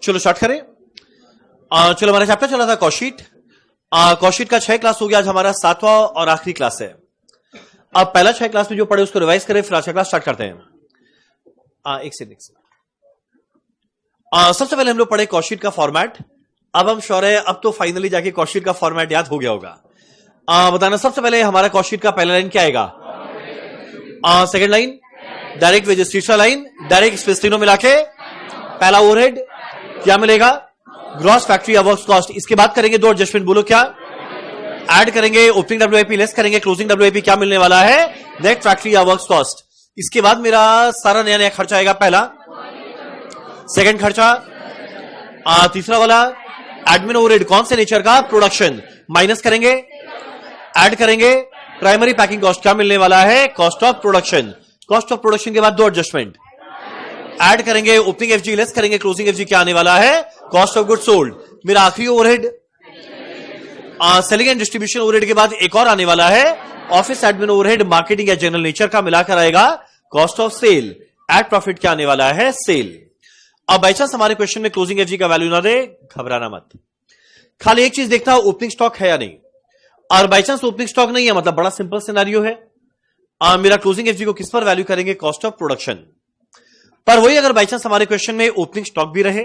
चलो स्टार्ट करें। चलो हमारा चैप्टर चला था कॉस्टशीट। कॉस्टशीट का 6 क्लास हो गया, आज हमारा 7वां और आखिरी क्लास है। अब पहला 6 क्लास में जो पढ़े उसको रिवाइज करें, फिर आज का क्लास स्टार्ट करते हैं। एक से सबसे पहले हम लोग पढ़े कॉस्टशीट का फॉर्मेट। अब हम श्योर है अब तो फाइनली जाके कॉस्टशीट का फॉर्मेट याद हो गया होगा। बताना सबसे पहले हमारा कॉस्टशीट का पहला लाइन क्या आएगा? सेकंड लाइन डायरेक्ट वेजेस, तीसरा लाइन डायरेक्ट एक्सपेंस, तीनों मिला के पहला ओवरहेड क्या मिलेगा? ग्रॉस फैक्ट्री या वर्क्स कॉस्ट। इसके बाद करेंगे दो एडजस्टमेंट, बोलो क्या? ऐड करेंगे ओपनिंग डब्ल्यूआईपी लेस करेंगे क्लोजिंग डब्ल्यूआईपी, क्या मिलने वाला है? नेट फैक्ट्री या वर्क्स कॉस्ट। इसके बाद मेरा सारा नया नया खर्चा आएगा, पहला सेकंड खर्चा, तीसरा वाला एडमिन ओवरहेड कौन से नेचर का? प्रोडक्शन, माइनस करेंगे ऐड करेंगे प्राइमरी पैकिंग कॉस्ट, क्या मिलने वाला है? Cost of production. Cost of production के बाद दो एडजस्टमेंट, ऐड करेंगे ओपनिंग एफजी लेस करेंगे क्लोजिंग एफजी, क्या आने वाला है? Cost of goods sold. मेरा आखिरी overhead selling and distribution overhead के बाद एक और आने वाला है ऑफिस एडमिन ओवरहेड, मार्केटिंग या जनरल नेचर का मिलाकर आएगा cost of cell. Eight profit क्या आने वाला है? सेल। अब बाई चांस हमारे क्वेश्चन में क्लोजिंग एफजी का वैल्यू ना दे, घबराना मत, खाली एक चीज देखता ओपनिंग स्टॉक है या नहीं। और बाई चांस ओपनिंग स्टॉक नहीं है, मतलब बड़ा सिंपल सिनेरियो है। मेरा क्लोजिंग एफजी को किस पर वैल्यू करेंगे? कॉस्ट ऑफ प्रोडक्शन पर। वही अगर बाई चांस हमारे क्वेश्चन में ओपनिंग स्टॉक भी रहे,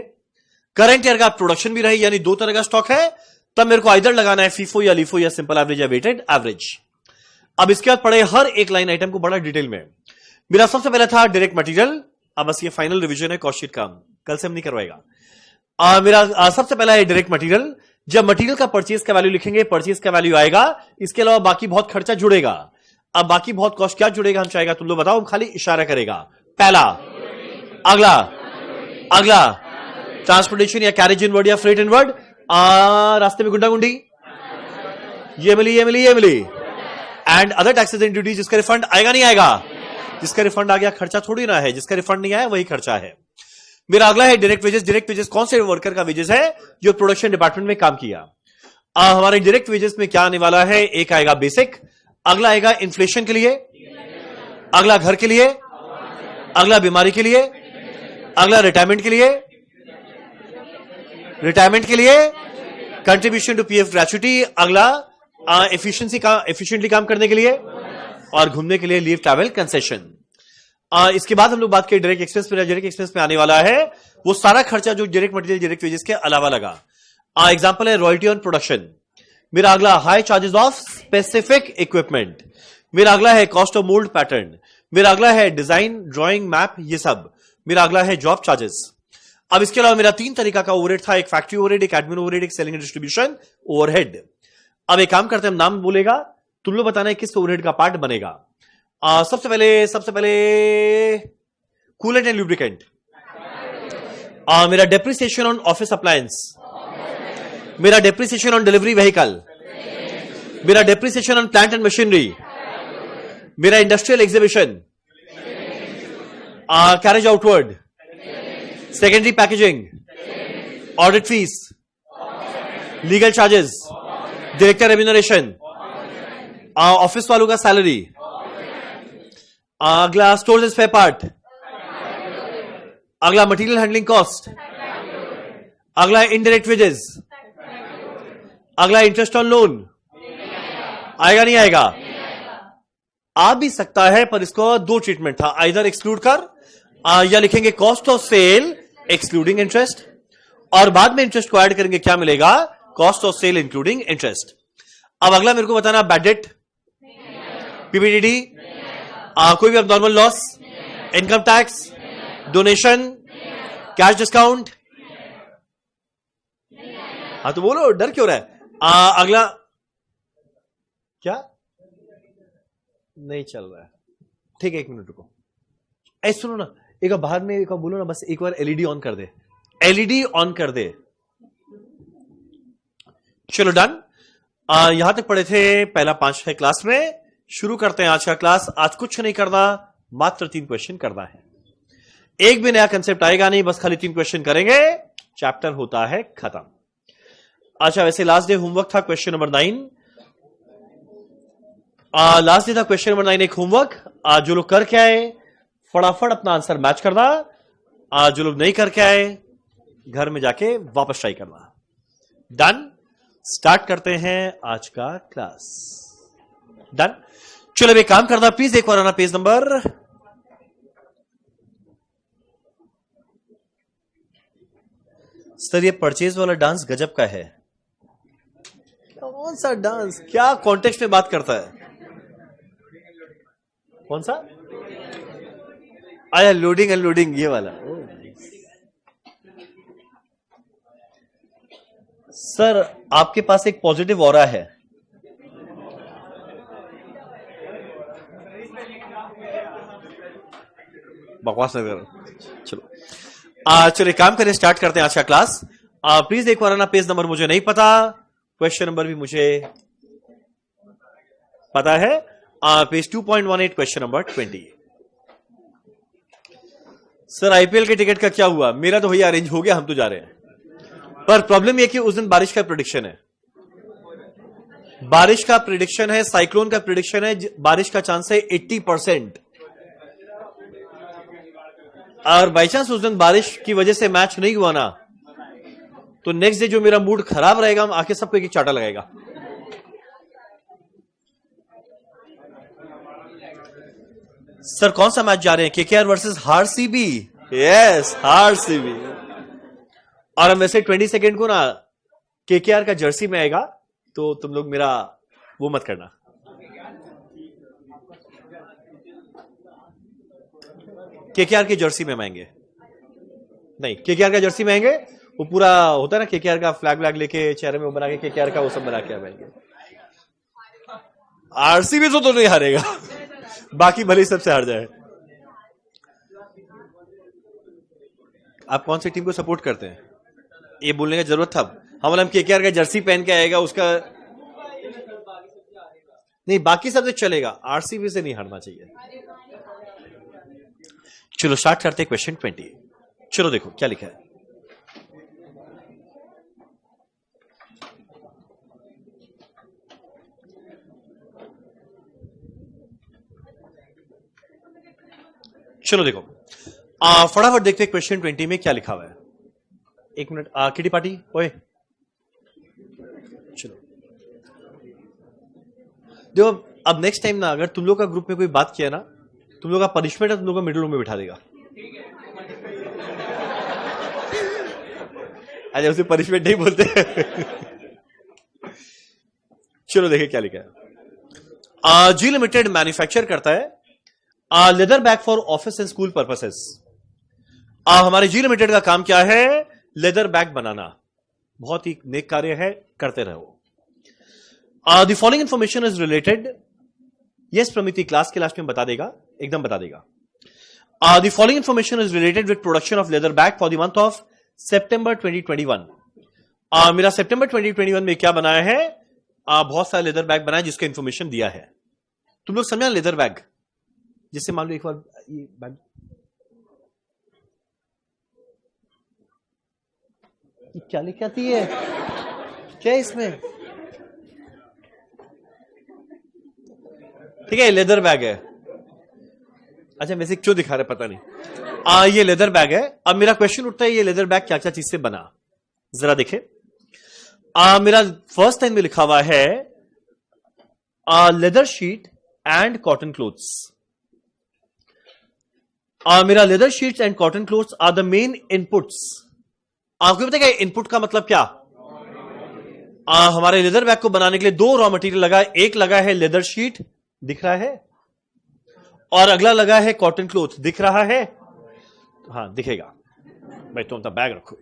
करंट ईयर का प्रोडक्शन भी रहे, यानी दो तरह का स्टॉक है, तब मेरे को आइदर लगाना है फीफो या लीफो या सिंपल एवरेज या वेटेड एवरेज। अब इसके बाद पढ़े हर एक लाइन आइटम को बड़ा डिटेल में। मेरा सबसे पहले था डायरेक्ट मटेरियल। अब बस ये फाइनल रिवीजन है कॉस्टशीट का, कल से हम नहीं करवाएगा। मेरा सबसे पहला है डायरेक्ट मटेरियल। जब मटेरियल का परचेज का वैल्यू लिखेंगे, परचेज का वैल्यू आएगा, इसके अलावा बाकी बहुत खर्चा जुड़ेगा। अब बाकी बहुत कॉस्ट क्या जुड़ेगा हम चाहेगा तुम लोग बताओ, हम खाली इशारा करेगा। पहला, अगला, अगला ट्रांसपोर्टेशन या कैरेज इनवर्ड या फ्रेट इनवर्ड, रास्ते में गुंडा गुंडी, ये मिली ये मिली ये मिली, and other taxes and duties. जिसका रिफंड आएगा नहीं आएगा? जिसका रिफंड आ गया खर्चा थोड़ी ना है, जिसका रिफंड नहीं आया वही खर्चा है। मेरा अगला है डायरेक्ट वेजेस। डायरेक्ट वेजेस कौन से वर्कर का वेजेस है? जो प्रोडक्शन डिपार्टमेंट में काम किया। हमारे डायरेक्ट वेजेस में क्या आने वाला है? एक आएगा बेसिक, अगला आएगा इन्फ्लेशन के लिए, अगला घर के लिए, अगला बीमारी के लिए, अगला रिटायरमेंट के लिए, रिटायरमेंट के लिए कंट्रीब्यूशन टू पीएफ ग्रेच्युटी, अगला एफिशिएंटली काम करने के लिए, और घूमने के लिए लीव ट्रैवल कंसेशन। इसके बाद हम लोग बात करें डायरेक्ट एक्सपेंस में। डायरेक्ट एक्सपेंस में आने वाला है वो सारा खर्चा जो डायरेक्ट मटेरियल डायरेक्ट वेजेस के अलावा लगा। एग्जांपल है रॉयल्टी ऑन प्रोडक्शन। मेरा अगला high charges of specific equipment. मेरा अगला है कॉस्ट ऑफ मोल्ड पैटर्न। मेरा अगला है डिजाइन ड्राइंग मैप, ये सब। मेरा अगला है जॉब चार्जेस। अब इसके अलावा मेरा 3 तरीका का ओवरहेड था, एक फैक्ट्री ओवरहेड, एक एडमिन ओवरहेड, एक सेलिंग एंड डिस्ट्रीब्यूशन ओवरहेड। अब एक काम करते हैं, हम नाम बोलेगा, तुम लोग बताना है किस ओवरहेड का पार्ट बनेगा। सबसे पहले कूलेंट एंड लुब्रिकेंट। मेरा डेप्रिसिएशन ऑन ऑफिस अप्लायंस। मेरा डेप्रिसिएशन ऑन डिलीवरी व्हीकल। मेरा depreciation on plant and machinery. मेरा industrial exhibition, carriage outward, secondary packaging, audit fees, legal charges, director remuneration, office वालों का सैलरी, अगला स्टोर्स एंड स्पेयर पार्ट, अगला material handling cost, अगला indirect wages, अगला interest on loan. आएगा नहीं आएगा? आ भी सकता है, पर इसको दो ट्रीटमेंट था, आइदर एक्सक्लूड कर या लिखेंगे cost of sale excluding interest, और बाद में इंटरेस्ट को ऐड करेंगे, क्या मिलेगा? Cost of sale including interest. अब अगला मेरे को बताना बैड डेट, पीबीडीडी, कोई भी abnormal loss, income tax, donation, cash discount. हाँ तो बोलो, डर क्यों रहा है? अगला क्या नहीं चल रहा है? ठीक है, 1 मिनट रुको। ऐसे सुनो ना, एक बार बाहर में एक बार बोलो ना, बस एक बार एलईडी ऑन कर दे, एलईडी ऑन कर दे। चलो डन। यहां तक पढ़े थे पहला 5 क्लास में। शुरू करते हैं आज का क्लास। आज कुछ नहीं करना, मात्र 3 क्वेश्चन करना है। एक भी नया कंसेप्ट आएगा नहीं, बस खाली 3 क्वेश्चन करेंगे, चैप्टर होता है खत्म। अच्छा, वैसे लास्ट डे होमवर्क था क्वेश्चन नंबर 9। लास्ट डे था क्वेश्चन नंबर 9 एक होमवर्क। जो लोग करके आए फटाफट अपना आंसर मैच करना, जो लोग नहीं करके आए घर में जाके वापस ट्राई करना। डन। स्टार्ट करते हैं आज का क्लास। डन। चलो एक काम करना, प्लीज एक बार आना पेज नंबर। सर ये परचेज वाला डांस गजब का है। कौन सा डांस, क्या कॉन्टेक्स्ट में बात करता है? कौन सा? आया लोडिंग अनलोडिंग ये वाला। सर आपके पास एक पॉजिटिव ऑरा है। बकवास न करो। चलो चलो एक काम करें, स्टार्ट करते हैं आज का क्लास। प्लीज एक बार आना, पेज नंबर मुझे नहीं पता, क्वेश्चन नंबर भी मुझे पता है। Page 2.18 question number 20। Sir IPL के टिकट का क्या हुआ? मेरा तो भैया अरेंज हो गया, हम तो जा रहे हैं। पर प्रॉब्लम यह कि उस दिन बारिश का प्रेडिक्शन है, बारिश का प्रेडिक्शन है, साइक्लोन का प्रेडिक्शन है, बारिश का चांस है 80%। और बाई चांस उस दिन बारिश की वजह से मैच नहीं हुआ ना, तो नेक्स्ट डे जो मेरा मूड खराब रहेगा, हम आके सबको एक चाटा लगाएगा। सर कौन सा मैच जा रहे हैं? KKR versus RCB. Yes RCB. और हम वैसे 22 को ना केकेआर का जर्सी में आएगा, तो तुम लोग मेरा वो मत करना। केकेआर की जर्सी में आएंगे नहीं, केकेआर का जर्सी में आएंगे, वो पूरा होता है ना केकेआर का फ्लैग व्लैग लेके चेहरे में वो बना के केकेआर का वो सब बना के आएंगे। आरसीबी तो नहीं हारेगा, बाकी भले सबसे हार जाए। आप कौन सी टीम को सपोर्ट करते हैं ये बोलने का जरूरत था? हम केकेआर का जर्सी पहन के आएगा उसका नहीं, बाकी सबसे चलेगा, आरसीबी से नहीं हारना चाहिए। चलो स्टार्ट करते हैं क्वेश्चन 20। चलो देखो क्या लिखा है। चलो देखो फटाफट देखते हैं क्वेश्चन 20 में क्या लिखा हुआ है। एक मिनट किटी पार्टी ओए, चलो देखो अब नेक्स्ट टाइम ना अगर तुम लोग का ग्रुप में कोई बात किया ना, तुम लोग का पनिशमेंट है, तुम लोग को मिडिल रूम में बिठा देगा। अरे उसे पनिशमेंट नहीं बोलते। चलो देखें क्या लिखा है। जी लिमिटेड मैन्युफैक्चर करता है leather bag for office and school purposes. हमारे जी लिमिटेड का काम क्या है? लेदर बैग बनाना। बहुत ही नेक कार्य है, करते रहो। The following information is related. Yes Pramiti class के लास्ट में बता देगा, एकदम बता देगा। The following information is related with production of leather bag for the month of September 2021। मेरा सितंबर 2021 में क्या बनाया है? बहुत सारे लेदर बैग बनाया जिसका इंफॉर्मेशन दिया है। तुम लोग समझा लेदर बैग, जिससे मान लो एक बार ये बैग क्या लिखी आती है, क्या इसमें? ठीक है लेदर बैग है। अच्छा वैसे क्यों दिखा रहे पता नहीं। ये लेदर बैग है। अब मेरा क्वेश्चन उठता है ये लेदर बैग क्या क्या चीज से बना, जरा देखे। मेरा फर्स्ट लाइन में लिखा हुआ है leather sheet and cotton cloths. मेरा leather sheets and cotton cloths are the main inputs. आपको पता है इनपुट का मतलब क्या? हमारे लेदर बैग को बनाने के लिए दो रॉ मटेरियल लगा है। एक लगा है लेदर शीट, दिख रहा है, और अगला लगा है कॉटन क्लोथ, दिख रहा है? हाँ दिखेगा भाई, तुम तो बैग रखो।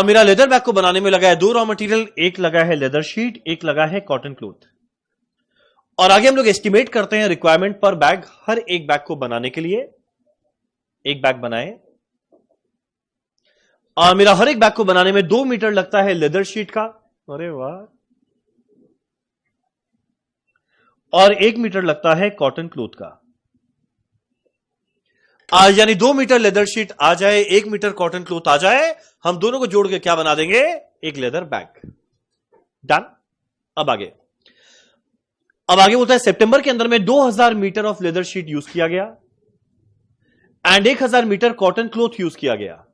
मेरा लेदर बैग को बनाने में लगा है दो रॉ मटेरियल, एक लगा है लेदर शीट, एक लगा है कॉटन क्लोथ। और आगे हम लोग एस्टिमेट करते हैं रिक्वायरमेंट पर बैग। हर एक बैग को बनाने के लिए एक बैग बनाए। मेरा हर एक बैग को बनाने में 2 मीटर लगता है लेदर शीट का, अरे वाह, और 1 मीटर लगता है कॉटन क्लोथ का। यानी 2 मीटर लेदर शीट आ जाए, 1 मीटर कॉटन क्लोथ आ जाए, हम दोनों को जोड़ के क्या बना देंगे? एक लेदर बैग। डन। अब आगे बोलता है सितंबर के अंदर में 2000 metre of leather sheet use किया गया and 1000 metre cotton cloth use किया गया।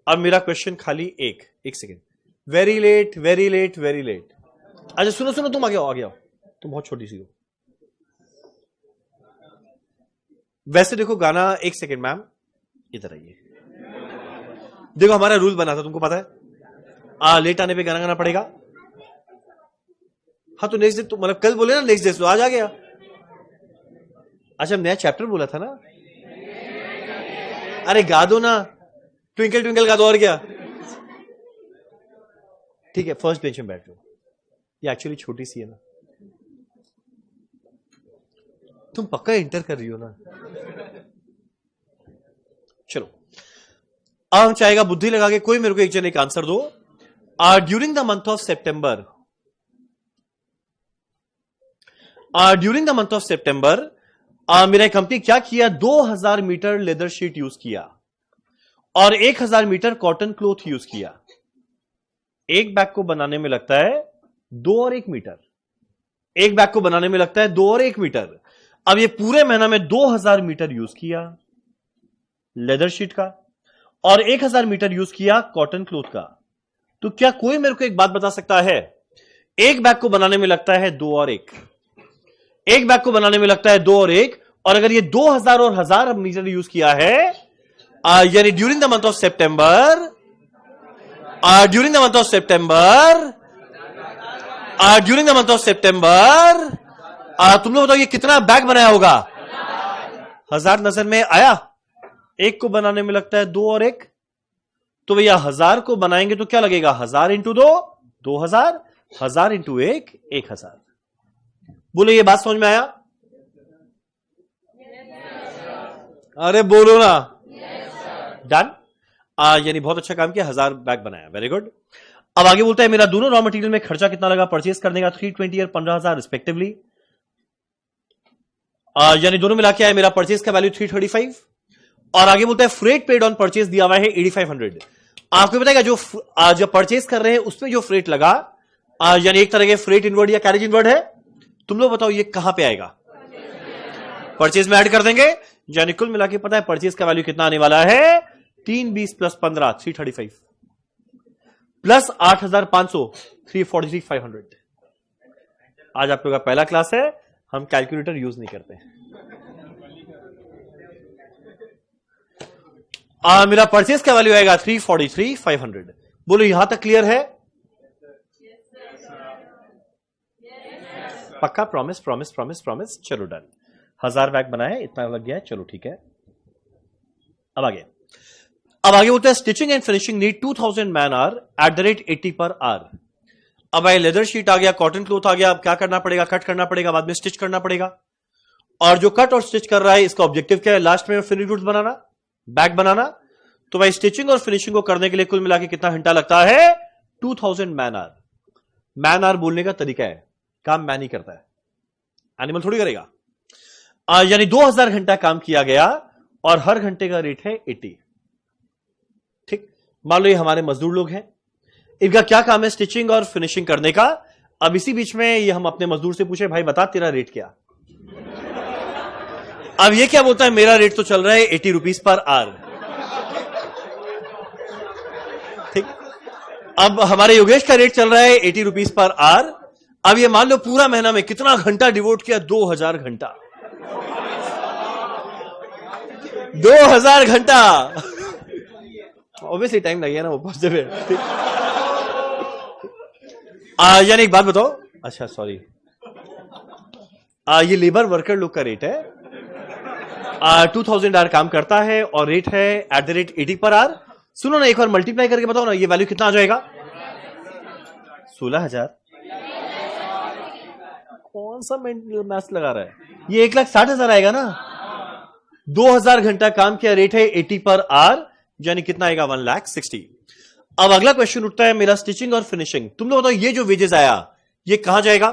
अब मेरा क्वेश्चन खाली एक second, very late very late very late. अच्छा सुनो सुनो, तुम आगे आओ, तुम बहुत छोटी सी हो। वैसे देखो गाना, एक सेकेंड मैम इधर आइए। देखो हमारा रूल बना था, तुमको पता है, लेट आने पे गाना गाना पड़ेगा। हाँ तो नेक्स्ट डे, मतलब कल बोले ना नेक्स्ट डे, तो आज आ गया। अच्छा नया चैप्टर बोला था ना, अरे गा दो ना, ट्विंकल ट्विंकल गा दो, और क्या। ठीक है, फर्स्ट बेंच में बैठ जाओ। ये एक्चुअली छोटी सी है ना, तुम पक्का इंटर कर रही हो ना। चलो अब हम चाहेगा बुद्धि लगा के कोई मेरे को एक जन एक आंसर दो। During the month of September, मेरा कंपनी क्या किया, 2000 मीटर लेदर शीट यूज किया और 1000 मीटर कॉटन क्लोथ यूज किया। एक बैग को बनाने में लगता है 2 और 1 मीटर, एक बैग को बनाने में लगता है 2 और 1 मीटर। अब ये पूरे महीना में 2000 मीटर यूज किया लेदर शीट का और 1000 मीटर यूज किया कॉटन क्लोथ का। तो क्या कोई मेरे को एक बात बता सकता है, एक बैग को बनाने में लगता है 2 और 1, एक बैग को बनाने में लगता है 2 और 1, और अगर ये 2000 और 1000 मीटर यूज किया है, यानी during the month of September, during the month of September, तुम लोग बताओ ये कितना बैग बनाया होगा। 1000 नजर में आया, एक को बनाने में लगता है 2 और 1, तो भैया 1000 को बनाएंगे तो क्या लगेगा, 1000 इंटू 2 2000, 1000 इंटू 1 1000। बोलो ये बात समझ में आया? अरे बोलो ना। डन। यानी बहुत अच्छा काम किया, 1000 बैग बनाया, वेरी गुड। अब आगे बोलता है मेरा दोनों रॉ मटेरियल में खर्चा कितना लगा परचेज करने का, 320 और 15,000 रिस्पेक्टिवली। यानी दोनों मिला के आया मेरा परचेज का वैल्यू 335, और आगे बोलता है फ्रेट पेड ऑन परचेज दिया हुआ है 8500। आपको बताएगा जो जब परचेज कर रहे हैं उसमें जो फ्रेट लगा, यानी एक तरह के फ्रेट इनवर्ड या कैरेज इनवर्ड है, तुम लोग बताओ ये कहां पे आएगा, परचेज में ऐड कर देंगे। यानी कुल मिला के पता है परचेज का वैल्यू कितना आने वाला है, 320 प्लस 15 335 प्लस 8500 343,500। आज आप लोग का पहला क्लास है, हम कैलकुलेटर यूज नहीं करते। मेरा परचेज का वैल्यू आएगा 343,500। बोलो यहां तक क्लियर है? पक्का? Promise promise promise promise. चलो डन, 1000 बैग बनाए, इतना लग गया, चलो ठीक है। अब आगे बोलते हैं stitching and finishing need 2000 man hour at the rate 80 per our. अब भाई लेदर शीट आ गया, कॉटन क्लोथ आ गया, अब क्या करना पड़ेगा, कट करना पड़ेगा, बाद में स्टिच करना पड़ेगा। और जो कट और स्टिच कर रहा है इसका ऑब्जेक्टिव क्या है, लास्ट में फिनिश गुड्स बनाना, बैग बनाना। तो भाई स्टिचिंग और फिनिशिंग को करने के लिए कुल मिला के कितना घंटा लगता है, 2000 मैन आवर। मैन आवर बोलने का तरीका है, काम मैन ही करता है, एनिमल थोड़ी करेगा। यानी 2000 घंटा काम किया गया और हर घंटे का रेट है 80। ठीक, मान लो ये हमारे मजदूर लोग हैं, इनका क्या काम है, स्टिचिंग और फिनिशिंग करने का। अब इसी बीच में ये हम अपने मजदूर से पूछे भाई बता तेरा रेट क्या। अब ये क्या बोलता है, मेरा रेट तो चल रहा है 80 रुपीज पर आवर। ठीक, अब हमारे योगेश का रेट चल रहा है 80 रुपीज पर आवर। अब ये मान लो पूरा महीना में कितना घंटा डिवोट किया, 2000 घंटा। 2000 घंटा ऑब्वियसली टाइम लगेगा ना वो पहुंचते हुए। यानी एक बात बताओ, अच्छा सॉरी, ये लेबर वर्कर लोग का रेट है, 2000 आवर काम करता है और रेट है eight the rate 80 per our. सुनो ना, एक बार मल्टीप्लाई करके बताओ ना, ये वैल्यू कितना आ जाएगा, 16,000। कौन सा मैथ्स लगा रहा है, ये 1,60,000 आएगा ना। 2000 घंटा काम किया, रेट है 80 पर आवर, यानी कितना आएगा, 1,60,000। अब अगला क्वेश्चन उठता है मेरा स्टिचिंग और फिनिशिंग। तुम लोग बताओ ये जो वेजेस आया ये कहां जाएगा,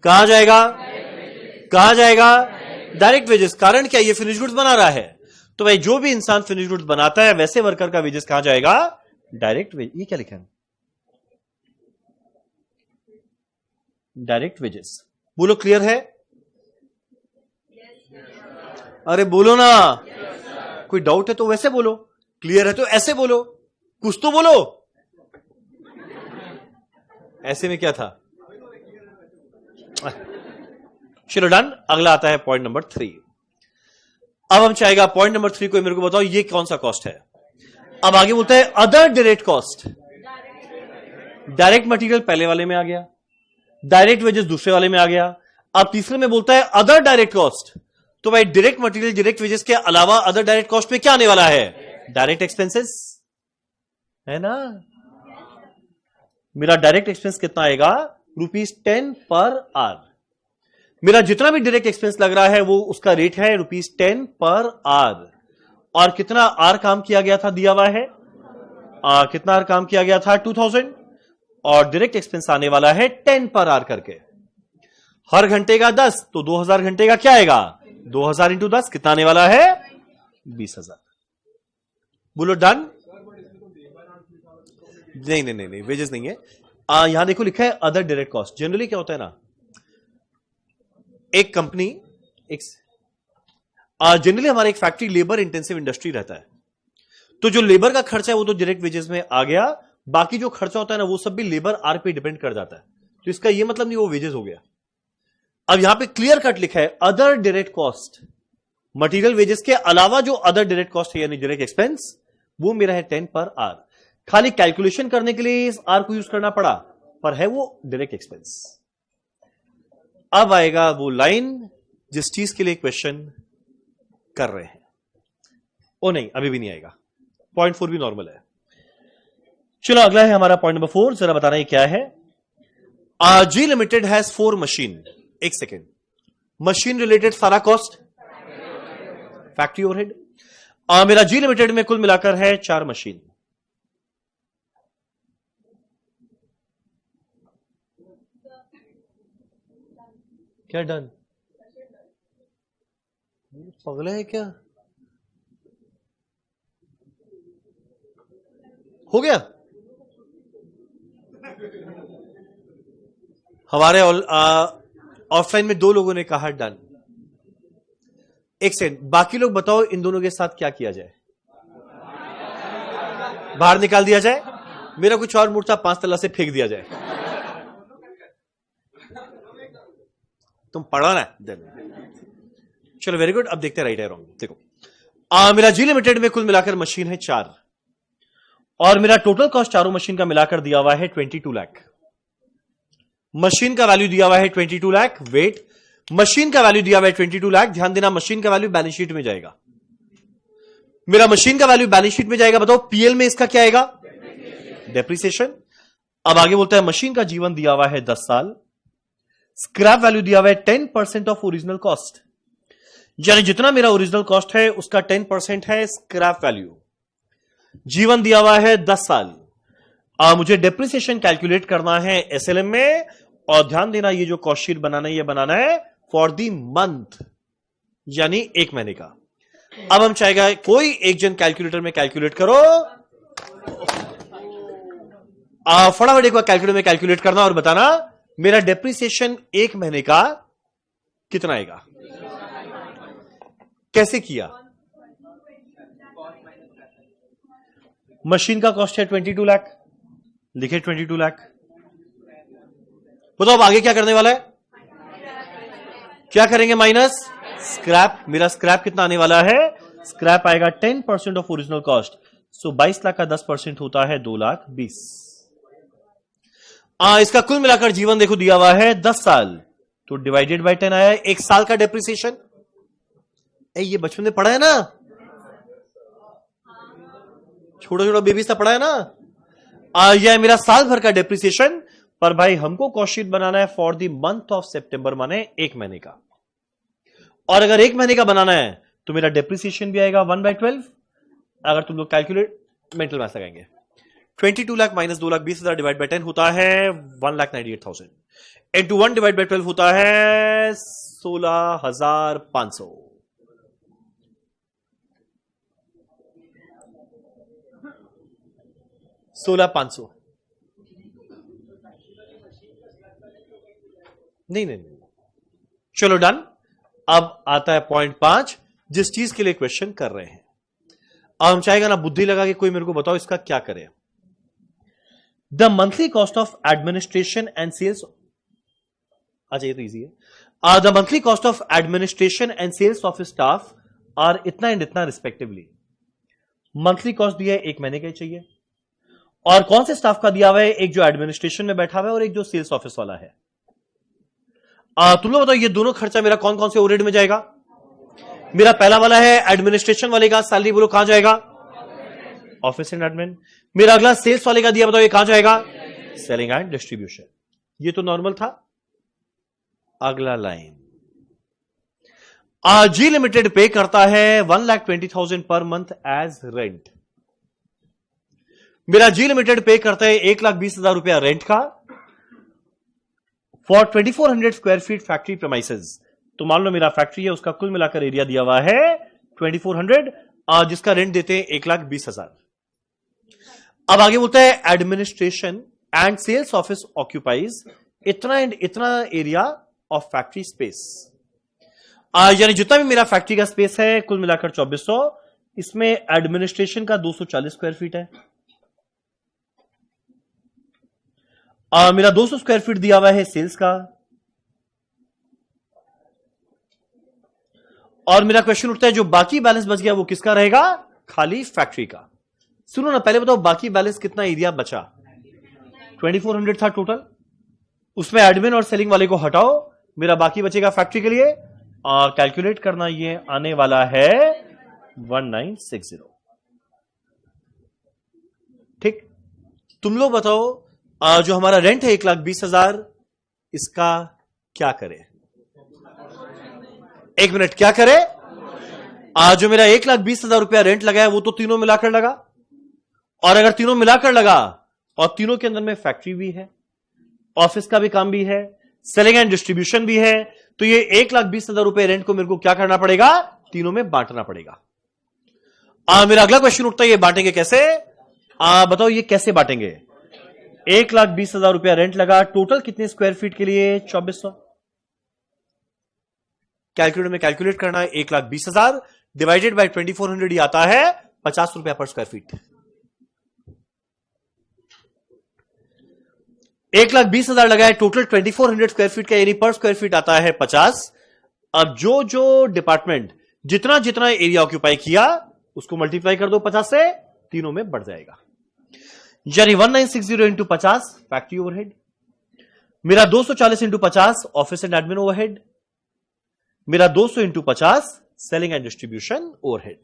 कहां जाएगा, कहां जाएगा, डायरेक्ट वेजेस। कारण क्या, ये फिनिश गुड्स बना रहा है, तो भाई जो भी इंसान फिनिश गुड्स बनाता है वैसे वर्कर का वेजेस कहां जाएगा, डायरेक्ट वेज। ये क्या लिखा है, डायरेक्ट वेजेस। बोलो क्लियर है? अरे बोलो ना, कोई डाउट है तो वैसे बोलो, क्लियर है तो ऐसे बोलो, कुछ तो बोलो। ऐसे में क्या था? चलो डन। अगला आता है पॉइंट नंबर 3। अब हम चाहेगा पॉइंट नंबर 3 को मेरे को बताओ ये कौन सा कॉस्ट है। अब आगे बोलता है other direct cost. Direct material पहले वाले में आ गया, डायरेक्ट वेजेस दूसरे वाले में आ गया। अब तीसरे में बोलता है अदर डायरेक्ट कॉस्ट। तो भाई डायरेक्ट मटेरियल डायरेक्ट वेजेस के अलावा अदर डायरेक्ट कॉस्ट में क्या आने वाला है? डायरेक्ट एक्सपेंसेस है ना। मेरा डायरेक्ट एक्सपेंस कितना आएगा? ₹10 पर आवर। मेरा जितना भी डायरेक्ट एक्सपेंस लग रहा है वो उसका रेट है ₹10 पर आवर। और कितना आर काम किया गया था दिया हुआ है, कितना आर काम किया गया था 2000। और डायरेक्ट एक्सपेंस आने वाला है 10 पर आवर करके। हर घंटे का 10 तो 2000 घंटे का क्या आएगा? 2000 इंटू 10 कितना आने वाला है? 20,000। बोलो डन। नहीं नहीं नहीं नहीं, वेजेस नहीं है। यहां देखो लिखा है अदर डायरेक्ट कॉस्ट। जनरली क्या होता है ना, एक कंपनी एक जनरली हमारा एक फैक्ट्री लेबर इंटेंसिव इंडस्ट्री रहता है, तो जो लेबर का खर्चा है वो तो डायरेक्ट वेजेस में आ गया, बाकी जो खर्चा होता है ना वो सब भी लेबर आर पे डिपेंड कर जाता है। तो इसका ये मतलब नहीं वो वेजेस हो गया। अब यहां पे क्लियर कट लिखा है other direct cost, material wages के अलावा जो अदर डायरेक्ट कॉस्ट है यानी डायरेक्ट एक्सपेंस, वो मेरा है 10 पर आवर। खाली कैलकुलेशन करने के लिए इस आर को यूज करना पड़ा, पर है वो डायरेक्ट एक्सपेंस। अब आएगा वो लाइन जिस चीज के लिए क्वेश्चन कर रहे हैं। ओ नहीं, अभी भी नहीं आएगा। पॉइंट 4 भी नॉर्मल है। चलो अगला है हमारा पॉइंट नंबर 4। जरा बताना ये क्या है। जी लिमिटेड हैज 4 मशीन। एक सेकेंड, मशीन रिलेटेड सारा कॉस्ट फैक्ट्री ओवरहेड। मेरा जी लिमिटेड में कुल मिलाकर है 4 मशीन। क्या डन? पगला है क्या? हो गया हमारे ऑफलाइन में 2 लोगों ने कहा डन। एक सेकंड, बाकी लोग बताओ इन दोनों के साथ क्या किया जाए? बाहर निकाल दिया जाए? मेरा कुछ और मूर्ता 5 तला से फेंक दिया जाए? तुम पढ़ो ना। चलो वेरी गुड। अब देखते हैं राइट है रॉन्ग। देखो मेरा जी लिमिटेड में कुल मिलाकर मशीन है 4 और मेरा टोटल कॉस्ट चारों मशीन का मिलाकर दिया हुआ है 22 लाख। मशीन का वैल्यू दिया हुआ है 22 लाख। वेट, मशीन का वैल्यू दिया हुआ है 22 लाख। ध्यान देना, मशीन का वैल्यू बैलेंस शीट में जाएगा। मेरा मशीन का वैल्यू बैलेंस शीट में जाएगा। बताओ पीएल में इसका क्या आएगा? डेप्रिसिएशन। अब आगे बोलता है मशीन का जीवन दिया हुआ है 10 साल। स्क्रैप वैल्यू दिया हुआ है 10% ऑफ ओरिजिनल कॉस्ट, यानी जितना मेरा ओरिजिनल कॉस्ट है उसका 10% है स्क्रैप वैल्यू। जीवन दिया हुआ है 10 साल। मुझे डेप्रिसिएशन कैलकुलेट करना है एसएलएम में। और ध्यान देना, ये जो कॉस्ट शीट बनाना है ये बनाना है फॉर द मंथ, यानी 1 महीने का। अब हम चाहेगा कोई एक जन कैलकुलेटर में कैलकुलेट करो। फटाफट एक बार कैलकुलेटर में कैलकुलेट करना और बताना मेरा डेप्रिसिएशन 1 महीने का कितना आएगा। कैसे किया? मशीन का कॉस्ट है 22 लाख, लिखे 22 लाख। बताओ अब आगे क्या करने वाला है? क्या करेंगे? Minus scrap. मेरा स्क्रैप कितना आने वाला है? स्क्रैप आएगा 10% ऑफ ओरिजिनल कॉस्ट। सो 22 लाख का 10% होता है 2,20,000। इसका कुल मिलाकर जीवन देखो दिया हुआ है 10 साल, तो डिवाइडेड बाय 10 आया है 1 साल का डेप्रिसिएशन। ये बचपन में पढ़ा है ना, छोटा छोटा बेबी सा पढ़ा है ना। यह है मेरा साल भर का डेप्रिसिएशन। पर भाई हमको कॉस्ट शीट बनाना है फॉर द मंथ ऑफ सितंबर, माने 1 महीने का। और अगर 1 महीने का बनाना है तो मेरा डेप्रिसिएशन भी आएगा 1/12। अगर तुम लोग कैलकुलेट मेंटल मैथ लगाएंगे, 22 लाख माइनस 2,20,000 डिवाइड बाय 10 होता है 1,98,000 इंटू 1 डिवाइड बाय 12 होता है 16,500। नहीं नहीं नहीं, चलो डन। अब आता है पॉइंट 5, जिस चीज के लिए क्वेश्चन कर रहे हैं। अब हम चाहेगा ना बुद्धि लगा के कोई मेरे को बताओ इसका क्या करें। The monthly cost of administration and sales, अच्छा ये तो इजी है। The monthly cost of administration and sales of staff are इतना एंड इतना रिस्पेक्टिवली। मंथली कॉस्ट दिया है, 1 महीने का ही चाहिए। और कौन से स्टाफ का दिया हुआ है? एक जो एडमिनिस्ट्रेशन में बैठा हुआ है और एक जो सेल्स ऑफिस वाला है। तुम लोग बताओ ये दोनों खर्चा मेरा कौन कौन से ओवरहेड में जाएगा? मेरा पहला वाला है एडमिनिस्ट्रेशन वाले का सैलरी, बोलो कहां जाएगा? Office and admin. मेरा अगला सेल्स वाले का दिया, बताओ ये कहां जाएगा? Selling and distribution. ये तो नॉर्मल था। अगला लाइन, जी लिमिटेड पे करता है 1,20,000 पर मंथ एज रेंट। मेरा जी लिमिटेड पे करता है 1,20,000 रुपया रेंट का for 2400 square feet factory premises. तो मान लो मेरा फैक्ट्री है, उसका कुल मिलाकर एरिया दिया हुआ है 2400, जिसका रेंट देते हैं 1,20,000। अब आगे बोलता है administration and sales office occupies इतना एंड इतना एरिया ऑफ फैक्ट्री स्पेस। यानी जितना भी मेरा फैक्ट्री का स्पेस है कुल मिलाकर 2400, इसमें एडमिनिस्ट्रेशन का 240 स्क्वायर फीट है। मेरा 200 स्क्वायर फीट दिया हुआ है सेल्स का। और मेरा क्वेश्चन उठता है जो बाकी बैलेंस बच गया वो किसका रहेगा? खाली फैक्ट्री का। सुनो ना, पहले बताओ बाकी बैलेंस कितना एरिया बचा? 2400 था टोटल, उसमें एडमिन और सेलिंग वाले को हटाओ, मेरा बाकी बचेगा फैक्ट्री के लिए। कैलकुलेट करना, ये आने वाला है 1960। ठीक, तुम लोग बताओ जो हमारा रेंट है 1,20,000, इसका क्या करें? 1 मिनट, क्या करे? जो मेरा 1,20,000 रुपया रेंट लगा है वो तो तीनों मिलाकर लगा, और अगर तीनों मिलाकर लगा और तीनों के अंदर में फैक्ट्री भी है, ऑफिस का भी काम भी है, सेलिंग एंड डिस्ट्रीब्यूशन भी है, तो ये 1,20,000 रुपए रेंट को मेरे को क्या करना पड़ेगा? तीनों में बांटना पड़ेगा। मेरा अगला क्वेश्चन उठता है ये बांटेंगे कैसे? बताओ ये कैसे बांटेंगे? 1,20,000 रुपया रेंट लगा, टोटल कितने स्क्वायर फीट के लिए? 2400। कैलकुलेटर में कैलकुलेट करना है, 1,20,000 डिवाइडेड बाय 2400 ही आता है 50 रुपया पर स्क्वायर फीट। 1,20,000 लगा है, टोटल 2400 स्क्वायर फीट का, यानी पर स्क्वायर फीट आता है 50। अब जो डिपार्टमेंट जितना जितना एरिया ऑक्यूपाई किया उसको मल्टीप्लाई कर दो 50 से, तीनों में बढ़ जाएगा। यानी 1960 इंटू 50 फैक्ट्री ओवरहेड, मेरा 240 into 50 office and admin overhead, मेरा 200 into 50 selling and distribution overhead.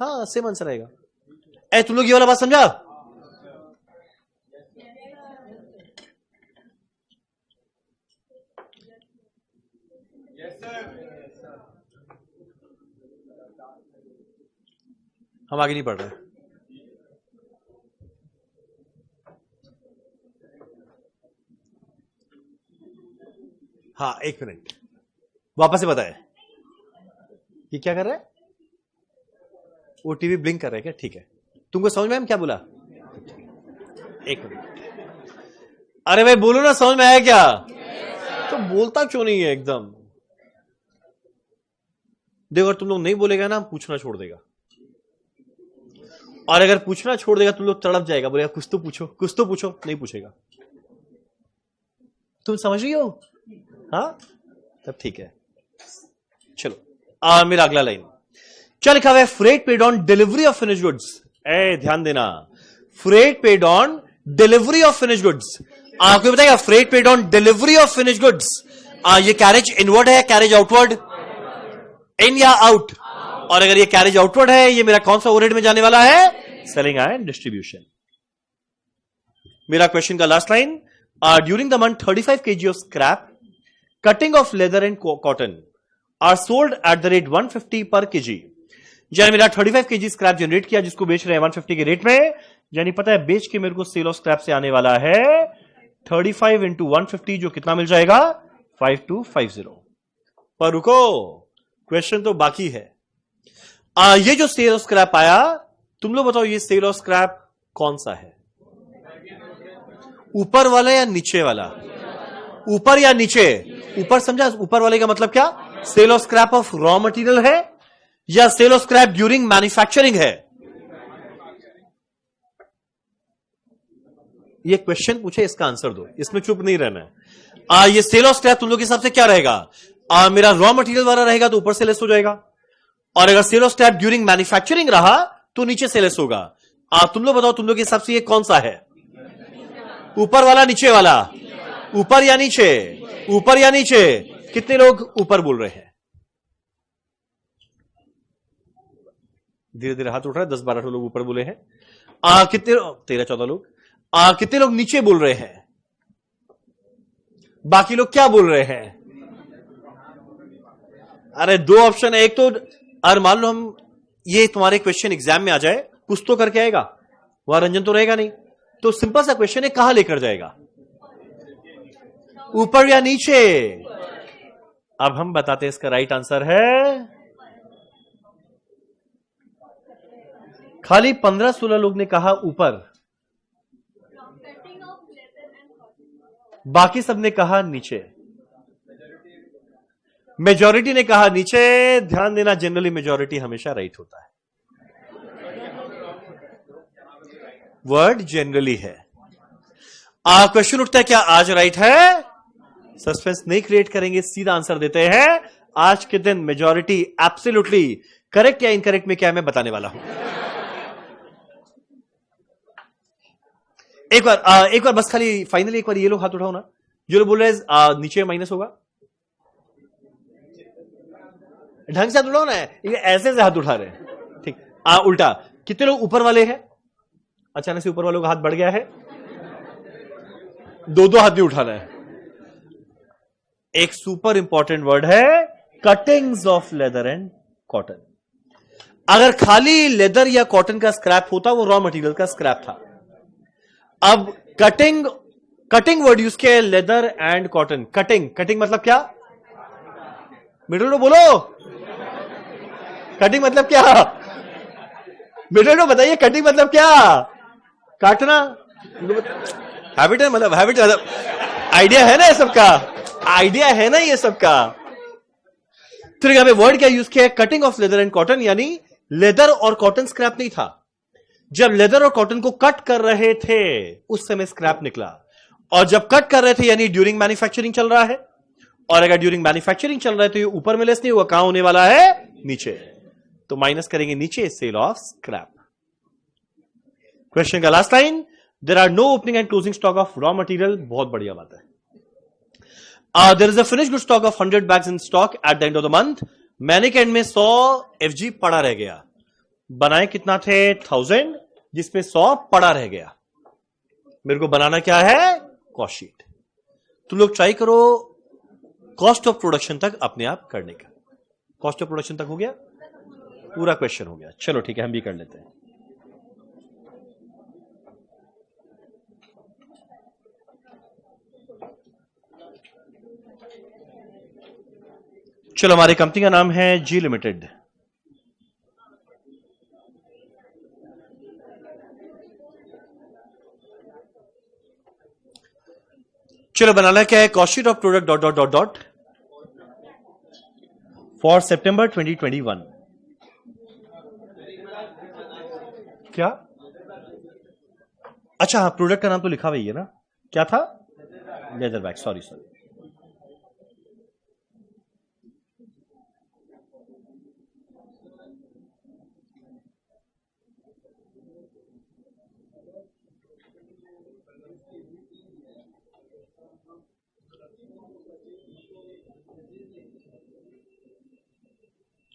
हाँ, सेम आंसर आएगा। तुम लोग ये वाला बात समझा? हम आगे नहीं पढ़ रहे। हाँ, 1 मिनट, वापस से बताए ये क्या कर रहा है? वो टीवी ब्लिंक कर रहा है क्या? ठीक है, तुमको समझ में आया क्या बोला? 1 मिनट। अरे भाई बोलो ना, समझ में आया क्या? तो बोलता क्यों नहीं है एकदम? देखो, अगर तुम लोग नहीं बोलेगा ना, पूछना छोड़ देगा, और अगर पूछना छोड़ देगा तुम लोग तड़प जाएगा, बोलेगा कुछ तो पूछो, कुछ तो पूछो, नहीं पूछेगा। तुम समझ रही हो? हाँ, तब ठीक है। चलो, मेरा अगला लाइन क्या लिखा हुआ है? Freight paid on delivery of finish goods. ध्यान देना, freight paid on delivery of finish goods. आपको बताएगा freight paid on delivery of finish goods, ये कैरेज इनवर्ड है, कैरेज आउटवर्ड, इन या आउट? और अगर ये कैरेज आउटवर्ड है, ये मेरा कौन सा ओवरहेड में जाने वाला है? Selling and distribution. मेरा क्वेश्चन का last line, during the month 35 kg of scrap cutting of leather and cotton are sold at the rate 150 per kg। यानी मेरा 35 kg स्क्रैप जनरेट किया, जिसको बेच रहे हैं 150 के रेट में। यानी पता है बेच के मेरे को सेल ऑफ स्क्रैप से आने वाला है 35 इंटू 150, जो कितना मिल जाएगा? 5250। पर रुको, क्वेश्चन तो बाकी है। ये जो सेल ऑफ स्क्रैप आया, तुम लोग बताओ ये सेल ऑफ स्क्रैप कौन सा है? ऊपर वाला या नीचे वाला? ऊपर या नीचे? ऊपर। समझा? ऊपर वाले का मतलब क्या? Sale of scrap of raw material है या sale of scrap during manufacturing है? ये क्वेश्चन पूछे, इसका आंसर दो, इसमें चुप नहीं रहना है। ये सेल ऑफ स्क्रैप तुम लोग के हिसाब से क्या रहेगा? मेरा रॉ मटेरियल वाला रहेगा तो ऊपर से लेस हो जाएगा, और अगर sale of scrap during manufacturing रहा तो नीचे से लेस होगा। तुम लोग बताओ, तुम लोग के हिसाब से ये कौन सा है? ऊपर वाला, नीचे वाला? ऊपर या नीचे? ऊपर या नीचे? कितने लोग ऊपर बोल रहे हैं? धीरे धीरे हाथ उठ रहा है। 10-12 लोग ऊपर बोले हैं। कितने? 13-14 लोग। कितने लोग नीचे बोल रहे हैं? बाकी लोग क्या बोल रहे हैं? अरे दो ऑप्शन है, एक तो अरे मान लो हम ये तुम्हारे क्वेश्चन एग्जाम में आ जाए, कुछ तो करके आएगा, वहां रंजन तो रहेगा नहीं, तो सिंपल सा क्वेश्चन है, कहां लेकर जाएगा? ऊपर या नीचे? अब हम बताते हैं, इसका राइट आंसर है खाली 15-16 लोग ने कहा ऊपर, बाकी सबने कहा नीचे। मेजॉरिटी ने कहा नीचे। ध्यान देना, जनरली मेजॉरिटी हमेशा राइट होता है। वर्ड जनरली है। क्वेश्चन उठता है, क्या आज राइट है? सस्पेंस नहीं क्रिएट करेंगे, सीधा आंसर देते हैं। आज के दिन मेजॉरिटी एब्सोल्युटली करेक्ट या इनकरेक्ट में क्या है मैं बताने वाला हूं। एक बार बस खाली फाइनली एक बार ये लोग हाथ उठाओ ना, जो लोग बोल रहे हैं नीचे माइनस होगा। ढंग से हाथ उठाओ ना, ये ऐसे हाथ उठा रहे हैं। ठीक। उल्टा। कितने लोग ऊपर वाले हैं? अचानक से ऊपर वालों का हाथ बढ़ गया है। 2-2 हाथ भी उठाना है। एक सुपर इंपॉर्टेंट वर्ड है, cuttings of leather and cotton. अगर खाली लेदर या कॉटन का स्क्रैप होता, वो रॉ मटेरियल का स्क्रैप था। अब कटिंग वर्ड यूज किया है, लेदर एंड कॉटन। कटिंग मतलब क्या? मिडिल नो बोलो, कटिंग मतलब क्या? मिडिल नो बताइए, कटिंग मतलब क्या? काटना। हैबिट है, मतलब हैबिट, आइडिया है ना ये सबका? आइडिया है ना ये सबका? तो यहां पे वर्ड क्या यूज किया है? Cutting of leather and cotton, यानी लेदर और कॉटन स्क्रैप नहीं था। जब लेदर और कॉटन को कट कर रहे थे उस समय स्क्रैप निकला, और जब कट कर रहे थे यानी ड्यूरिंग मैन्युफैक्चरिंग चल रहा है, और अगर ड्यूरिंग मैन्युफैक्चरिंग चल रहा है तो ये ऊपर में लेस नहीं हुआ, कहां होने वाला है? नीचे। तो माइनस करेंगे नीचे, सेल ऑफ स्क्रैप। क्वेश्चन का last line, there are no opening and closing stock of raw material. बहुत बढ़िया बात है। There is a finished good stock of 100 bags in stock at the end of the month. मैंने के and में 100 FG पड़ा रह गया। बनाए कितना थे? 1000, जिसमें 100 पड़ा रह गया। मेरे को बनाना क्या है? Cost sheet. तुम लोग ट्राई करो कॉस्ट ऑफ प्रोडक्शन तक अपने आप करने का। कॉस्ट ऑफ प्रोडक्शन तक हो गया? पूरा क्वेश्चन हो गया। चलो ठीक है, हम भी कर लेते हैं। चलो, हमारी कंपनी का नाम है जी लिमिटेड। चलो, बनाना क्या है? Cost sheet of product dot dot dot dot for September 2021। क्या? अच्छा हाँ, प्रोडक्ट का नाम तो लिखा हुआ ही है ना। क्या था? Leather bag. सॉरी।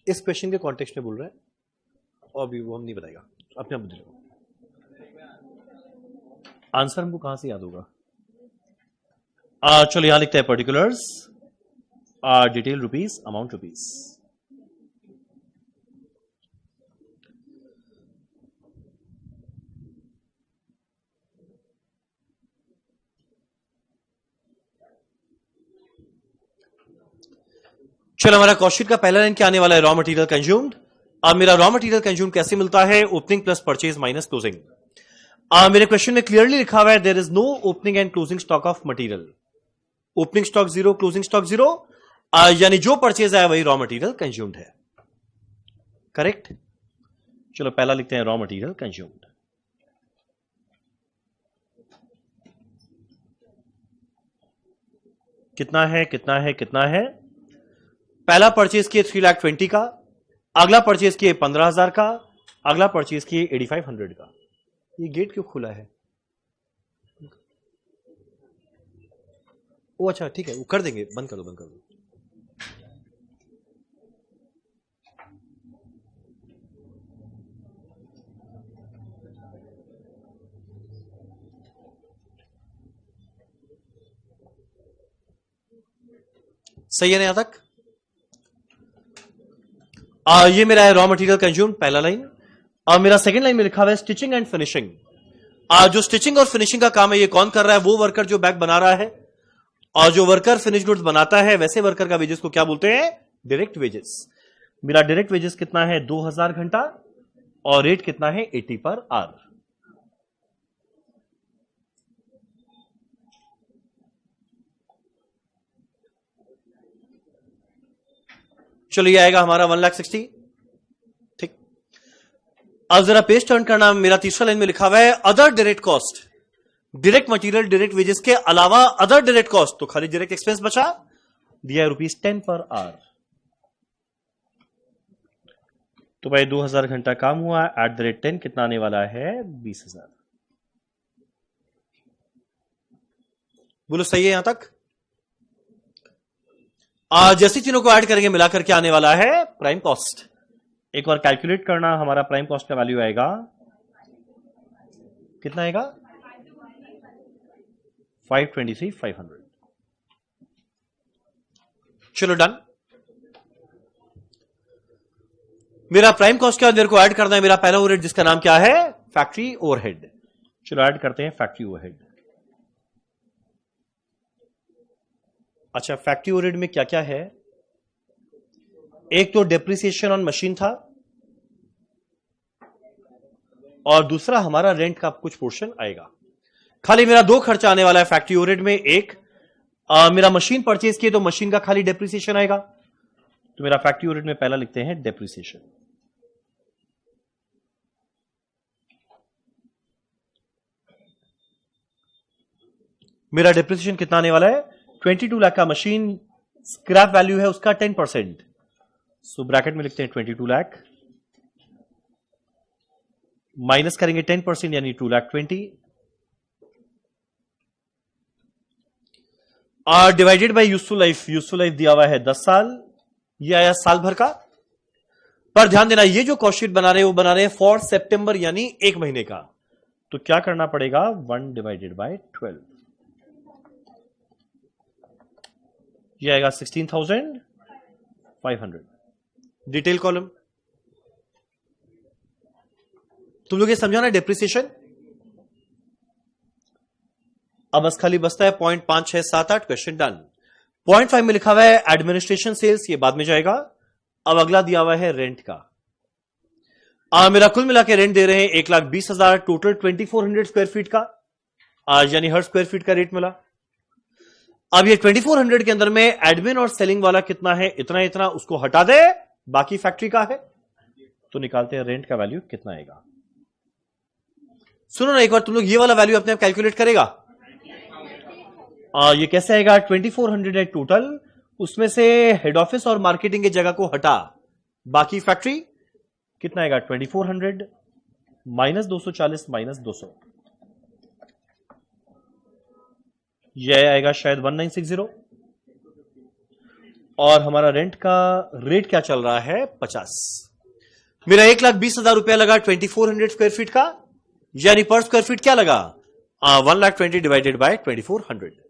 इस क्वेश्चन के कॉन्टेक्स्ट में बोल रहा है, और भी वो हम नहीं बताएगा, अपने आप बुझ लो। आंसर हमको कहां से याद होगा? चलो यहां लिखते हैं particulars, detail rupees, amount rupees. चलो, हमारा कॉस्ट शीट का पहला लाइन क्या आने वाला है? Raw material consumed. अब मेरा रॉ मटेरियल कंज्यूम कैसे मिलता है? Opening plus purchase minus closing. मेरे क्वेश्चन में क्लियरली लिखा हुआ है there is no opening and closing stock of material. Opening stock 0, closing stock 0, यानी जो परचेज आया वही रॉ मटेरियल कंज्यूम्ड है। करेक्ट। चलो पहला लिखते हैं रॉ मटेरियल कंज्यूम्ड। कितना है कितना है कितना है? पहला परचेज किए 3,20,000 का, अगला परचेज किए 15,000 का, अगला परचेज किए 8,500 का। ये गेट क्यों खुला है? ओ अच्छा ठीक है, वो कर देंगे, बंद कर दो बंद कर दो। सही है ना यहां तक? ये मेरा है रॉ मटेरियल कंज्यूम, पहला लाइन। और मेरा सेकंड लाइन में लिखा हुआ है स्टिचिंग एंड फिनिशिंग। जो स्टिचिंग और फिनिशिंग का काम है ये कौन कर रहा है? वो वर्कर जो बैग बना रहा है। और जो वर्कर फिनिश गुड्स बनाता है वैसे वर्कर का वेजेस को क्या बोलते हैं? Direct wages. मेरा डायरेक्ट वेजेस कितना है? 2000 घंटा। और रेट कितना है? 80 पर आवर। चलो ये आएगा हमारा 1,60,000। ठीक। अब जरा पेज टर्न करना। मेरा तीसरा लाइन में लिखा हुआ है other direct cost. Direct material direct wages के अलावा अदर डायरेक्ट कॉस्ट, तो खाली डायरेक्ट एक्सपेंस बचा, दिया है ₹10 पर आवर। तो भाई 2000 घंटा काम हुआ, @ 10 कितना आने वाला है? 20,000। बोलो सही है यहां तक? जैसी तीनों को ऐड करेंगे मिलाकर के आने वाला है प्राइम कॉस्ट। एक बार कैलकुलेट करना, हमारा प्राइम कॉस्ट का वैल्यू आएगा कितना आएगा? 523,500। चलो डन। मेरा प्राइम कॉस्ट क्या मेरे को ऐड करना है? मेरा पहला ओवरहेड जिसका नाम क्या है? Factory overhead. चलो ऐड करते हैं फैक्ट्री ओवरहेड। अच्छा, फैक्ट्री ओवरहेड में क्या क्या है? एक तो डेप्रिसिएशन ऑन मशीन था, और दूसरा हमारा रेंट का कुछ पोर्शन आएगा। खाली मेरा 2 खर्चा आने वाला है फैक्ट्री ओवरहेड में। एक मेरा मशीन परचेज किए तो मशीन का खाली डेप्रिसिएशन आएगा, तो मेरा फैक्ट्री ओवरहेड में पहला लिखते हैं डेप्रिसिएशन। मेरा डेप्रिसिएशन कितना आने वाला है? 22 लाख का मशीन स्क्रैप वैल्यू है उसका 10%, सो ब्रैकेट में लिखते हैं 22 लाख, माइनस करेंगे 10% यानी 2,20,000, और divided by useful life. Useful life दिया हुआ है 10 साल, ये आया साल भर का। पर ध्यान देना, ये जो कॉस्ट शीट बना रहे हैं वो बना रहे हैं फॉर सितंबर यानी 1 महीने का, तो क्या करना पड़ेगा? 1/12, ये आएगा 16,500। Detail column. तुम लोग ये समझाना डेप्रिसिएशन। अब बस खाली बसता है 0.5678। Question done. 0.5 में लिखा हुआ है एडमिनिस्ट्रेशन सेल्स, ये बाद में जाएगा। अब अगला दिया हुआ है रेंट का। मेरा कुल मिला के रेंट दे रहे हैं 1,20,000, टोटल 2400 स्क्वायर फीट का, यानी हर स्क्वायर फीट का रेट मिला। अब ये 2400 के अंदर में एडमिन और सेलिंग वाला कितना है? इतना इतना, उसको हटा दे, बाकी फैक्ट्री का है, तो निकालते हैं रेंट का वैल्यू कितना आएगा। सुनो ना एक बार, तुम लोग ये वाला वैल्यू अपने आप कैलकुलेट करेगा। ये कैसे आएगा? 2400 है टोटल, उसमें से हेड ऑफिस और मार्केटिंग की जगह को हटा, बाकी फैक्ट्री कितना आएगा? 2400 माइनस 240 माइनस 200, यह आएगा शायद 1960। और हमारा रेंट का रेट क्या चल रहा है? 50। मेरा 1,20,000 रुपया लगा 2400 स्क्वायर फीट का, यानी पर स्क्वायर फीट क्या लगा? 1,20,000 डिवाइडेड बाय 2400।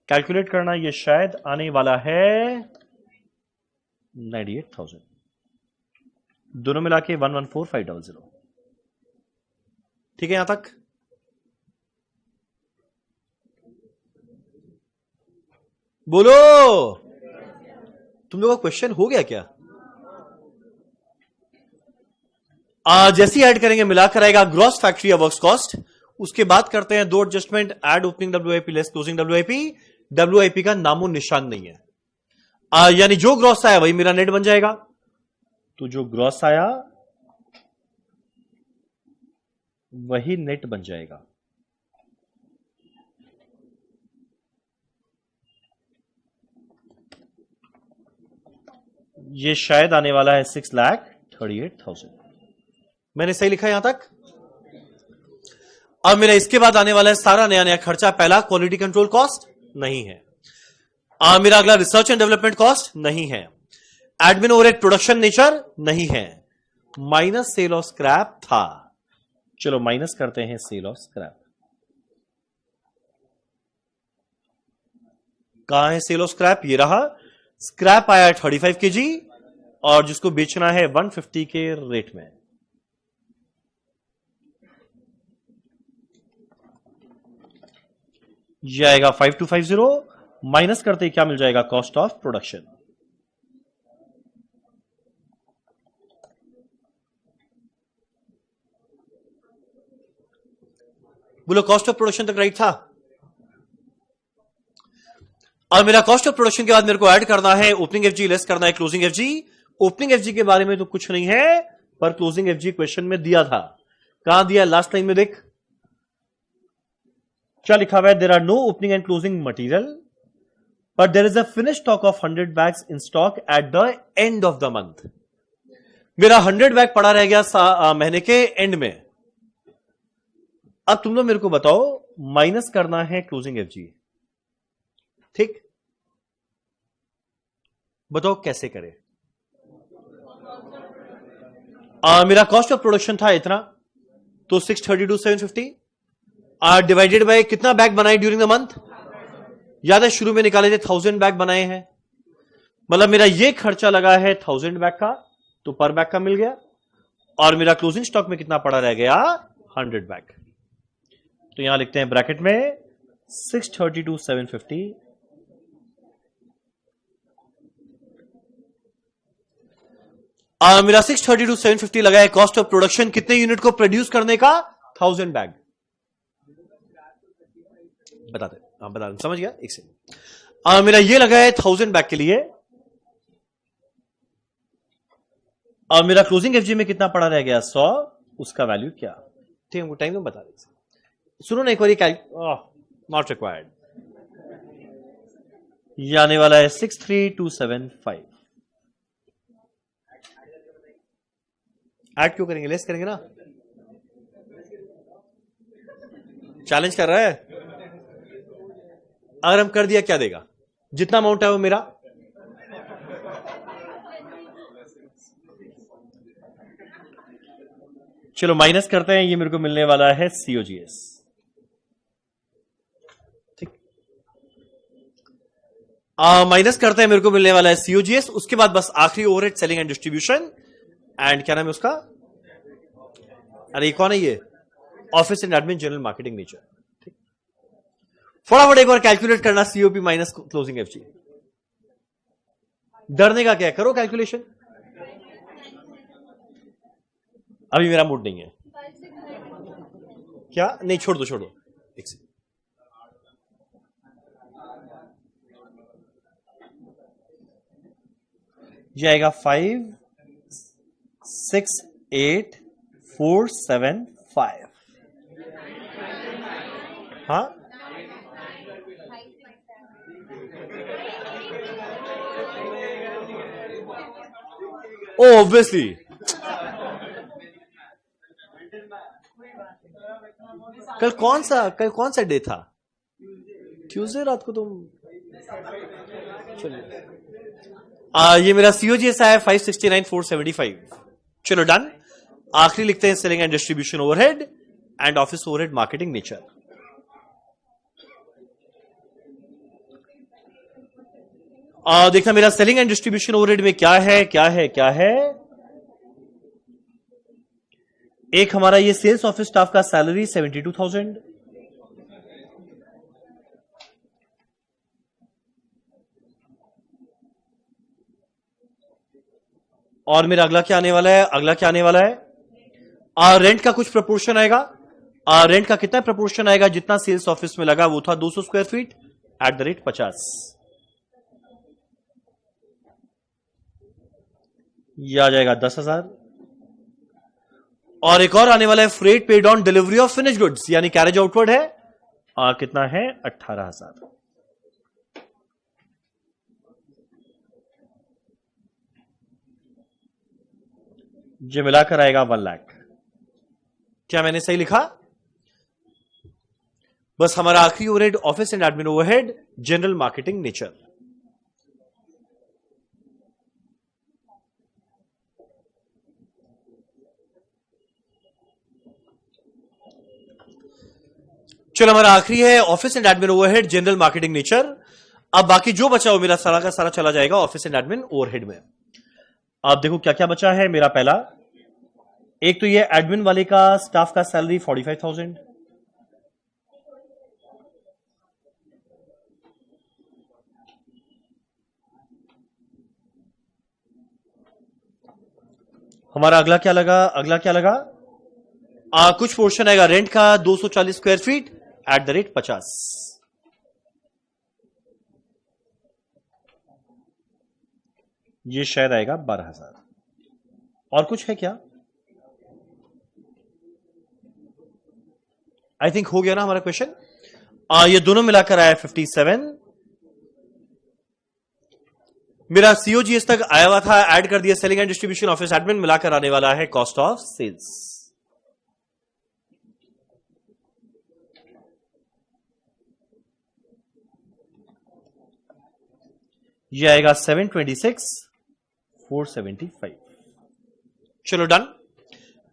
कैलकुलेट करना, ये शायद आने वाला है 98,000। दोनों मिला के 114,500। ठीक है यहां तक? बोलो, तुम लोगों का क्वेश्चन हो गया क्या? जैसे ही ऐड करेंगे मिलाकर आएगा ग्रॉस फैक्ट्री या वर्क्स कॉस्ट। उसके बाद करते हैं 2 adjustment, add opening WIP less closing WIP, WIP का नामो निशान नहीं है। यानी जो ग्रॉस आया वही मेरा नेट बन जाएगा। तो जो ग्रॉस आया वही नेट बन जाएगा। ये शायद आने वाला है 6,38,000। मैंने सही लिखा यहां तक। अब मेरा इसके बाद आने वाला है सारा नया नया खर्चा। पहला क्वालिटी कंट्रोल कॉस्ट नहीं है। मेरा अगला रिसर्च एंड डेवलपमेंट कॉस्ट नहीं है। एडमिन ओवरहेड प्रोडक्शन नेचर नहीं है। माइनस सेल ऑफ स्क्रैप था। चलो माइनस करते हैं सेल ऑफ स्क्रैप। कहां है सेल ऑफ स्क्रैप? ये रहा। स्क्रैप आया 35 kg और जिसको बेचना है 150 के रेट में। ये आएगा 5250। माइनस करते ही क्या मिल जाएगा? Cost of production. बोलो कॉस्ट ऑफ प्रोडक्शन तक राइट था। और मेरा कॉस्ट ऑफ प्रोडक्शन के बाद मेरे को ऐड करना है ओपनिंग एफजी, लेस करना है क्लोजिंग एफजी। ओपनिंग एफजी के बारे में तो कुछ नहीं है, पर क्लोजिंग एफजी क्वेश्चन में दिया था। कहां दिया? लास्ट टाइम में देख क्या लिखा हुआ है। There are no opening and closing material but there is a finish stock of 100 bags in stock at the end of the month. मेरा 100 बैग पड़ा रह गया महीने के एंड में। अब तुम लोग मेरे को बताओ, माइनस करना है क्लोजिंग एफजी, ठीक? बताओ कैसे करें। मेरा कॉस्ट ऑफ प्रोडक्शन था इतना, तो 632,750 डिवाइडेड बाय कितना बैग बनाए ड्यूरिंग द मंथ? याद है शुरू में निकाले थे 1000 बैग बनाए हैं। मतलब मेरा ये खर्चा लगा है 1000 बैग का, तो पर बैग का मिल गया। और मेरा क्लोजिंग स्टॉक में कितना पड़ा रह गया? 100 बैग। तो यहां लिखते हैं ब्रैकेट में 632,750 मेरा 632,750 लगा है कॉस्ट ऑफ प्रोडक्शन। कितने यूनिट को प्रोड्यूस करने का? 1000 बैग। बताते बता समझ गया? एक सेकंड। मेरा ये लगा है 1000 बैग के लिए। और मेरा क्लोजिंग एफजी में कितना पड़ा रह गया? 100। उसका वैल्यू क्या? ठीक है, टाइम में बता दें। सुनो ना एक बार, नॉट रिक्वायर्ड। ये आने वाला है 63275। ऐड क्यों करेंगे? लेस करेंगे ना। चैलेंज कर रहा है। अगर हम कर दिया क्या देगा? जितना अमाउंट है वो मेरा। चलो माइनस करते हैं। ये मेरे को मिलने वाला है COGS, ठीक। माइनस करते हैं, मेरे को मिलने वाला है COGS। उसके बाद बस आखिरी overhead selling and distribution and क्या नाम है उसका? अरे कौन है ये? Office and admin general marketing nature, ठीक। फटाफट एक बार कैलकुलेट करना COP माइनस क्लोजिंग एफजी। डरने का क्या? करो कैलकुलेशन। अभी मेरा मूड नहीं है। क्या? नहीं, छोड़ दो एक से। ये आएगा 5,6,8,4,7,5। हाँ, ऑब्वियसली कल कौन सा डे था? ट्यूसडे रात को तुम। चलिए, ये मेरा COGS आया 569,475। चलो डन। आखिरी लिखते हैं selling and distribution overhead and office overhead marketing nature. देखना मेरा सेलिंग एंड डिस्ट्रीब्यूशन ओवरहेड में क्या है। एक हमारा ये सेल्स ऑफिस स्टाफ का सैलरी 72,000। और मेरा अगला क्या आने वाला है? रेंट का कुछ प्रपोर्शन आएगा। रेंट का कितना प्रपोर्शन आएगा? जितना सेल्स ऑफिस में लगा वो था 200 स्क्वायर फीट, @50, ये आ जाएगा 10,000। और एक और आने वाला है freight paid on delivery of finish goods, यानी कैरेज आउटवर्ड है, कितना है 18,000। ये मिलाकर आएगा 1 लाख। क्या मैंने सही लिखा? बस हमारा आखिरी overhead office and admin overhead, general marketing nature. चलो हमारा आखिरी है office and admin overhead, general marketing nature. अब बाकी जो बचा हो मेरा सारा का सारा चला जाएगा ऑफिस एंड एडमिन ओवरहेड में। आप देखो क्या क्या बचा है मेरा। पहला, एक तो ये एडमिन वाले का स्टाफ का सैलरी 45,000, हमारा अगला क्या लगा? कुछ पोर्शन आएगा रेंट का 240 स्क्वायर फीट @50। ये शायद आएगा 12,000। और कुछ है क्या? आई थिंक हो गया ना हमारा क्वेश्चन। ये दोनों मिलाकर आया 57। मेरा सीओजीएस तक आया हुआ था, ऐड कर दिया selling and distribution office admin, मिलाकर आने वाला है कॉस्ट ऑफ सेल्स। ये आएगा 726,475। चलो डन।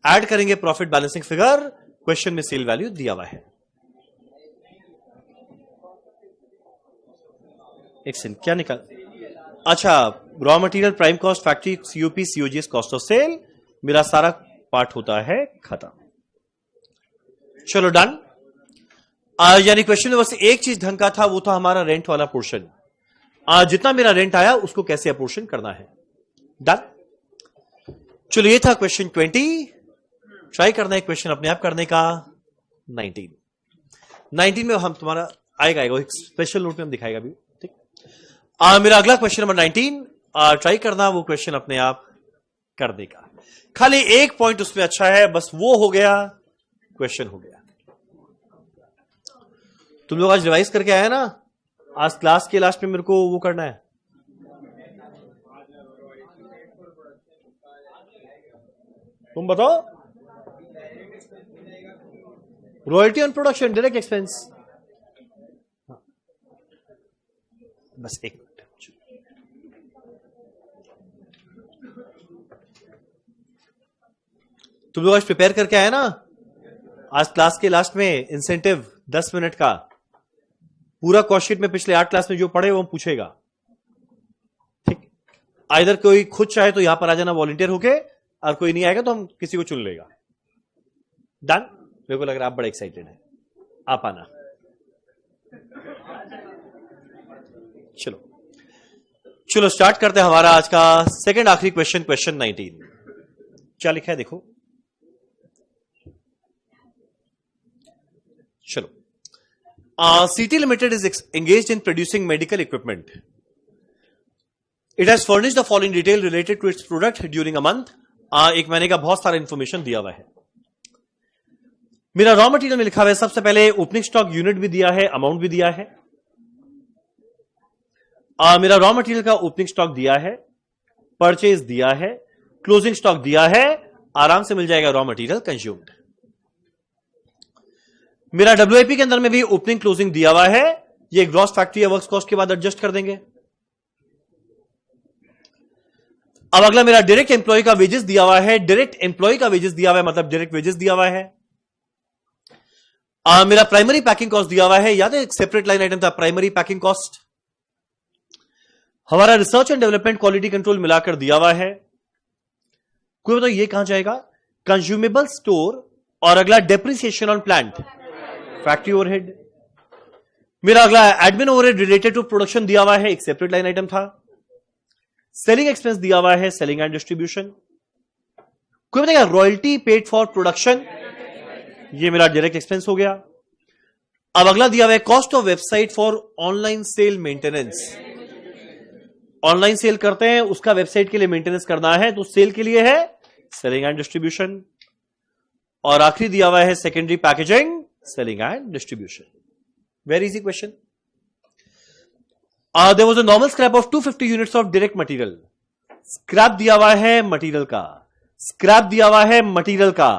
ऐड करेंगे प्रॉफिट बैलेंसिंग फिगर, क्वेश्चन में सेल वैल्यू दिया हुआ है। एक सेकंड, क्या निकल, अच्छा raw material, prime cost, factory, COP, COGS, cost of sale, मेरा सारा पार्ट होता है खत्म। चलो डन। यानी क्वेश्चन में बस एक चीज ढंग का था, वो था हमारा रेंट वाला पोर्शन। जितना मेरा रेंट आया उसको कैसे अपोर्शन करना है। डन। चलो ये था क्वेश्चन 20। ट्राई करना है क्वेश्चन अपने आप करने का 19 में हम तुम्हारा आएगा एक स्पेशल नोट में हम दिखाएगा भी, ठीक। मेरा अगला क्वेश्चन नंबर 19, ट्राई करना वो क्वेश्चन अपने आप करने का। खाली एक पॉइंट उसमें अच्छा है, बस वो हो गया, क्वेश्चन हो गया। तुम लोग आज रिवाइज करके आए ना? आज क्लास के लास्ट में मेरे को वो करना है, तुम बताओ। Royalty on production, direct expense, बस एक मिनट। तुम लोग आज प्रिपेयर करके आए ना? आज क्लास के लास्ट में इंसेंटिव 10 मिनट का पूरा कॉस्ट शीट में पिछले 8 क्लास में जो पढ़े वो पूछेगा, ठीक। आइदर कोई खुद चाहे तो यहां पर आ जाना वॉलंटियर होके, और कोई नहीं आएगा तो हम किसी को चुन लेगा। डन। मेरे को लग रहा है आप बड़े एक्साइटेड हैं, आप आना। चलो स्टार्ट करते हैं हमारा आज का सेकंड आखिरी क्वेश्चन, क्वेश्चन 19। क्या लिखा है देखो। चलो, CT Limited is engaged in producing medical equipment. It has furnished the following detail related to its product during a month. एक महीने का बहुत सारा इंफॉर्मेशन दिया हुआ है। मेरा रॉ मटेरियल में लिखा हुआ है, सबसे पहले ओपनिंग स्टॉक यूनिट भी दिया है, अमाउंट भी दिया है। मेरा रॉ मटेरियल का ओपनिंग स्टॉक दिया है, परचेज दिया है, क्लोजिंग स्टॉक दिया है, आराम से मिल जाएगा रॉ मटेरियल कंज्यूम्ड। मेरा WIP के अंदर में भी ओपनिंग क्लोजिंग दिया हुआ है, ये ग्रॉस फैक्ट्री या वर्क्स कॉस्ट के बाद एडजस्ट कर देंगे। अब अगला मेरा डायरेक्ट एम्प्लॉय का वेजेस दिया हुआ है, डायरेक्ट एम्प्लॉय का वेजेस दिया हुआ है, मतलब डायरेक्ट वेजेस दिया हुआ है। मेरा प्राइमरी पैकिंग कॉस्ट दिया हुआ है, याद है एक सेपरेट लाइन आइटम था प्राइमरी पैकिंग कॉस्ट। हमारा research and development, quality control मिलाकर दिया हुआ है। कोई बताओ ये कहां जाएगा? कंज्यूमेबल स्टोर, और अगला depreciation on plant, factory overhead. मेरा अगला admin overhead related to production दिया हुआ है, एक सेपरेट लाइन आइटम था। सेलिंग एक्सपेंस दिया हुआ है, सेलिंग एंड डिस्ट्रीब्यूशन। कोई बताएगा रॉयल्टी पेड फॉर प्रोडक्शन, ये मेरा डायरेक्ट एक्सपेंस हो गया। अब अगला दिया हुआ है cost of website for online sale maintenance. Online sale करते हैं, उसका वेबसाइट के लिए मेंटेनेंस करना है, तो सेल के लिए है सेलिंग एंड डिस्ट्रीब्यूशन। और आखिरी दिया हुआ है secondary packaging, selling and distribution. Very easy question. There was a normal scrap of 250 units of direct material. Scrap दिया हुआ है मटेरियल का, स्क्रैप दिया हुआ है मटेरियल का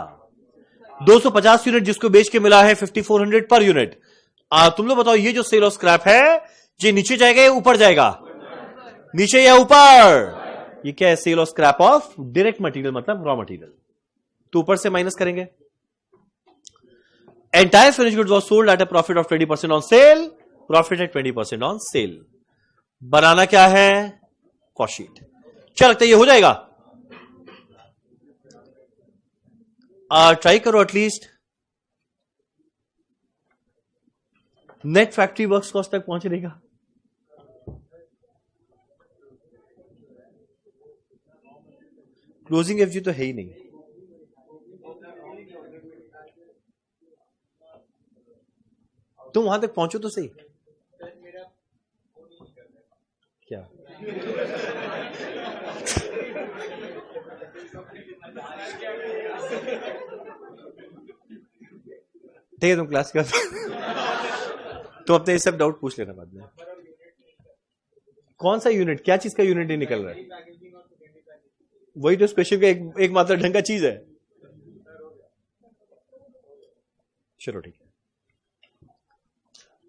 250 यूनिट, जिसको बेच के मिला है 5400 पर यूनिट। तुम लोग बताओ, ये जो सेल ऑफ स्क्रैप है, ये नीचे जाएगा या ऊपर जाएगा? नीचे या ऊपर? ये क्या है? Sale of scrap of direct material, मतलब रॉ मटेरियल। तो ऊपर से माइनस करेंगे। Entire finish goods was sold at a profit of 20% on sale, profit at 20% on sale. बनाना क्या है? Cost sheet. क्या लगता है ये हो जाएगा? ट्राई करो at least. Net factory works cost तक पहुंच रहेगा। क्लोजिंग एफजी तो है ही नहीं। तुम वहां तक पहुंचो तो सही। क्या? ठीक है, तुम क्लास कर तो अपने सब डाउट पूछ लेना बाद में। कौन सा यूनिट, क्या चीज का यूनिट नहीं निकल रहा है? वही तो स्पेशल का एक मात्र ढंग का चीज है। चलो ठीक है,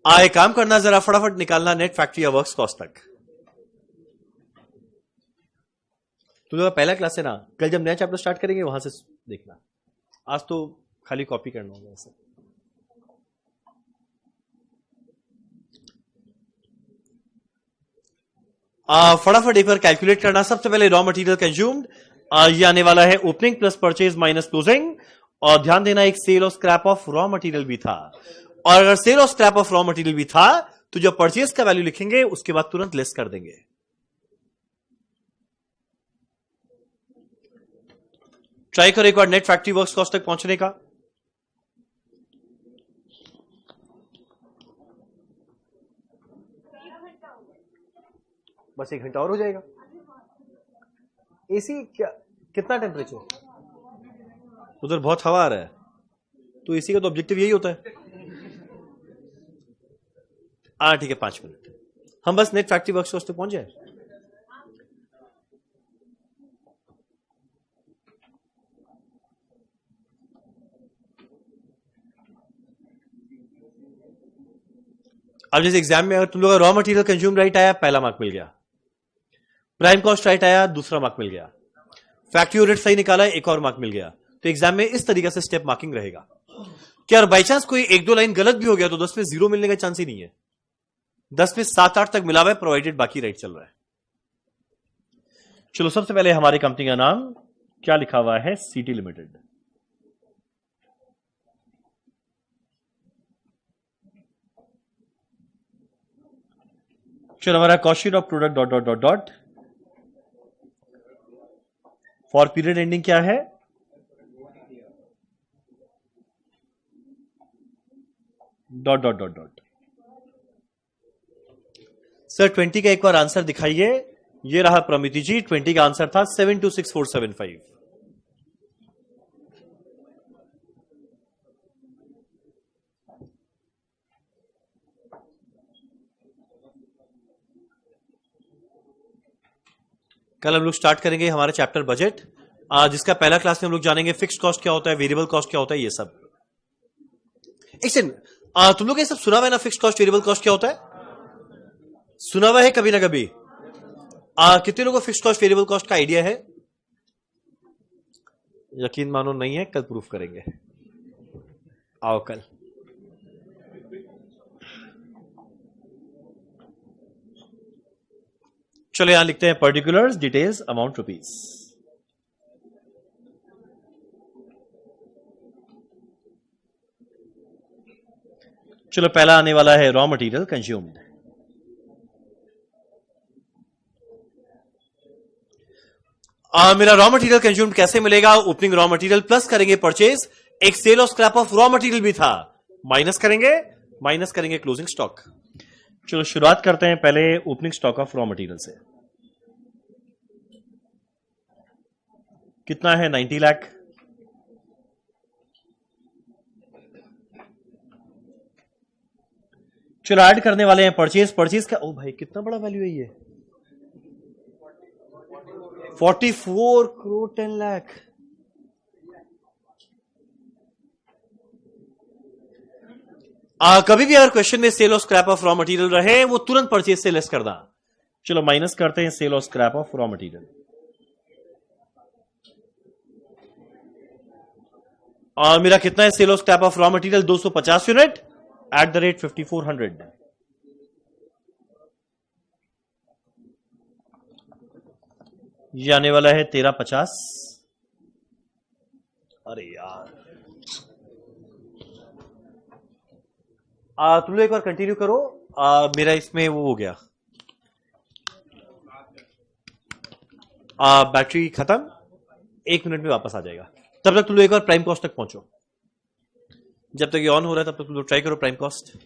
एक काम करना, जरा फटाफट निकालना नेट फैक्ट्री या वर्क्स कॉस्ट तक। तुम लोग पहला क्लास है ना, कल जब नया चैप्टर स्टार्ट करेंगे वहां से देखना। आज तो खाली कॉपी करना होगा ऐसे। फटाफट एक बार कैलकुलेट करना। सबसे पहले रॉ मटेरियल कंज्यूम्ड, ये आने वाला है opening plus purchase minus closing. और ध्यान देना, एक sale of scrap of raw material भी था। और अगर sale of scrap of raw material भी था, तो जब परचेज का वैल्यू लिखेंगे उसके बाद तुरंत लेस कर देंगे। ट्राई करो एक बार नेट फैक्ट्री वर्क्स कॉस्ट तक पहुंचने का। बस 1 घंटा और हो जाएगा। एसी क्या, कितना टेम्परेचर? उधर बहुत हवा आ रहा है, तो एसी का तो ऑब्जेक्टिव यही होता है। ठीक है, 5 मिनट हम बस नेट फैक्ट्री वर्क्स तक पहुंच जाए। अब जैसे एग्जाम में अगर तुम लोग रॉ मटेरियल कंज्यूम राइट आया, पहला मार्क मिल गया। प्राइम कॉस्ट राइट आया, दूसरा मार्क मिल गया। फैक्ट्री यूनिट सही निकाला, एक और मार्क मिल गया। तो एग्जाम में इस तरीके से स्टेप मार्किंग रहेगा। क्या बाई चांस कोई 1-2 लाइन गलत भी हो गया तो 10 में 0 मिलने का चांस ही नहीं है। 10 में 7-8 तक मिला हुआ है, प्रोवाइडेड बाकी राइट चल रहा है। चलो, सबसे पहले हमारी कंपनी का नाम क्या लिखा हुआ है? सीटी लिमिटेड। चलो, हमारा cost sheet of product dot dot dot dot for period ending क्या है? Dot dot dot dot. Sir 20 का एक बार आंसर दिखाइए। ये रहा प्रमिति जी, 20 का आंसर था 726475। कल हम लोग स्टार्ट करेंगे हमारा चैप्टर बजट, जिसका पहला क्लास में हम लोग जानेंगे फिक्स्ड कॉस्ट क्या होता है, वेरिएबल कॉस्ट क्या होता है, ये सब। एक सेकंड, तुम लोग ये सब सुना हुआ है ना? फिक्स्ड कॉस्ट, वेरिएबल कॉस्ट क्या होता है? सुना हुआ है कभी ना कभी? कितने लोगों को फिक्स्ड कॉस्ट, वेरिएबल कॉस्ट का आइडिया है? यकीन मानो नहीं है, कल प्रूफ करेंगे। आओ कल। चलो, यहां लिखते हैं पर्टिकुलर्स, डिटेल्स, अमाउंट, रुपीस। चलो, पहला आने वाला है रॉ मटेरियल कंज्यूम्ड। मेरा रॉ मटेरियल कंज्यूम्ड कैसे मिलेगा? ओपनिंग रॉ मटेरियल प्लस करेंगे परचेज, एक sale of scrap of raw material भी था, माइनस करेंगे, माइनस करेंगे क्लोजिंग स्टॉक। चलो शुरुआत करते हैं पहले opening stock of raw material से। कितना है? 90 लाख। चलो ऐड करने वाले हैं परचेज का। ओ भाई कितना बड़ा वैल्यू है ये, 44 करोड़ 10 लाख। कभी भी अगर क्वेश्चन में sale of scrap of raw material रहे वो तुरंत परचेज से लेस करना। चलो माइनस करते हैं sale of scrap of raw material. और मेरा कितना है sale of scrap of raw material? 250 unit at the rate 5400। ये आने वाला है 1350। अरे यार तुम लोग एक बार कंटिन्यू करो। मेरा इसमें वो हो गया, बैटरी खत्म, 1 मिनट में वापस आ जाएगा। तब तक तुम लोग एक बार प्राइम कॉस्ट तक पहुंचो। जब तक ये ऑन हो रहा है तब तक तुम लोग ट्राई करो प्राइम कॉस्ट।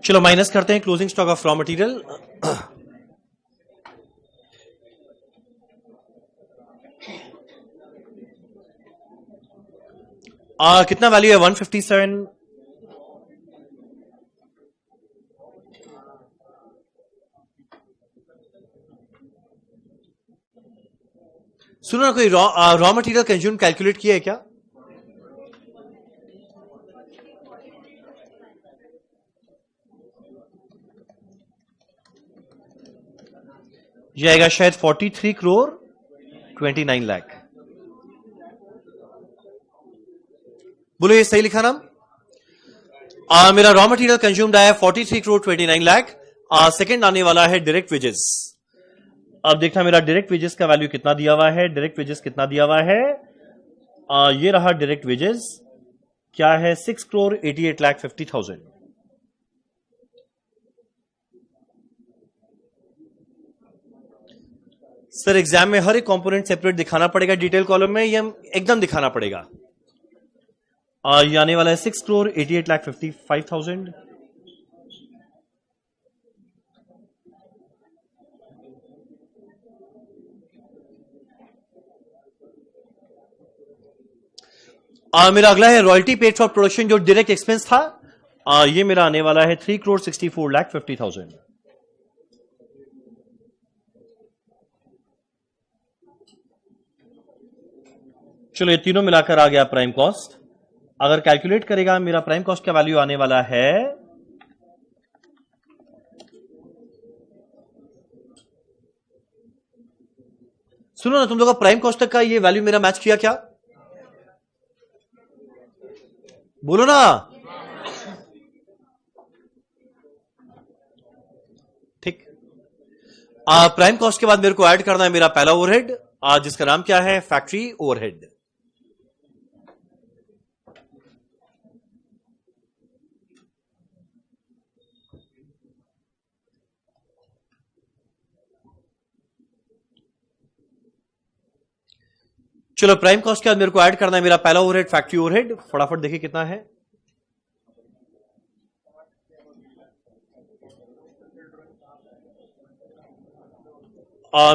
चलो माइनस करते हैं closing stock of raw material. कितना वैल्यू है? 157। सुनो ना, कोई रॉ मटेरियल कंज्यूम कैलकुलेट किया है क्या? ये आएगा शायद 43 करोड़ 29 लाख। बोलो ये सही लिखा नाम? मेरा रॉ मटेरियल कंज्यूम्ड आया 43 करोड़ 29 लाख। सेकंड आने वाला है डायरेक्ट वेजेस। अब देखना मेरा डायरेक्ट वेजेस का वैल्यू कितना दिया हुआ है। डायरेक्ट वेजेस कितना दिया हुआ है? ये रहा डायरेक्ट वेजेस, क्या है? 6 करोड़ 88 लाख 50,000। सर एग्जाम में हर एक कंपोनेंट सेपरेट दिखाना पड़ेगा डिटेल कॉलम में, या एकदम दिखाना पड़ेगा? ये आने वाला है 6 करोड़ 88 लाख 55,000। मेरा अगला है रॉयल्टी पेड फॉर प्रोडक्शन, जो डायरेक्ट एक्सपेंस था। ये मेरा आने वाला है 3 करोड़ 64 लाख 50,000। चलो ये तीनों मिलाकर आ गया प्राइम कॉस्ट। अगर कैलकुलेट करेगा मेरा प्राइम कॉस्ट का वैल्यू आने वाला है सुनो ना, तुम लोग का प्राइम कॉस्ट तक का ये वैल्यू मेरा मैच किया क्या? बोलो ना। ठीक। प्राइम कॉस्ट के बाद मेरे को ऐड करना है मेरा पहला ओवरहेड, जिसका नाम क्या है? Factory overhead. चलो प्राइम कॉस्ट के बाद मेरे को ऐड करना है मेरा पहला ओवरहेड फैक्ट्री ओवरहेड। फटाफट देखिए कितना है।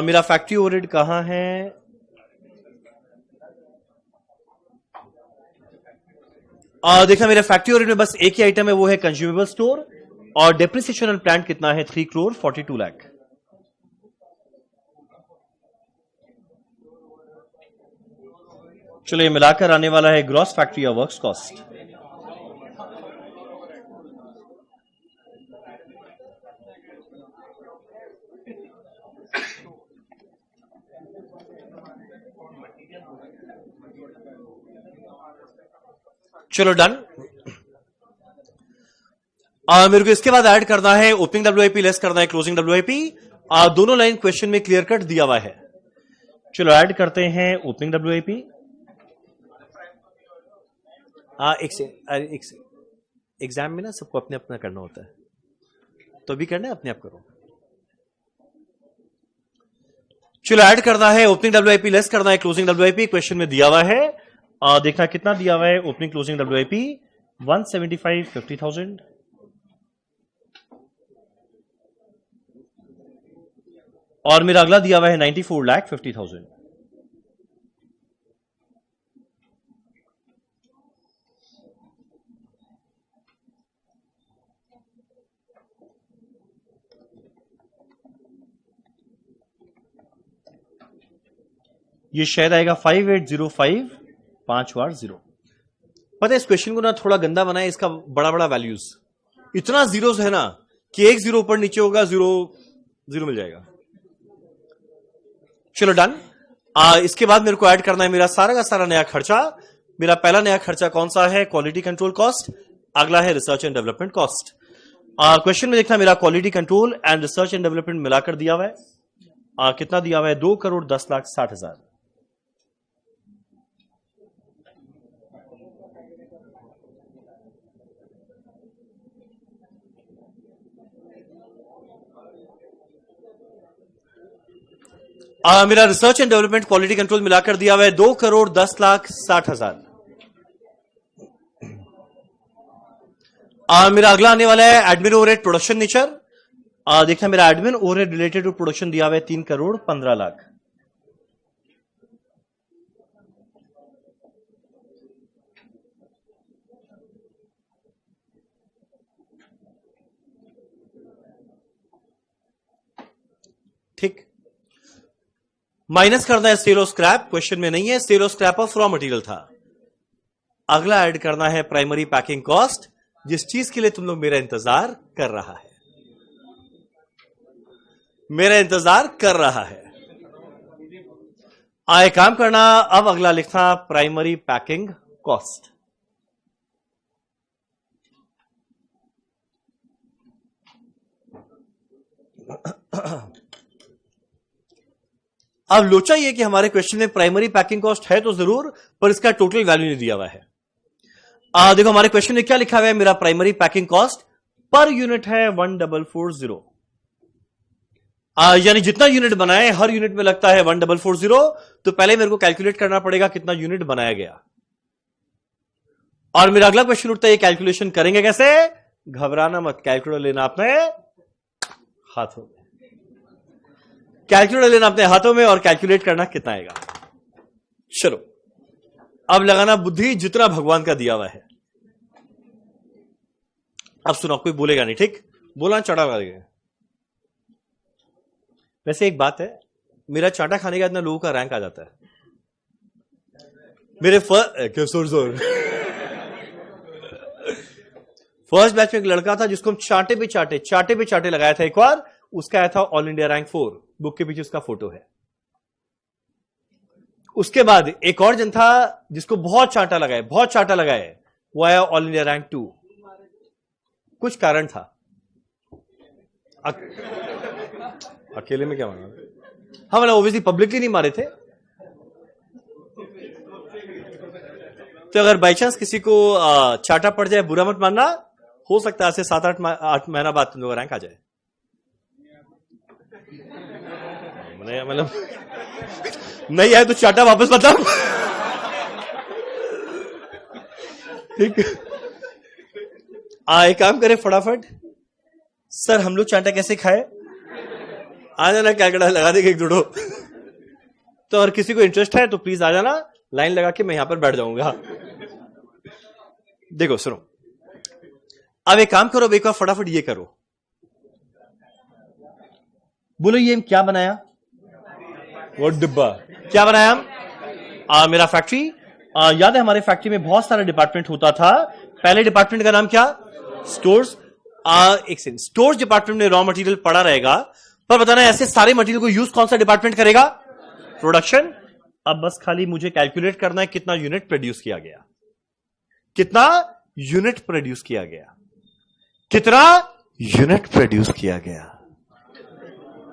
मेरा फैक्ट्री ओवरहेड कहां है? देखा मेरा फैक्ट्री ओवरहेड में बस एक ही आइटम है, वो है कंज्यूमेबल स्टोर। और डेप्रिसिएशन ऑन प्लांट कितना है? 3 करोड़ 42 लाख। चलो ये मिलाकर आने वाला है ग्रॉस फैक्ट्री या वर्क्स कॉस्ट। चलो डन। मेरे को इसके बाद ऐड करना है ओपनिंग डब्ल्यूआईपी लेस करना है क्लोजिंग डब्ल्यूआईपी। दोनों लाइन क्वेश्चन में क्लियर कट दिया हुआ है। चलो ऐड करते हैं ओपनिंग डब्ल्यूआईपी। एक से एग्जाम में ना सबको अपने अपना करना होता है, तो भी करना है अपने आप करो। चलो ऐड करना है ओपनिंग डब्ल्यूआईपी लेस करना है क्लोजिंग डब्ल्यूआईपी। क्वेश्चन में दिया हुआ है, देखना कितना दिया हुआ है ओपनिंग क्लोजिंग डब्ल्यूआईपी 175 50,000 और मेरा अगला दिया हुआ है 94,50,000। ये शायद आएगा 5805 5 बार 0। पता है इस क्वेश्चन को ना थोड़ा गंदा बनाए, इसका बड़ा बड़ा वैल्यूज इतना जीरोस है ना कि एक जीरो ऊपर नीचे होगा, जीरो जीरो मिल जाएगा। चलो डन। इसके बाद मेरे को ऐड करना है मेरा सारा का सारा नया खर्चा। मेरा पहला नया खर्चा कौन सा है? Quality control cost. अगला है research and development cost. Question में देखना मेरा quality control and research and development मिलाकर दिया हुआ है। कितना दिया हुआ है? 2,10,60,000। मेरा research and development quality control मिलाकर दिया हुआ है 2,10,60,000। मेरा अगला आने वाला है एडमिन ओवरहेड प्रोडक्शन नेचर। देखना मेरा admin overhead related to production दिया हुआ है 3,15,00,000। ठीक। माइनस करना है सेल ऑफ स्क्रैप, क्वेश्चन में नहीं है। Sale of scrap of raw material था। अगला ऐड करना है प्राइमरी पैकिंग कॉस्ट, जिस चीज के लिए तुम लोग मेरा इंतजार कर रहा है, मेरा इंतजार कर रहा है। आए काम करना, अब अगला लिखना प्राइमरी पैकिंग कॉस्ट। अब लोचा ये कि हमारे क्वेश्चन में प्राइमरी पैकिंग कॉस्ट है तो जरूर, पर इसका टोटल वैल्यू नहीं दिया हुआ है। देखो हमारे क्वेश्चन में क्या लिखा हुआ है? मेरा primary packing cost per unit है 1440। यानी जितना यूनिट बनाए हर यूनिट में लगता है 1440। तो पहले मेरे को कैलकुलेट करना पड़ेगा कितना यूनिट बनाया गया। और मेरा अगला क्वेश्चन उठता है, ये कैलकुलेशन करेंगे कैसे? घबराना मत, कैलकुलेटर लेना अपने हाथों में, कैलकुलेटर लेना अपने हाथों में और कैलकुलेट करना कितना आएगा। चलो अब लगाना बुद्धि जितना भगवान का दिया हुआ है। अब सुनो, कोई बोलेगा नहीं, ठीक? बोला चाटा लगा देगा। वैसे एक बात है, मेरा चाटा खाने का इतना लोगों का रैंक आ जाता है। मेरे फर्स्ट बैच में एक लड़का था जिसको हम चाटे पे चाटे लगाया था एक बार। उसका आया था ऑल इंडिया रैंक 4, बुक के पीछे उसका फोटो है। उसके बाद एक और जन था जिसको बहुत चाटा लगाए, वो आया ऑल इंडिया रैंक 2। कुछ कारण था। अकेले में क्या मांगा? हाँ मतलब ओबियसली पब्लिकली नहीं मारे थे। तो अगर बाई चांस किसी को चाटा पड़ जाए, बुरा मत मानना। हो सकता है ऐसे 7-8 महीना बाद तुम लोग का रैंक आ जाए। मतलब नहीं आए तो चाटा वापस मतलब। ठीक। एक काम करें फटाफट, सर हम लोग चाटा कैसे खाए? आ जाना, कैलकुलेटर लगा देगा एक जोड़ो। तो अगर किसी को इंटरेस्ट है तो प्लीज आ जाना, लाइन लगा के मैं यहां पर बैठ जाऊंगा। देखो सुनो, अब एक काम करो, एक बार फटाफट ये करो, बोलो ये क्या बनाया? वो डिब्बा क्या बनाया हम? मेरा फैक्ट्री याद है हमारे फैक्ट्री में बहुत सारा डिपार्टमेंट होता था। पहले डिपार्टमेंट का नाम क्या? स्टोर्स। एक सेकंड, स्टोर्स डिपार्टमेंट में रॉ मटेरियल पड़ा रहेगा, पर बताना ऐसे सारे मटेरियल को यूज कौन सा डिपार्टमेंट करेगा? प्रोडक्शन। अब बस खाली मुझे कैलकुलेट करना है कितना यूनिट प्रोड्यूस किया गया, कितना यूनिट प्रोड्यूस किया गया, कितना यूनिट प्रोड्यूस किया गया।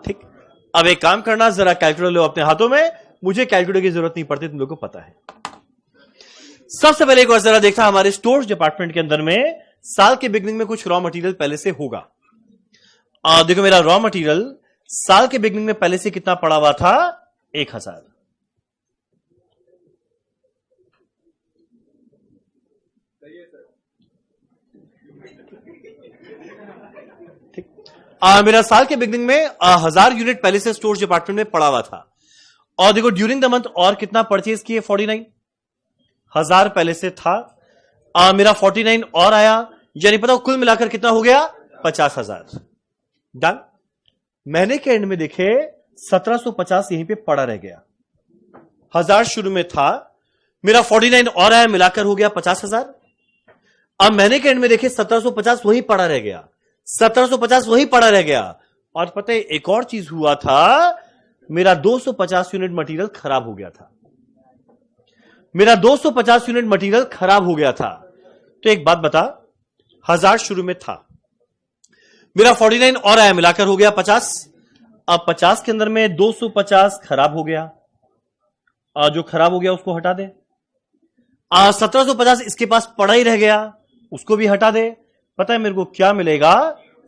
ठीक, अब एक काम करना, जरा कैलकुलेटर लो अपने हाथों में। मुझे कैलकुलेटर की जरूरत नहीं पड़ती, तुम लोगों को पता है। सबसे पहले एक बार जरा देखा हमारे स्टोर्स डिपार्टमेंट के अंदर में साल के बिगनिंग में कुछ रॉ मटेरियल पहले से होगा। देखो मेरा रॉ मटेरियल साल के बिगनिंग में पहले से कितना पड़ा हुआ था? 1000। ठीक, मेरा साल के बिगनिंग में 1000 यूनिट पहले से स्टोर्स डिपार्टमेंट में पड़ा हुआ था। और देखो ड्यूरिंग द मंथ और कितना परचेज किए? 49,000 पहले से था। मेरा 49 और आया, यानी पता कुल मिलाकर कितना हो गया? 50,000। डन। महीने के एंड में देखे 1750 यहीं पे पड़ा रह गया। 1000 शुरू में था, मेरा 49 और आया, मिलाकर हो गया 50,000। अब महीने के एंड में देखे 1750 वही पड़ा रह गया, 1750 वही पड़ा रह गया। और पता है एक और चीज हुआ था, मेरा 250 यूनिट मटेरियल खराब हो गया था। मेरा 250 यूनिट मटेरियल खराब हो गया था। तो एक बात बता, 1000 शुरू में था, मेरा 49 और आया, मिलाकर हो गया 50। अब 50 के अंदर में 250 खराब हो गया, जो खराब हो गया उसको हटा दे। 1750 इसके पास पड़ा ही रह गया, उसको भी हटा दे। पता है मेरे को क्या मिलेगा?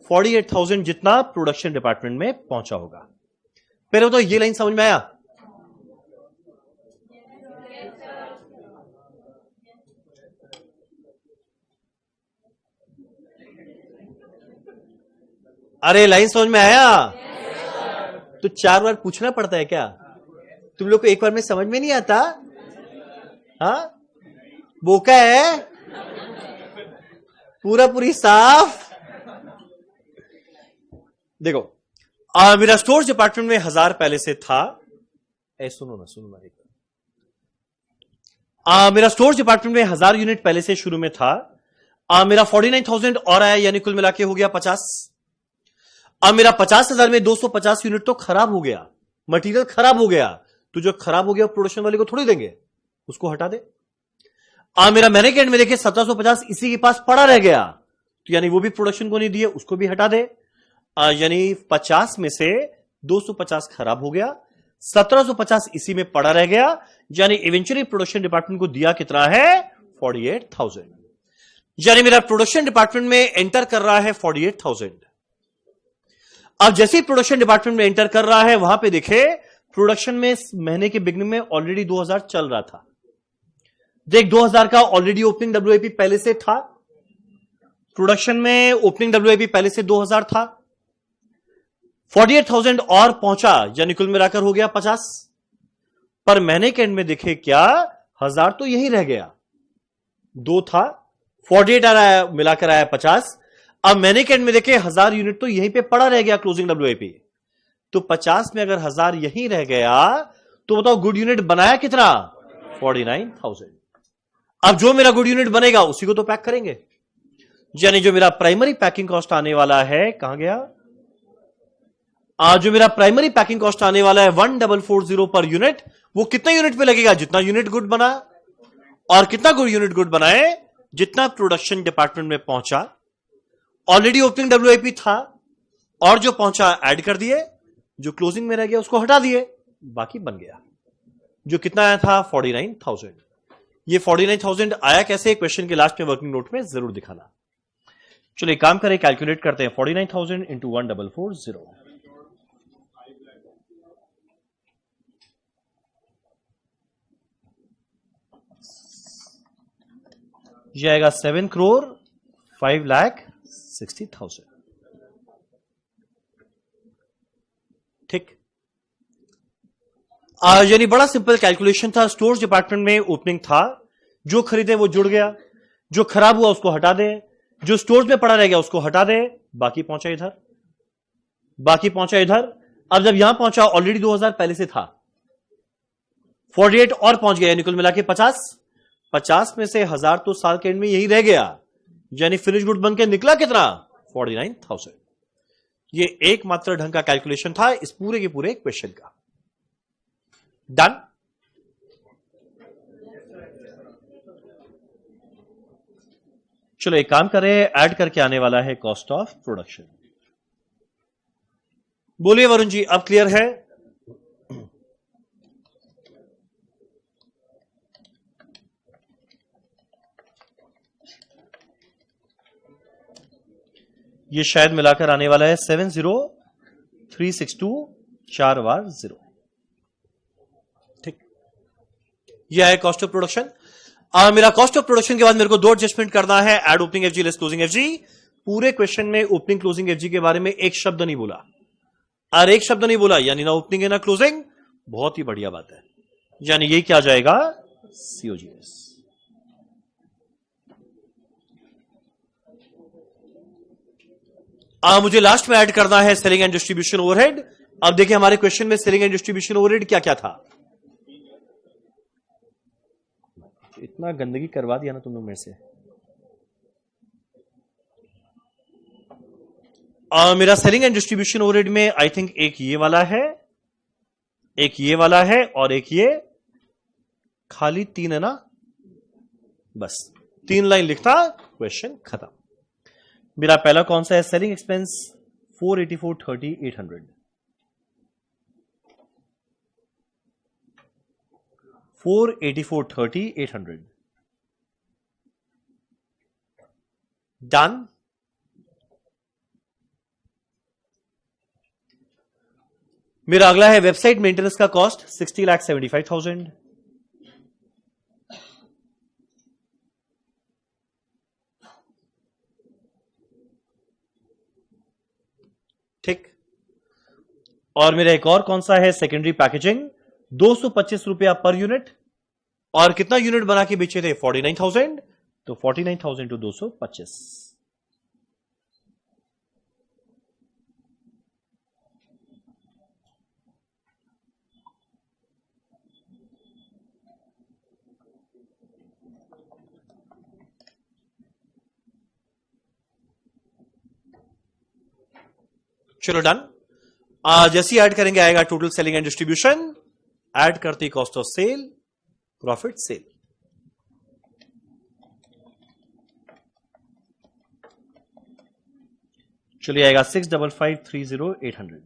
48,000 जितना प्रोडक्शन डिपार्टमेंट में पहुंचा होगा। पहले तो ये लाइन समझ में आया? अरे लाइन समझ में आया? तो 4 बार पूछना पड़ता है क्या? तुम लोग को एक बार में समझ में नहीं आता? हाँ, बोका है पूरा पूरी साफ। देखो मेरा स्टोर्स डिपार्टमेंट में 1000 पहले से था। सुनो ना एक। मेरा स्टोर्स डिपार्टमेंट में 1000 यूनिट पहले से शुरू में था। मेरा 49,000 और आया, यानी कुल मिला के हो गया 50। अब मेरा 50,000 में 250 यूनिट तो खराब हो गया, मटेरियल खराब हो गया। तो जो खराब हो गया प्रोडक्शन वाले को थोड़ी देंगे, उसको हटा दे। मेरा महीने के एंड में देखिए 1750 इसी के पास पड़ा रह गया, तो यानी वो भी प्रोडक्शन को नहीं दिए, उसको भी हटा दे। यानी 50 में से 250 खराब हो गया, 1750 इसी में पड़ा रह गया, यानी इवेंचुअली प्रोडक्शन डिपार्टमेंट को दिया कितना है? 48,000। यानी मेरा प्रोडक्शन डिपार्टमेंट में एंटर कर रहा है 48,000। अब जैसे ही प्रोडक्शन डिपार्टमेंट में एंटर कर रहा है, वहां पे देखे प्रोडक्शन में महीने के बिगनिंग में ऑलरेडी 2000 चल रहा था। देख 2000 का ऑलरेडी ओपनिंग डब्ल्यूआईपी पहले से था, प्रोडक्शन में ओपनिंग डब्ल्यूआईपी पहले से 2000 था। 48,000 और पहुंचा, यानी कुल मिलाकर हो गया 50। पर महीने के एंड में देखे क्या? 1000 तो यही रह गया, 2 था, 48 आ रहा है, मिलाकर आया 50। अब महीने के एंड में देखे 1000 यूनिट तो यहीं पे पड़ा रह गया क्लोजिंग डब्ल्यूआईपी। तो 50 में अगर 1000 यहीं रह गया, तो बताओ गुड यूनिट बनाया कितना? 49,000। अब जो मेरा गुड यूनिट बनेगा उसी को तो पैक करेंगे, यानी जो मेरा प्राइमरी पैकिंग कॉस्ट आने वाला है, कहां गया? जो मेरा प्राइमरी पैकिंग कॉस्ट आने वाला है 1440 पर यूनिट, वो कितना यूनिट पे लगेगा? जितना यूनिट गुड बना। और कितना गुड यूनिट गुड बनाए? जितना प्रोडक्शन डिपार्टमेंट में पहुंचा। ऑलरेडी ओपनिंग डब्ल्यूआईपी था, और जो पहुंचा ऐड कर दिए, जो क्लोजिंग में रह गया उसको हटा दिए, बाकी बन गया। जो कितना आया था? 49,000। ये 49,000 आया कैसे? क्वेश्चन के लास्ट में वर्किंग नोट में जरूर दिखाना। चलिए काम करें, कैलकुलेट करते हैं। 49,000 इंटू 1440 ये आएगा 7,05,60,000। ठीक, यानी बड़ा सिंपल कैलकुलेशन था। स्टोर्स डिपार्टमेंट में ओपनिंग था, जो खरीदे वो जुड़ गया, जो खराब हुआ उसको हटा दे, जो स्टोर्स में पड़ा रह गया उसको हटा दे, बाकी पहुंचा इधर, बाकी पहुंचा इधर। अब जब यहां पहुंचा ऑलरेडी 2000 पहले से था, 48 और पहुंच गया, यानी कुल मिला के 50। 50 में से 1000 तो साल के एंड में यही रह गया, यानी फिनिश गुड बन के निकला कितना? 49,000। ये एकमात्र ढंग का कैलकुलेशन था इस पूरे के पूरे क्वेश्चन का। डन। चलो एक काम करें, ऐड करके आने वाला है कॉस्ट ऑफ प्रोडक्शन। बोलिए वरुण जी, अब क्लियर है? ये शायद मिलाकर आने वाला है 70,362,4 ठीक। यह है कॉस्ट ऑफ प्रोडक्शन। मेरा कॉस्ट ऑफ प्रोडक्शन के बाद मेरे को दो एडजस्टमेंट करना है, add opening FG less closing FG. पूरे क्वेश्चन में ओपनिंग क्लोजिंग एफजी के बारे में एक शब्द नहीं बोला, और एक शब्द नहीं बोला यानी ना ओपनिंग है ना क्लोजिंग। बहुत ही बढ़िया बात है, यानी यही क्या जाएगा? सीओजीएस। मुझे लास्ट में ऐड करना है सेलिंग एंड डिस्ट्रीब्यूशन ओवरहेड। अब देखिए हमारे क्वेश्चन में सेलिंग एंड डिस्ट्रीब्यूशन ओवरहेड क्या क्या था। इतना गंदगी करवा दिया ना तुम लोग मेरे से। मेरा सेलिंग एंड डिस्ट्रीब्यूशन ओवरहेड में आई थिंक एक ये वाला है, एक ये वाला है, और एक ये, खाली 3 है ना, बस 3 लाइन लिखता, क्वेश्चन खत्म। मेरा पहला कौन सा है? Selling expense 484.30,800। 484.30,800 डन। मेरा अगला है वेबसाइट मेंटेनेंस का कॉस्ट 60,75,000। ठीक। और मेरा एक और कौन सा है? सेकेंडरी पैकेजिंग 225 रुपया पर यूनिट, और कितना यूनिट बना के बेचे थे? 49,000। तो 49,000 टू 225। चलो डन। जैसे ही ऐड करेंगे आएगा total selling and distribution, add करती cost of sale, profit sale. चलिए आएगा 65530,800।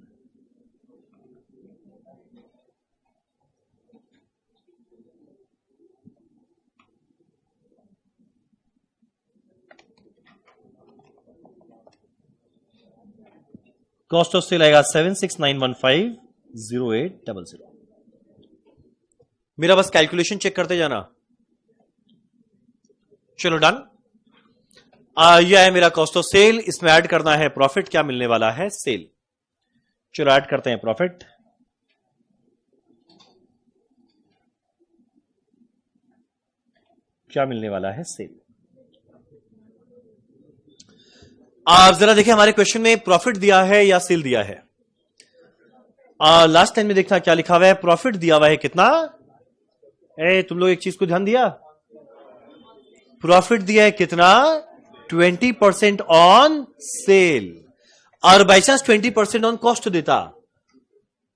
कॉस्ट ऑफ सेल आएगा 76,915,0800। मेरा बस कैलकुलेशन चेक करते जाना। चलो डन। यह है मेरा कॉस्ट ऑफ सेल, इसमें ऐड करना है प्रॉफिट, क्या मिलने वाला है? सेल। चलो ऐड करते हैं प्रॉफिट। क्या मिलने वाला है? सेल। आप जरा देखिए हमारे क्वेश्चन में प्रॉफिट दिया है या सेल दिया है? लास्ट टाइम में देखना क्या लिखा हुआ है। प्रॉफिट दिया हुआ है कितना? तुम लोग एक चीज को ध्यान दिया, प्रॉफिट दिया है कितना? 20% ऑन सेल, और बाई चांस 20% ऑन कॉस्ट देता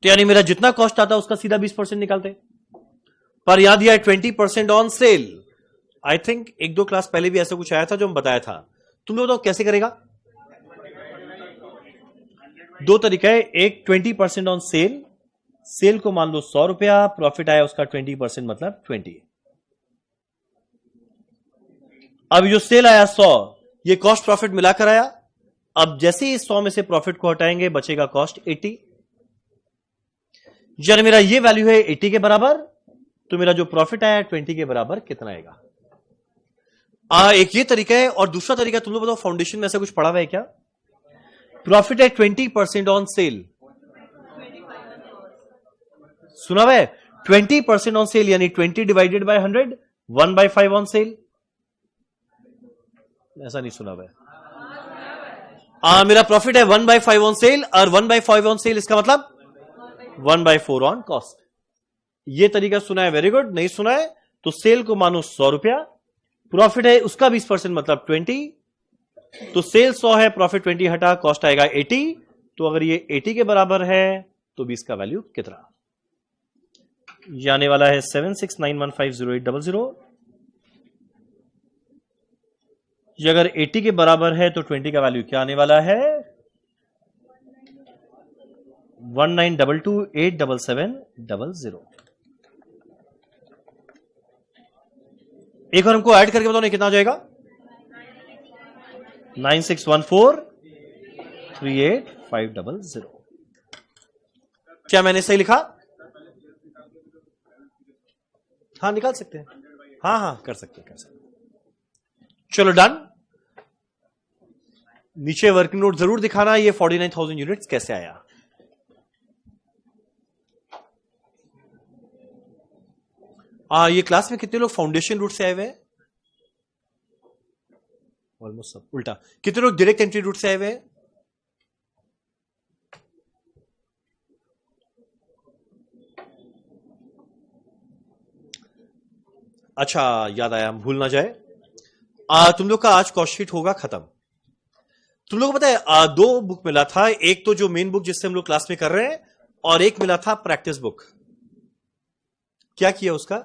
तो यानी मेरा जितना कॉस्ट आता उसका सीधा 20% निकालते, पर यहां दिया है 20% on cell. I think 1-2 class पहले भी ऐसा कुछ आया था जो हम बताया था। तुम लोग तो कैसे करेगा? 2 तरीका है। एक 20% ऑन सेल, सेल को मान लो 100 रुपया, प्रॉफिट आया उसका 20% मतलब 20। अब जो सेल आया 100, ये कॉस्ट प्रॉफिट मिलाकर आया। अब जैसे ही 100 में से प्रॉफिट को हटाएंगे बचेगा कॉस्ट 80। जब मेरा ये वैल्यू है 80 के बराबर, तो मेरा जो प्रॉफिट आया 20 के बराबर कितना आएगा? एक ये तरीका है, और दूसरा तरीका तुम लोग बताओ, फाउंडेशन में ऐसा कुछ पढ़ा हुआ है क्या? प्रॉफिट है 20% ऑन सेल, सुना हुआ है? 20% ऑन सेल यानी 20 डिवाइडेड बाय 100, 1/5 ऑन सेल। ऐसा नहीं सुना हुआ है? मेरा प्रॉफिट है 1/5 ऑन सेल, और 1/5 ऑन सेल इसका मतलब 1/4 ऑन कॉस्ट। ये तरीका सुना है? Very good. नहीं सुना है तो सेल को मानो 100 रुपया, प्रॉफिट है उसका 20% मतलब 20, तो सेल 100 है, प्रॉफिट 20 हटा, कॉस्ट आएगा 80। तो अगर ये 80 के बराबर है तो 20 का वैल्यू कितना? ये आने वाला है 7691508000। ये अगर 80 के बराबर है तो 20 का वैल्यू क्या आने वाला है? 19228770। एक बार हमको ऐड करके बताओ, नहीं कितना आ जाएगा? 9614385500। क्या मैंने सही लिखा? हाँ निकाल सकते हैं, हाँ कर सकते हैं। चलो डन। नीचे वर्किंग नोट जरूर दिखाना ये 49,000 यूनिट्स कैसे आया। ये क्लास में कितने लोग फाउंडेशन रूट से आए हुए हैं? ऑलमोस्ट सब। उल्टा, कितने लोग डायरेक्ट एंट्री रूट से आए हुए हैं? अच्छा याद आया, भूल ना जाए, तुम लोग का आज कॉस्ट शीट होगा खत्म। तुम लोग को पता है 2 बुक मिला था, एक तो जो मेन बुक जिससे हम लोग क्लास में कर रहे हैं, और एक मिला था प्रैक्टिस बुक। क्या किया उसका?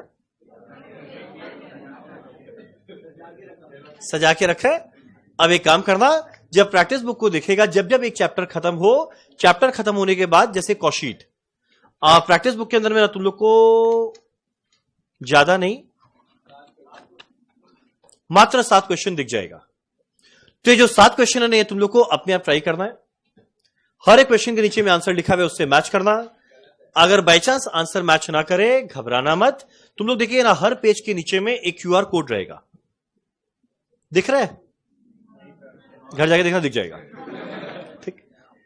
सजा के रखा है। अब एक काम करना, जब प्रैक्टिस बुक को देखेगा, जब जब एक चैप्टर खत्म हो, चैप्टर खत्म होने के बाद जैसे कॉस्ट शीट, प्रैक्टिस बुक के अंदर में तुम लोग को ज्यादा नहीं, मात्र 7 क्वेश्चन दिख जाएगा। तो ये जो 7 क्वेश्चन है तुम लोग को अपने आप ट्राई करना है। हर एक क्वेश्चन के नीचे में आंसर लिखा हुआ है, उससे मैच करना। अगर बाई चांस आंसर मैच ना करे, घबराना मत। तुम लोग देखिए ना, हर पेज के नीचे में एक QR कोड रहेगा, दिख रहा है? घर जाके देखना, दिख जाएगा। ठीक,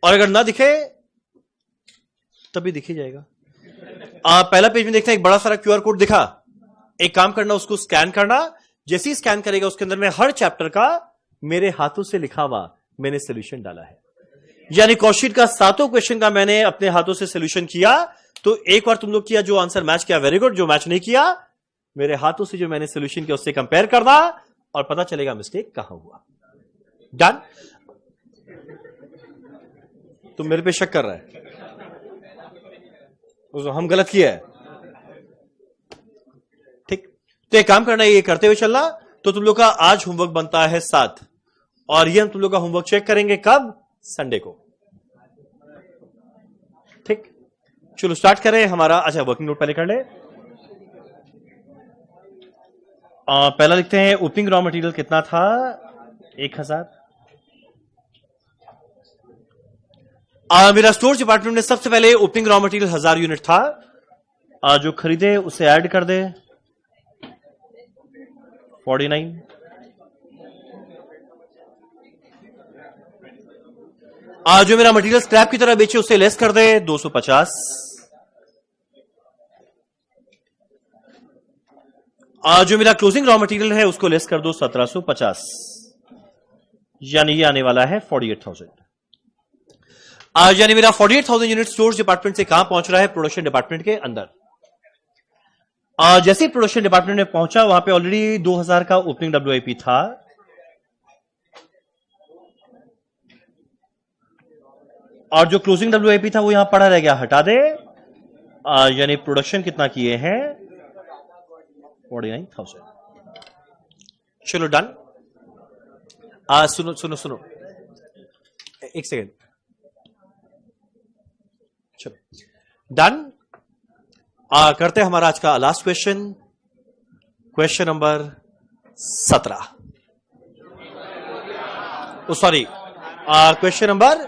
और अगर ना दिखे तभी दिख ही जाएगा। पहला पेज में देखना, एक बड़ा सारा QR कोड दिखा, एक काम करना, उसको स्कैन करना। जैसे ही स्कैन करेगा, उसके अंदर में हर चैप्टर का मेरे हाथों से लिखा हुआ मैंने सोल्यूशन डाला है। यानी कॉस्ट शीट का 7 क्वेश्चन का मैंने अपने हाथों से सोल्यूशन किया। तो एक बार तुम लोग किया, जो आंसर मैच किया वेरी गुड, जो मैच नहीं किया, मेरे हाथों से जो मैंने सोल्यूशन किया उससे कंपेयर करना, और पता चलेगा मिस्टेक कहां हुआ। डन? तुम मेरे पे शक कर रहा है, हम गलत किया है। ठीक, तो एक काम करना, ये करते हुए चलना। तो तुम लोग का आज होमवर्क बनता है 7, और ये हम तुम लोग का होमवर्क चेक करेंगे कब? संडे को। ठीक, चलो स्टार्ट करें हमारा। अच्छा, वर्किंग नोट पहले कर ले। पहला लिखते हैं, ओपनिंग रॉ मटेरियल कितना था? 1000। मेरा स्टोर डिपार्टमेंट में सबसे पहले ओपनिंग रॉ मटेरियल 1000 यूनिट था। जो खरीदे उसे ऐड कर दे, 49। जो मेरा मटेरियल स्क्रैप की तरह बेचे उसे लेस कर दे, 250। जो मेरा क्लोजिंग रॉ मटेरियल है उसको लेस कर दो, 1750। यानी ये आने वाला है 48,000। यानी मेरा 48,000 यूनिट स्टोर्स डिपार्टमेंट से कहां पहुंच रहा है? प्रोडक्शन डिपार्टमेंट के अंदर। जैसे ही प्रोडक्शन डिपार्टमेंट में पहुंचा, वहां पे ऑलरेडी 2000 का ओपनिंग WIP था। और जो क्लोजिंग WIP था वो यहां पड़ा रह गया, हटा दे। यानी प्रोडक्शन कितना किए हैं? 49,000। चलो डन। सुनो एक सेकेंड। चलो डन। करते हैं हमारा आज का last question, question number 17। Sorry, question number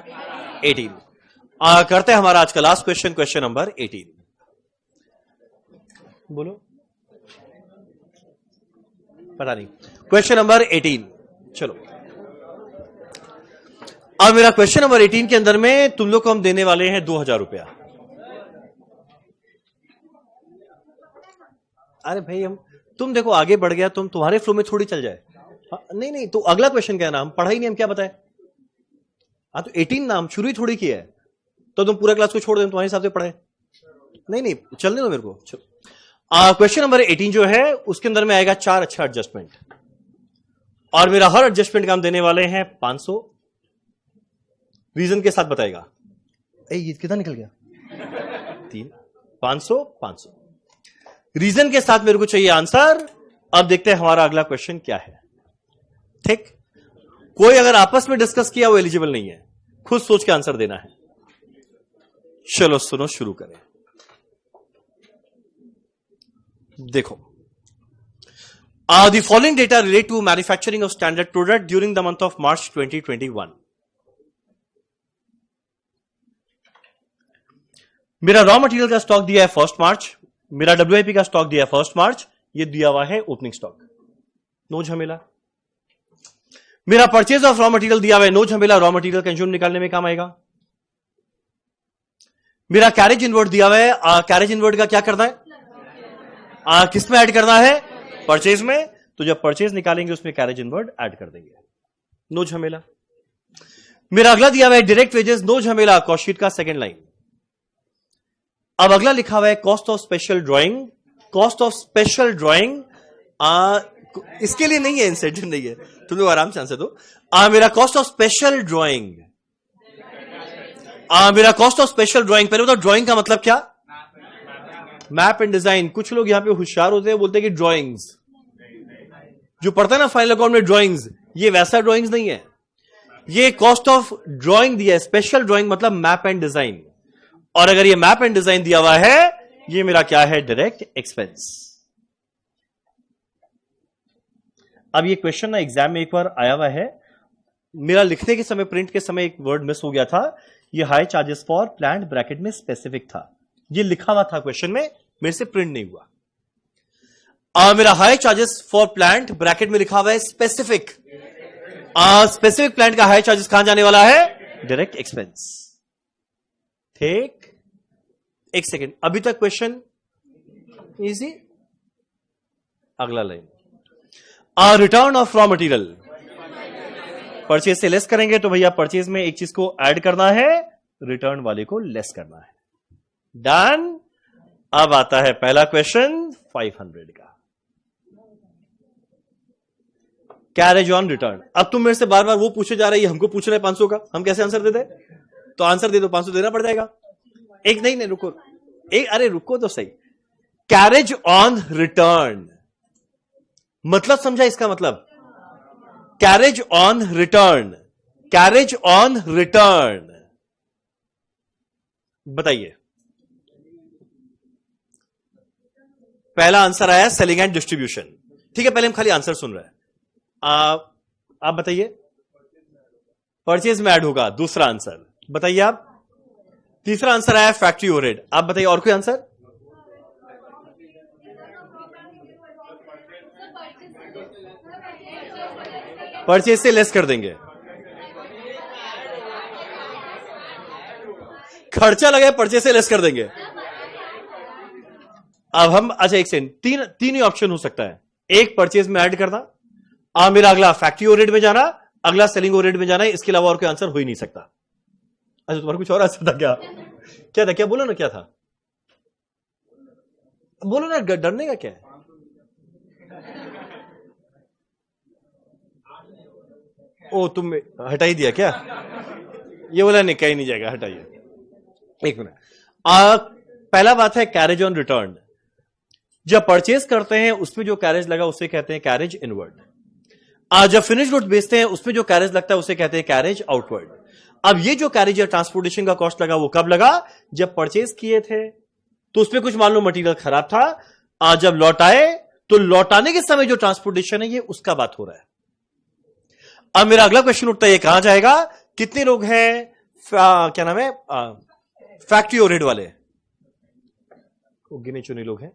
18। करते हैं हमारा आज का लास्ट क्वेश्चन, क्वेश्चन नंबर 18। बोलो, पता नहीं। Question number 18। चलो, अब मेरा क्वेश्चन नंबर 18 के अंदर में तुम लोग को हम देने वाले हैं 2000 रुपया। अरे भाई, तुम देखो आगे बढ़ गया, तुम्हारे फ्लो में थोड़ी चल जाए। नहीं, तो अगला क्वेश्चन क्या है? नाम पढ़ा ही नहीं, हम क्या बताए? तो 18 नाम शुरू ही थोड़ी किया है, तो तुम पूरा क्लास को छोड़ दे, तुम्हारे हिसाब से पढ़े। नहीं, चलने दो मेरे को। क्वेश्चन नंबर 18 जो है उसके अंदर में आएगा 4 अच्छा एडजस्टमेंट, और मेरा हर एडजस्टमेंट का हम देने वाले हैं 500। रीजन के साथ बताएगा। ये कितना निकल गया? 3, 500, 500। रीजन के साथ मेरे को चाहिए आंसर। अब देखते हैं हमारा अगला क्वेश्चन क्या है। ठीक, कोई अगर आपस में डिस्कस किया वो एलिजिबल नहीं है, खुद सोच के आंसर देना है। चलो सुनो, शुरू करें। देखो, the following data relate to manufacturing of standard product during the month of March 2021. मेरा रॉ मटेरियल का स्टॉक दिया है 1 मार्च, मेरा WIP का स्टॉक दिया है 1 मार्च, ये दिया हुआ है ओपनिंग स्टॉक, नो झमेला। मेरा परचेज ऑफ रॉ मटेरियल दिया हुआ है, नो झमेला, रॉ मटेरियल कंज्यूम निकालने में काम आएगा। मेरा कैरेज इनवर्ड दिया हुआ है, कैरेज इनवर्ड का क्या करना है, किस में ऐड करना है, परचेज में। तो जब परचेज निकालेंगे उसमें कैरेज इनवर्ड ऐड कर देंगे, नो झमेला। मेरा अगला दिया हुआ है डायरेक्ट वेजेस, नो झमेला, कॉस्ट शीट का सेकंड लाइन। अब अगला लिखा हुआ है cost of special drawing. Cost of special drawing इसके लिए नहीं है, इंसेंटिव नहीं है, तुम लोग आराम से आंसर दो। मेरा कॉस्ट ऑफ स्पेशल ड्राइंग, मेरा कॉस्ट ऑफ स्पेशल ड्राइंग, पहले बताओ ड्राइंग का मतलब क्या? Map and design. कुछ लोग यहां पे होशियार होते हैं, बोलते हैं कि ड्राइंग्स, जो पढ़ता है ना फाइनल अकाउंट में ड्राइंग्स, ये वैसा ड्राइंग्स नहीं है। ये कॉस्ट ऑफ ड्राइंग दिया है, स्पेशल ड्राइंग मतलब मैप एंड डिजाइन। और अगर ये मैप एंड डिजाइन दिया हुआ है, ये मेरा क्या है, डायरेक्ट एक्सपेंस। अब ये क्वेश्चन ना एग्जाम में एक बार आया हुआ है, मेरा लिखने के समय, प्रिंट के समय एक वर्ड मिस हो गया था। ये high charges for plant bracket में स्पेसिफिक था, ये लिखा हुआ था क्वेश्चन में, मेरे से प्रिंट नहीं हुआ। मेरा high charges for plant bracket में लिखा हुआ है स्पेसिफिक। स्पेसिफिक प्लांट का हाई चार्जेस कहां जाने वाला है, डायरेक्ट एक्सपेंस। ठीक, एक सेकेंड, अभी तक क्वेश्चन इजी। अगला line, return of raw material. Purchase से लेस करेंगे तो भैया परचेज में एक चीज को ऐड करना है, रिटर्न वाले को लेस करना है। डन। अब आता है पहला क्वेश्चन 500 का, कैरेज ऑन रिटर्न। अब तुम मेरे से बार बार वो पूछे जा रही है, हमको पूछ रहे हैं 500 का, हम कैसे आंसर दे दे? तो आंसर दे दो, 500 देना पड़ जाएगा। एक नहीं रुको, एक, अरे रुको तो सही। कैरेज ऑन रिटर्न मतलब समझा? इसका मतलब carriage on return, carriage on return. बताइए, पहला आंसर आया सेलिंग एंड डिस्ट्रीब्यूशन। ठीक है, पहले हम खाली आंसर सुन रहे हैं। आप बताइए, परचेज में ऐड होगा, दूसरा आंसर बताइए आप। तीसरा आंसर आया फैक्ट्री ओवरहेड। आप बताइए और कोई आंसर? परचेज से लेस कर देंगे, खर्चा लगे परचेज से लेस कर देंगे। अब हम, अच्छा एक सेकंड, तीन ही ऑप्शन हो सकता है। एक परचेज में ऐड करना, मेरा अगला फैक्ट्री ओवरहेड में जाना, अगला सेलिंग ओवरहेड में जाना है। इसके अलावा और कोई आंसर हो ही नहीं सकता। अच्छा तुम्हारा कुछ और आंसर था क्या? क्या था? क्या बोलो ना, क्या था? बोलो ना, डरने का क्या है? ओ तुम हटा ही दिया क्या? ये बोला नहीं, कहीं नहीं जाएगा, हटाइए। एक मिनट। पहला बात है कैरेज ऑन रिटर्न। जब परचेज करते हैं उसमें जो कैरेज लगा उसे कहते हैं कैरेज इनवर्ड। जब फिनिश गुड्स बेचते हैं उसमें जो कैरेज लगता है उसे कहते हैं कैरेज आउटवर्ड। अब ये जो कैरेज या ट्रांसपोर्टेशन का कॉस्ट लगा वो कब लगा? जब परचेज किए थे तो उसमें कुछ मान लो मटेरियल खराब था, जब लौटाए तो लौटाने के समय जो ट्रांसपोर्टेशन है ये उसका बात हो रहा है। अब मेरा अगला क्वेश्चन उठता है, ये कहां जाएगा? कितने लोग हैं क्या नाम है फैक्ट्री ओवरहेड वाले? गिने चुने लोग हैं।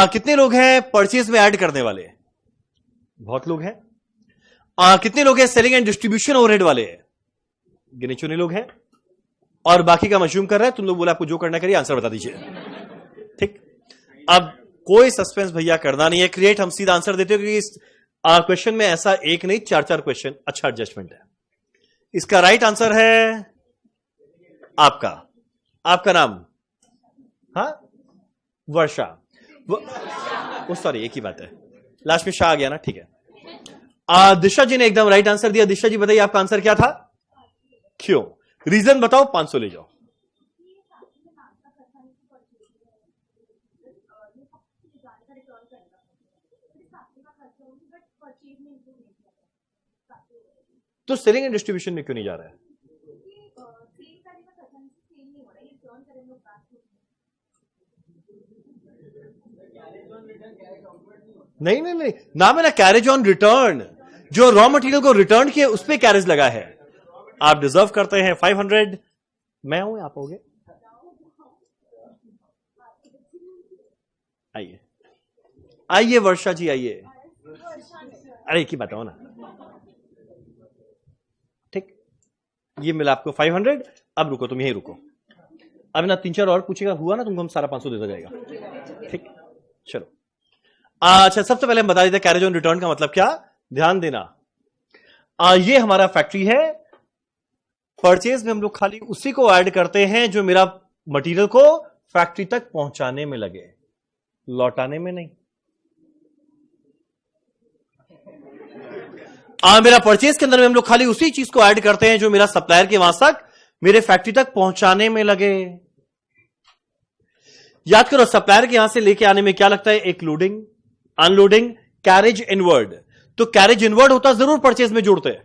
कितने लोग हैं परचेज में ऐड करने वाले? बहुत लोग हैं। कितने लोग हैं सेलिंग एंड डिस्ट्रीब्यूशन ओवरहेड वाले? गिने चुने लोग हैं। और बाकी का मशरूम कर रहा है। तुम लोग बोला आपको जो करना करिए, आंसर बता दीजिए। ठीक, अब कोई सस्पेंस भैया करना नहीं है, क्रिएट हम सीधा आंसर देते हो, क्योंकि क्वेश्चन में ऐसा एक नहीं 4-4 क्वेश्चन। अच्छा एडजस्टमेंट है। इसका राइट आंसर है आपका नाम, हाँ, वर्षा। सॉरी एक ही बात है, लास्ट में शाह आ गया ना, ठीक है। दिशा जी ने एकदम राइट आंसर दिया। दिशा जी बताइए आपका आंसर क्या था? क्यों? रीजन बताओ, 500 ले जाओ। तो सेलिंग एंड डिस्ट्रीब्यूशन में क्यों नहीं जा रहा है? नहीं नहीं नहीं, नाम है ना कैरेज ऑन रिटर्न। जो रॉ मटेरियल को रिटर्न किए उस पर कैरेज लगा है। आप डिजर्व करते हैं 500। मैं हूं, आप होगे। आइए आइए वर्षा जी आइए। अरे एक ही बताओ ना, ठीक। ये मिला आपको 500। अब रुको, तुम यही रुको। अब ना 3-4 और पूछेगा, हुआ ना तुमको हम सारा 500 देता जाएगा, ठीक। चलो अच्छा, सबसे पहले हम बता देते कैरेज ऑन रिटर्न का मतलब क्या। ध्यान देना, ये हमारा फैक्ट्री है। परचेज में हम लोग खाली उसी को ऐड करते हैं जो मेरा मटेरियल को फैक्ट्री तक पहुंचाने में लगे, लौटाने में नहीं। मेरा परचेज के अंदर में हम लोग खाली उसी चीज को ऐड करते हैं जो मेरा सप्लायर के वहां तक, मेरे फैक्ट्री तक पहुंचाने में लगे। याद करो, सप्लायर के यहां से लेके आने में क्या लगता है? एक लोडिंग, अनलोडिंग, कैरेज इनवर्ड। तो कैरेज इनवर्ड होता जरूर परचेज में जुड़ते हैं।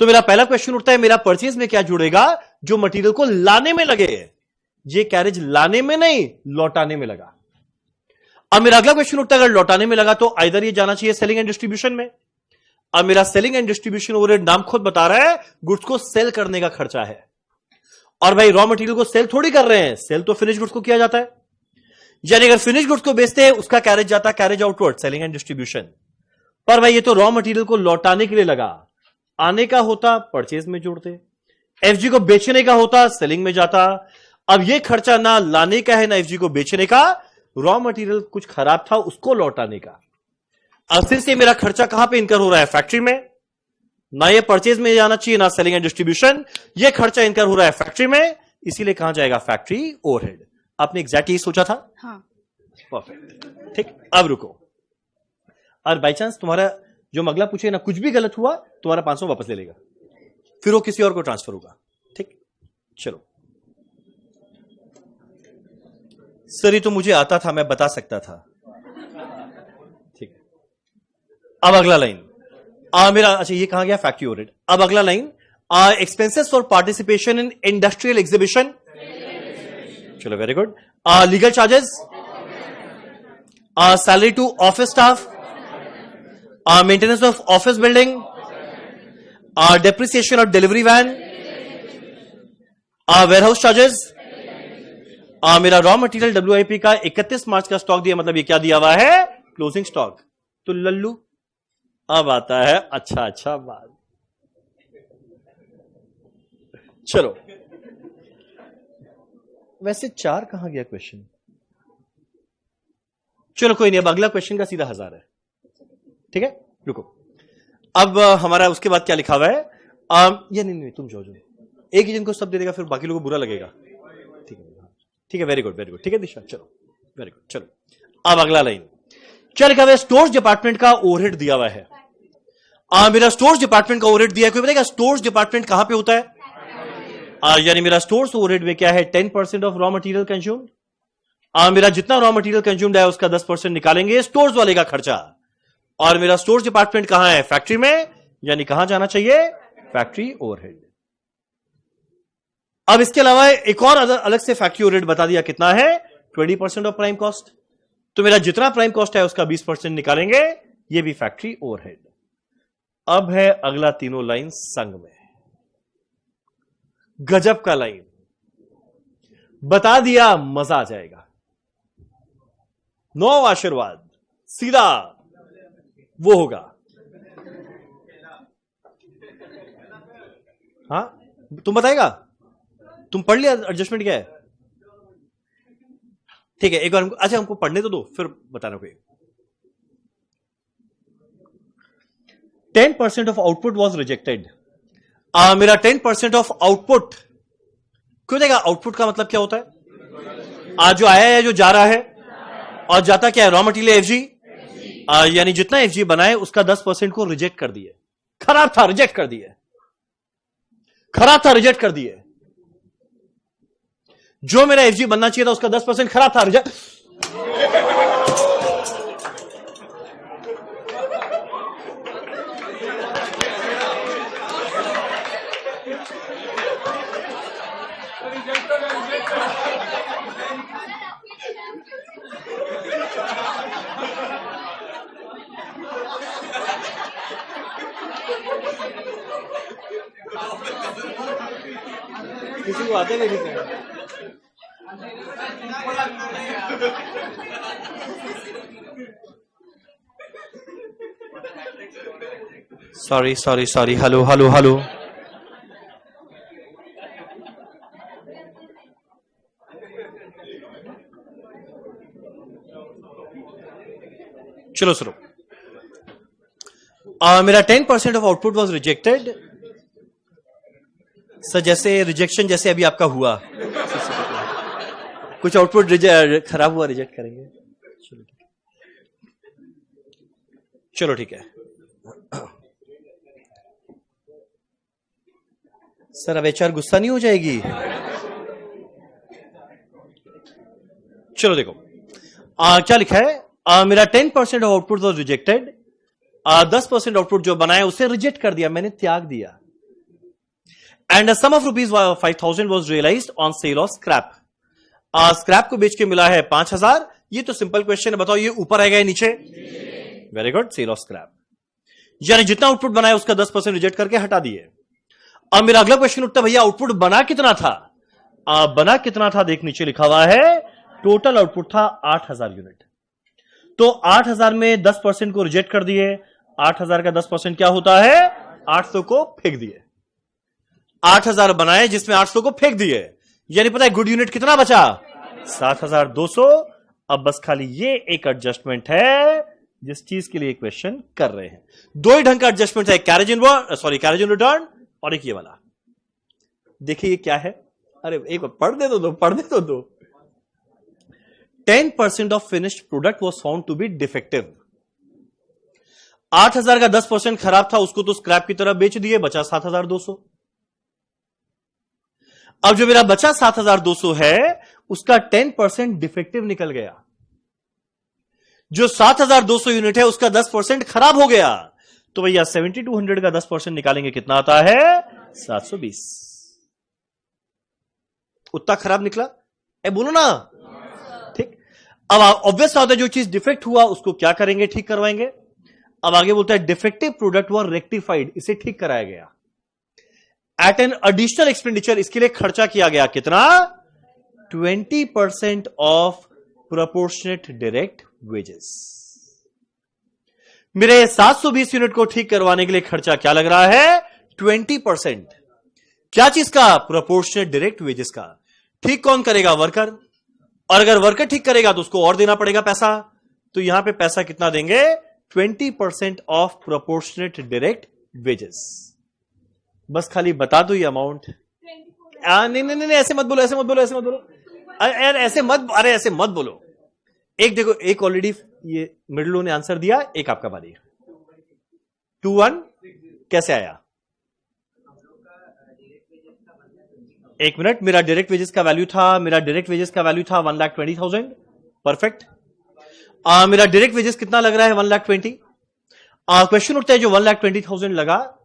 तो मेरा पहला क्वेश्चन उठता है, मेरा परचेज में क्या जुड़ेगा जो मटेरियल को लाने में लगे? ये कैरेज लाने में नहीं, लौटाने में लगा। अब मेरा अगला क्वेश्चन उठता है, अगर लौटाने में लगा तो आइदर ये जाना चाहिए सेलिंग एंड डिस्ट्रीब्यूशन में। अब मेरा सेलिंग एंड डिस्ट्रीब्यूशन ओवरहेड नाम खुद बता रहा है, गुड्स को सेल करने का खर्चा है। और भाई रॉ मटेरियल को सेल थोड़ी कर रहे हैं, सेल तो फिनिश गुड्स को किया जाता है। यानी अगर फिनिश गुड्स को बेचते हैं उसका कैरेज जाता है carriage outward, selling and distribution. पर भाई ये तो रॉ मटेरियल को लौटाने के लिए लगा, आने का होता परचेज में जोड़ते, एफजी को बेचने का होता सेलिंग में जाता। अब ये खर्चा ना लाने का है ना एफजी को बेचने का, रॉ मटेरियल कुछ खराब था उसको लौटाने का। अब फिर से मेरा खर्चा कहां पे इनकर हो रहा है? फैक्ट्री में। ना ये परचेज में जाना चाहिए ना सेलिंग एंड डिस्ट्रीब्यूशन, ये खर्चा इनकर हो रहा है फैक्ट्री में, इसीलिए कहां जाएगा? Factory overhead. आपने एग्जैक्टली सोचा था? हाँ। परफेक्ट, ठीक। अब रुको, और बाई चांस तुम्हारा जो अगला पूछे ना कुछ भी गलत हुआ, तुम्हारा 500 वापस ले लेगा, फिर वो किसी और को ट्रांसफर होगा, ठीक। चलो सर ये तो मुझे आता था, मैं बता सकता था, ठीक। अब अगला लाइन मेरा, अच्छा ये कहां गया? Factory overhead. अब अगला line, expenses for participation in industrial exhibition. चलो very good. Legal charges, salary to office staff, maintenance of office building, depreciation of delivery van, warehouse charges. मेरा रॉ मटेरियल WIP का 31 मार्च का स्टॉक दिया, मतलब ये क्या दिया हुआ है? Closing stock. तो लल्लू अब आता है अच्छा बात। चलो वैसे 4 कहां गया क्वेश्चन? चलो कोई नहीं, अब अगला क्वेश्चन का सीधा 1000 है, ठीक है। रुको, अब हमारा उसके बाद क्या लिखा हुआ है? ये नहीं तुम जो एक ही जिनको सब दे देगा फिर बाकी लोगों को बुरा लगेगा, ठीक है। ठीक है, वेरी गुड वेरी गुड, ठीक है दिशा, चलो वेरी गुड। चलो अब अगला लाइन क्या लिखा हुआ है? स्टोर्स डिपार्टमेंट का ओवरहेड दिया हुआ है। मेरा स्टोर्स डिपार्टमेंट का ओवरहेड दिया है, कोई बताएगा स्टोर्स डिपार्टमेंट कहां पे होता है? यानी मेरा स्टोर्स ओवरहेड में क्या है? 10% ऑफ रॉ मटेरियल कंज्यूम्ड। मेरा जितना रॉ मटेरियल कंज्यूम्ड है उसका 10% निकालेंगे स्टोर्स वाले का खर्चा। और मेरा स्टोर्स डिपार्टमेंट कहां है? फैक्ट्री में, यानी कहां जाना चाहिए? Factory overhead. अब इसके अलावा एक और अलग से फैक्ट्री ओवरहेड बता दिया, कितना है? 20% ऑफ प्राइम कॉस्ट। तो मेरा जितना प्राइम कॉस्ट है उसका 20% निकालेंगे, ये भी फैक्ट्री ओवरहेड। अब है अगला तीनों लाइन संग में, गजब का लाइन बता दिया, मजा आ जाएगा। 9 आशीर्वाद सीधा वो होगा। हाँ तुम बताएगा, तुम पढ़ लिया एडजस्टमेंट क्या है? ठीक है, एक बार अच्छा हमको पढ़ने तो दो फिर बताना। कोई 10% ऑफ आउटपुट वॉज रिजेक्टेड। मेरा 10% ऑफ आउटपुट क्यों देगा? आउटपुट का मतलब क्या होता है? आज जो आया है, जो जा रहा है, और जाता क्या है, रॉ मटेरियल एफजी, यानी जितना एफजी बनाए उसका 10% को रिजेक्ट कर दिए, खराब था रिजेक्ट कर दिए, खराब था रिजेक्ट कर दिए। जो मेरा एफजी बनना चाहिए था उसका 10% खराब था रिजेक्ट। किसी को आते हुए नहीं करें। Sorry, hello hello hello. चलो सुनो, मेरा 10% of output was rejected. Sir जैसे रिजेक्शन जैसे अभी आपका हुआ, कुछ आउटपुट खराब हुआ, रिजेक्ट करेंगे। चलो ठीक है। सर अब एचआर गुस्सा नहीं हो जाएगी? चलो देखो, क्या लिखा है, मेरा 10% of output was rejected. 10% output जो बनाया उसे रिजेक्ट कर दिया, मैंने त्याग दिया। And sum of rupees 5,000 was realised on sale of scrap. Scrap को बेच के मिला है 5,000। ये तो सिंपल क्वेश्चन है, बताओ ये ऊपर आएगा या नीचे? Very good, sale of scrap, यानी जितना आउटपुट बनाया उसका 10% रिजेक्ट करके हटा दिए। अब मेरा अगला क्वेश्चन उठता है, भैया आउटपुट बना कितना था? बना कितना था देख, नीचे लिखा हुआ है टोटल आउटपुट था 8,000 यूनिट। तो 8,000 में 10% को रिजेक्ट कर दिए। 8,000 का 10% क्या होता है? 800 को फेंक दिए। 8,000 बनाए जिसमें 800 को फेंक दिए, यानी पता है गुड यूनिट कितना बचा? 7,200। अब बस खाली ये एक एडजस्टमेंट है जिस चीज के लिए क्वेश्चन कर रहे हैं। दो ही ढंग का एडजस्टमेंट है, कैरेज इन रिटर्न और एक ये वाला। देखिए ये क्या है, अरे एक बार पढ़ दे दो। 10% of finished product was found to be defective. 8,000 का 10% खराब था, उसको तो स्क्रैप की तरह बेच दिए, बचा 7,200। अब जो मेरा बचा 7,200 है उसका 10% डिफेक्टिव निकल गया। जो 7,200 यूनिट है उसका 10% खराब हो गया। तो भैया 7,200 का 10% निकालेंगे, कितना आता है? 720। उतना खराब निकला? बोलो ना, ठीक। अब ऑब्वियस होता है जो चीज डिफेक्ट हुआ उसको क्या करेंगे? ठीक करवाएंगे। अब आगे बोलता है डिफेक्टिव प्रोडक्ट वर रेक्टिफाइड, इसे ठीक कराया गया एट एन एडिशनल एक्सपेंडिचर। इसके लिए खर्चा किया गया कितना? 20% ऑफ प्रोपोर्शनेट डायरेक्ट वेजेस। मेरे 720 यूनिट को ठीक करवाने के लिए खर्चा क्या लग रहा है? 20%। क्या चीज का? प्रोपोर्शनेट डायरेक्ट वेजेस का। ठीक कौन करेगा? वर्कर। और अगर वर्कर ठीक करेगा तो उसको और देना पड़ेगा पैसा। तो यहां पे पैसा कितना देंगे? 20% ऑफ प्रोपोर्शनेट डायरेक्ट वेजेस। बस खाली बता दो ये अमाउंट। नहीं, ऐसे मत बोलो। यार ऐसे मत बोलो। एक देखो, एक ऑलरेडी ये मिडलो ने आंसर दिया, एक आपका बारी। 2-1 कैसे आया? एक मिनट, मेरा डायरेक्ट वेजेस का वैल्यू था 1,20,000। परफेक्ट। मेरा डायरेक्ट वेजेस कितना लग रहा है? 1,20,000। क्वेश्चन उठता है जो 1,20,000 लगा,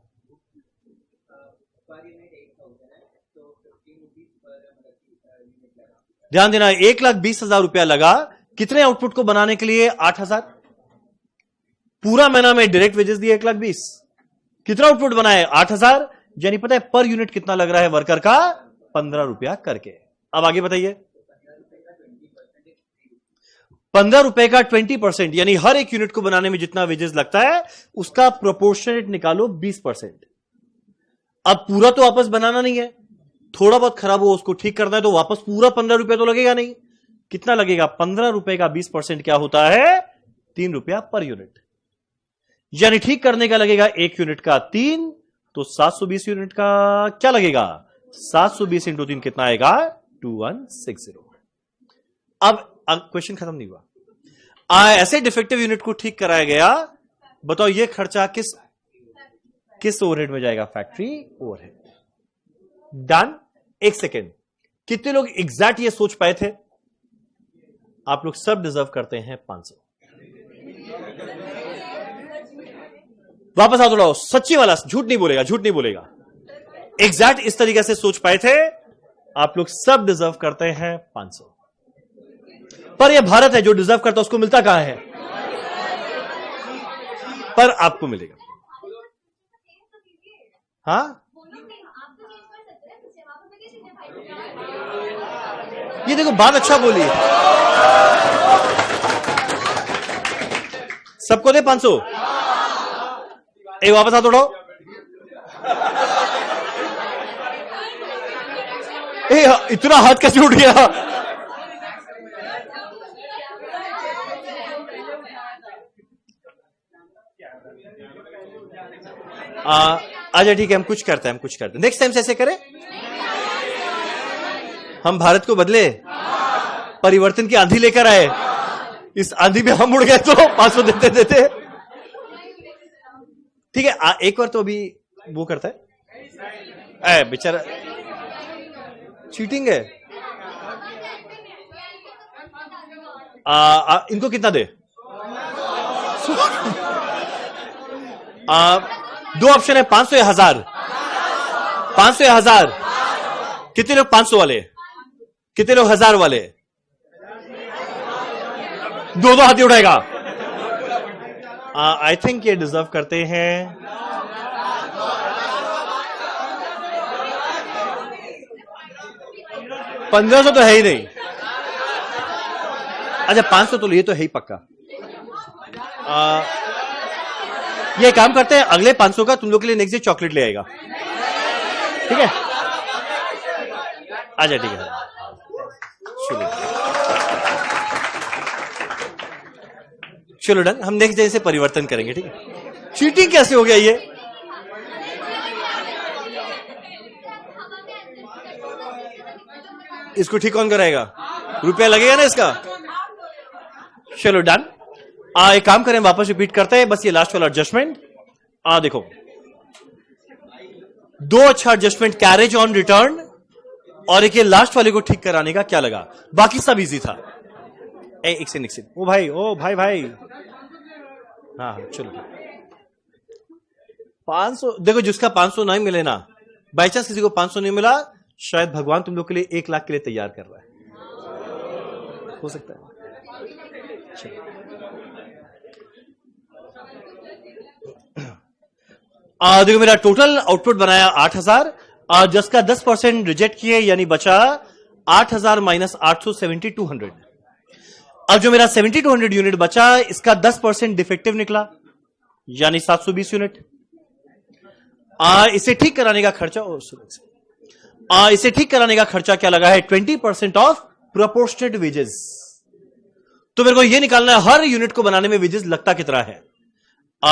ध्यान देना, 1,20,000 रुपया लगा कितने आउटपुट को बनाने के लिए? 8,000। पूरा महीना में डायरेक्ट वेजेस दिए 1,20,000, कितना आउटपुट बनाए? 8,000। यानी पता है पर यूनिट कितना लग रहा है वर्कर का? 15 रुपया करके। अब आगे बताइए। 15 रुपए का 20%, यानी हर एक यूनिट को बनाने में जितना वेजेस लगता है उसका प्रोपोर्शनेट निकालो 20%। अब पूरा तो वापस बनाना नहीं है, थोड़ा बहुत खराब हो उसको ठीक करना है, तो वापस पूरा 15 रुपया तो लगेगा नहीं। कितना लगेगा? 15 रुपए का 20% क्या होता है? 3 रुपया पर यूनिट। यानी ठीक करने का लगेगा एक यूनिट का 3, तो 720 यूनिट का क्या लगेगा? 720 इंटू 3 कितना आएगा? 2160। अब क्वेश्चन खत्म नहीं हुआ। ऐसे डिफेक्टिव यूनिट को ठीक कराया गया, बताओ ये खर्चा किस ओवरहेड में जाएगा? Factory overhead. डन। एक सेकेंड, कितने लोग एग्जैक्ट ये सोच पाए थे? आप लोग सब डिजर्व करते हैं 500। वापस आओ थोड़ा, सच्ची वाला, झूठ नहीं बोलेगा, झूठ नहीं बोलेगा। एग्जैक्ट इस तरीके से सोच पाए थे, आप लोग सब डिजर्व करते हैं 500। पर यह भारत है, जो डिजर्व करता है उसको मिलता कहां है? पर आपको मिलेगा। हाँ, ये देखो बात अच्छा बोली। सबको दे 500। एक वापस हाथ उठाओ। इतना हाथ कैसे उठ गया? अच्छा ठीक है, हम कुछ करते हैं, नेक्स्ट टाइम से ऐसे करें। हम भारत को बदले, परिवर्तन की आंधी लेकर आए, इस आंधी में हम उड़ गए तो 500 देते देते। ठीक है, एक बार तो अभी वो करता है, बेचारा चीटिंग है। इनको कितना दे? दो ऑप्शन है, 500 या 1000। 500 या 1000। कितने लोग 500 वाले, कितने लोग 1000 वाले? दो हाथी उठाएगा। आई थिंक ये डिजर्व करते हैं 1500 तो है ही नहीं। अच्छा 500 तो ये तो है ही पक्का। ये काम करते हैं, अगले 500 का तुम लोग के लिए नेक्स्ट डे चॉकलेट ले आएगा, ठीक है? अच्छा ठीक है, चलो डन। हम नेक्स्ट डे से परिवर्तन करेंगे, ठीक है? चीटिंग कैसे हो गया ये? इसको ठीक कौन कराएगा? रुपया लगेगा ना इसका। चलो डन। एक काम करें, वापस रिपीट करते हैं, बस ये लास्ट वाला एडजस्टमेंट। देखो, दो अच्छा एडजस्टमेंट, कैरेज ऑन रिटर्न, और एक ये लास्ट वाले को ठीक कराने का क्या लगा? बाकी सब इजी था। एक सेकंड, ओ भाई। हाँ चलो, 500 देखो, जिसका 500 नहीं मिले ना, बाई चांस किसी को 500 नहीं मिला, शायद भगवान तुम लोग के लिए 1 लाख के लिए तैयार कर रहा है, हो सकता है। देखो, मेरा टोटल आउटपुट बनाया 8000, जिसका 10% रिजेक्ट किए, यानी बचा 8000 माइनस 800, 7200। अब जो मेरा 7200 यूनिट बचा, इसका 10% डिफेक्टिव निकला, यानी 720 यूनिट। इसे ठीक कराने का खर्चा, इसे ठीक कराने का खर्चा क्या लगा है? 20% ऑफ प्रोपोर्शनेट वेजेस। तो मेरे को यह निकालना है हर यूनिट को बनाने में वेजेस लगता कितना है।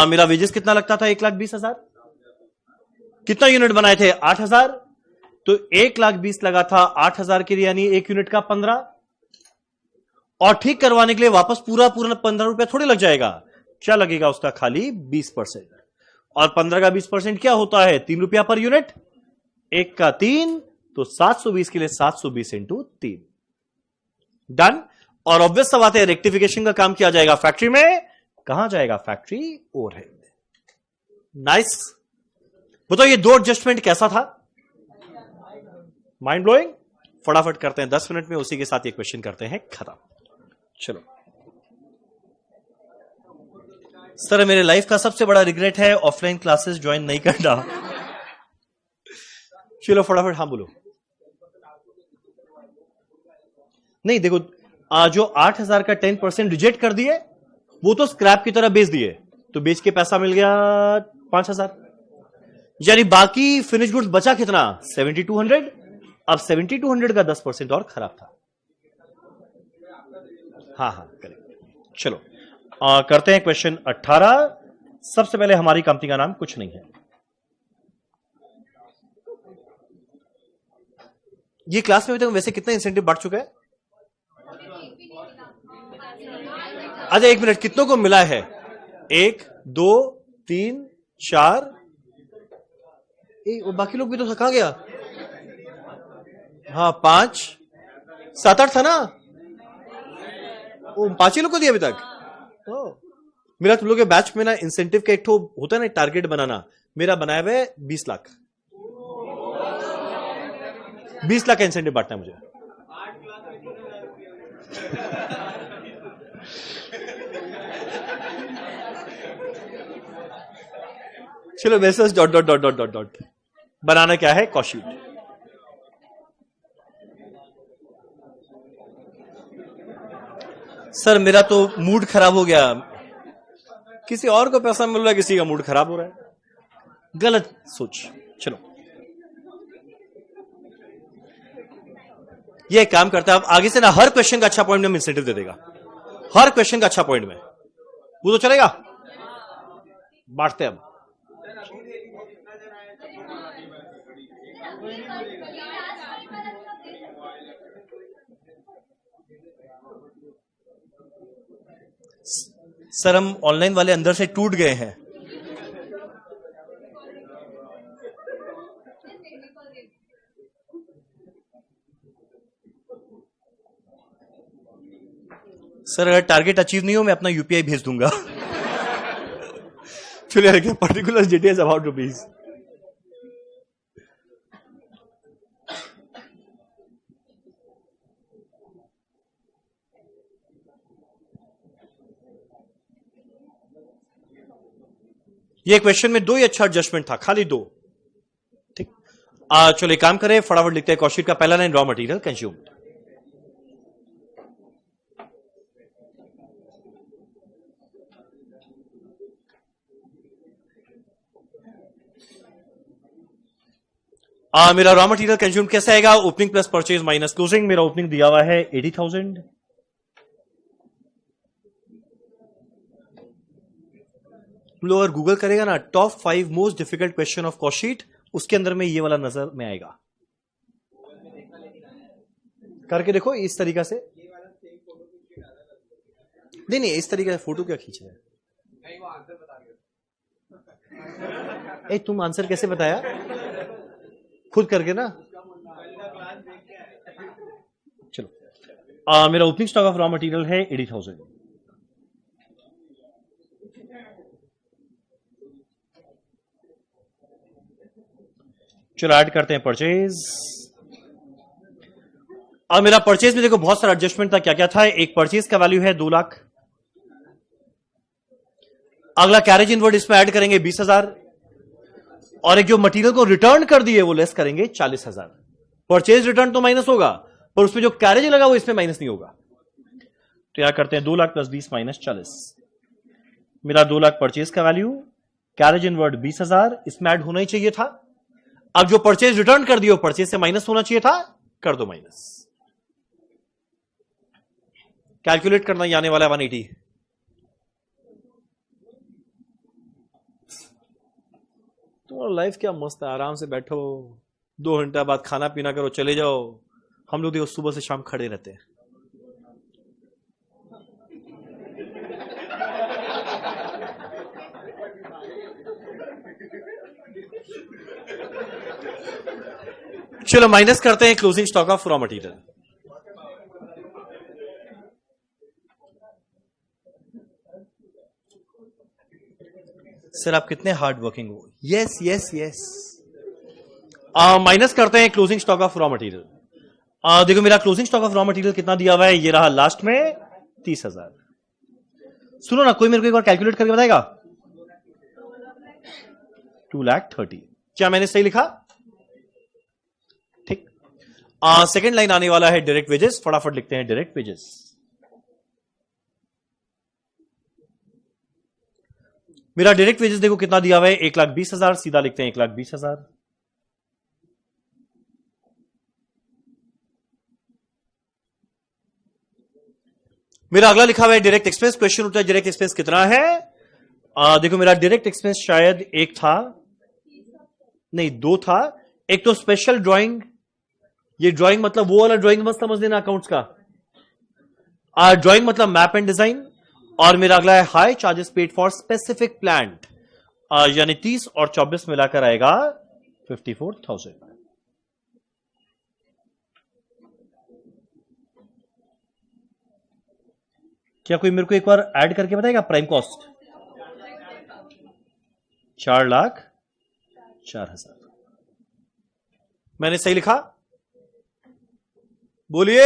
मेरा वेजेस कितना लगता था? 1,20,000। कितना यूनिट बनाए थे? 8000। तो 1,20,000 लगा था 8000 के लिए, यानी एक यूनिट का 15। और ठीक करवाने के लिए वापस पूरा 15 रुपया थोड़ी लग जाएगा। क्या लगेगा उसका? खाली 20%। और 15 का 20% क्या होता है? 3 रुपया पर यूनिट। 1 का 3, तो 720 के लिए 720 इंटू 3। डन। और ऑब्वियस सा बात है, रेक्टिफिकेशन का काम किया जाएगा फैक्ट्री में। कहां जाएगा? Factory overhead. नाइस। बताओ ये 2 एडजस्टमेंट कैसा था? Mind blowing. फटाफट करते हैं 10 मिनट में, उसी के साथ ये क्वेश्चन करते हैं खत्म। चलो सर, मेरे लाइफ का सबसे बड़ा रिग्रेट है ऑफलाइन क्लासेस ज्वाइन नहीं करना। चलो फटाफट हाँ बोलो। नहीं देखो, जो 8000 का 10% रिजेक्ट कर दिए, वो तो स्क्रैप की तरह बेच दिए, तो बेच के पैसा मिल गया 5000, यानी बाकी फिनिश गुड्स बचा कितना? 7200। अब 7200 का 10% और खराब था। हाँ करेक्ट। चलो करते हैं क्वेश्चन 18। सबसे पहले हमारी कंपनी का नाम कुछ नहीं है। ये क्लास में अभी तक वैसे कितना इंसेंटिव बढ़ चुका है? अच्छा 1 मिनट, कितनों को मिला है? 1 2 3 4, बाकी लोग भी तो कहां गया? हाँ 5 7 8 था ना, वो 5 ही लोग को दिया अभी तक। मेरा तुम लोग के बैच में ना इंसेंटिव का एक होता है ना टारगेट बनाना, मेरा बनाया हुआ है 20 लाख। 20 लाख का इंसेंटिव बांटना है मुझे। चलो message dot dot dot dot dot dot बनाना क्या है? Cost sheet. सर मेरा तो मूड खराब हो गया। किसी और को पैसा मिल रहा है, किसी का मूड खराब हो रहा है, गलत सोच। चलो ये काम करता है, अब आगे से ना हर क्वेश्चन का अच्छा पॉइंट में इंसेंटिव दे देगा, हर क्वेश्चन का अच्छा पॉइंट में, वो तो चलेगा। बांटते अब। सर हम ऑनलाइन वाले अंदर से टूट गए हैं। सर अगर टारगेट अचीव नहीं हो मैं अपना यूपीआई भेज दूंगा। चलिए पर्टिकुलर डिटेल्स अबाउट रुपीज। ये क्वेश्चन में 2 ही अच्छा एडजस्टमेंट था, खाली 2। ठीक, चलो एक काम करें, फटाफट लिखते हैं कॉस्ट शीट का पहला लाइन, रॉ मटेरियल कंज्यूम्ड। मेरा रॉ मटेरियल कंज्यूम कैसे आएगा? Opening plus purchase minus closing. मेरा ओपनिंग दिया हुआ है 80,000। अगर गूगल करेगा ना top 5 most difficult question of cost sheet, उसके अंदर में ये वाला नजर में आएगा। करके देखो इस तरीका से। नहीं इस तरीके से फोटो क्या खींच रहे हैं? तुम आंसर कैसे बताया? खुद करके ना। चलो मेरा opening stock of raw material है 80,000। चलो ऐड करते हैं परचेज। अब मेरा परचेज में देखो बहुत सारा एडजस्टमेंट था। क्या क्या था? एक परचेज का वैल्यू है 2 लाख। अगला कैरेज इनवर्ड इसमें ऐड करेंगे 20,000, और एक जो मटेरियल को रिटर्न कर दिए वो लेस करेंगे 40,000। परचेज रिटर्न तो माइनस होगा, पर उसमें जो कैरेज लगा वो इसमें माइनस नहीं होगा। तो यहां करते हैं 2 लाख प्लस 20 माइनस 40। मेरा 2 लाख परचेज का वैल्यू, कैरेज इनवर्ड 20,000 इसमें ऐड होना ही चाहिए था। अब जो परचेज रिटर्न कर दियो परचेज से माइनस होना चाहिए था, कर दो माइनस। कैलकुलेट करना ही आने वाला है 180। तुम्हारा लाइफ क्या मस्त है, आराम से बैठो, 2 घंटा बाद खाना पीना करो, चले जाओ। हम लोग देखो सुबह से शाम खड़े रहते हैं। चलो माइनस करते हैं closing stock of raw material. Sir आप कितने हार्ड वर्किंग हो। Yes yes yes. माइनस करते हैं closing stock of raw material. देखो मेरा closing stock of raw material कितना दिया हुआ है, ये रहा लास्ट में 30,000। सुनो ना, कोई मेरे को एक बार कैलकुलेट करके बताएगा? 2,30,000। क्या मैंने सही लिखा? ठीक। सेकेंड लाइन आने वाला है डायरेक्ट वेजेस। फटाफट लिखते हैं डायरेक्ट वेजेस। मेरा डायरेक्ट वेजेस देखो कितना दिया हुआ है, 1,20,000। सीधा लिखते हैं 1,20,000। मेरा अगला लिखा हुआ है डायरेक्ट एक्सपेंस। क्वेश्चन उठता है डायरेक्ट एक्सपेंस कितना है। देखो मेरा डायरेक्ट एक्सपेंस शायद एक था, नहीं 2 था। एक तो स्पेशल ड्राइंग, ये ड्राइंग मतलब वो वाला ड्राइंग मत समझ लेना अकाउंट्स का। ड्राइंग मतलब मैप एंड डिजाइन, और मेरा अगला है high charges paid for specific plant, यानी 30 और 24 मिलाकर आएगा 54,000। क्या कोई मेरे को एक बार ऐड करके बताएगा प्राइम कॉस्ट? 4,04,000। मैंने सही लिखा? बोलिए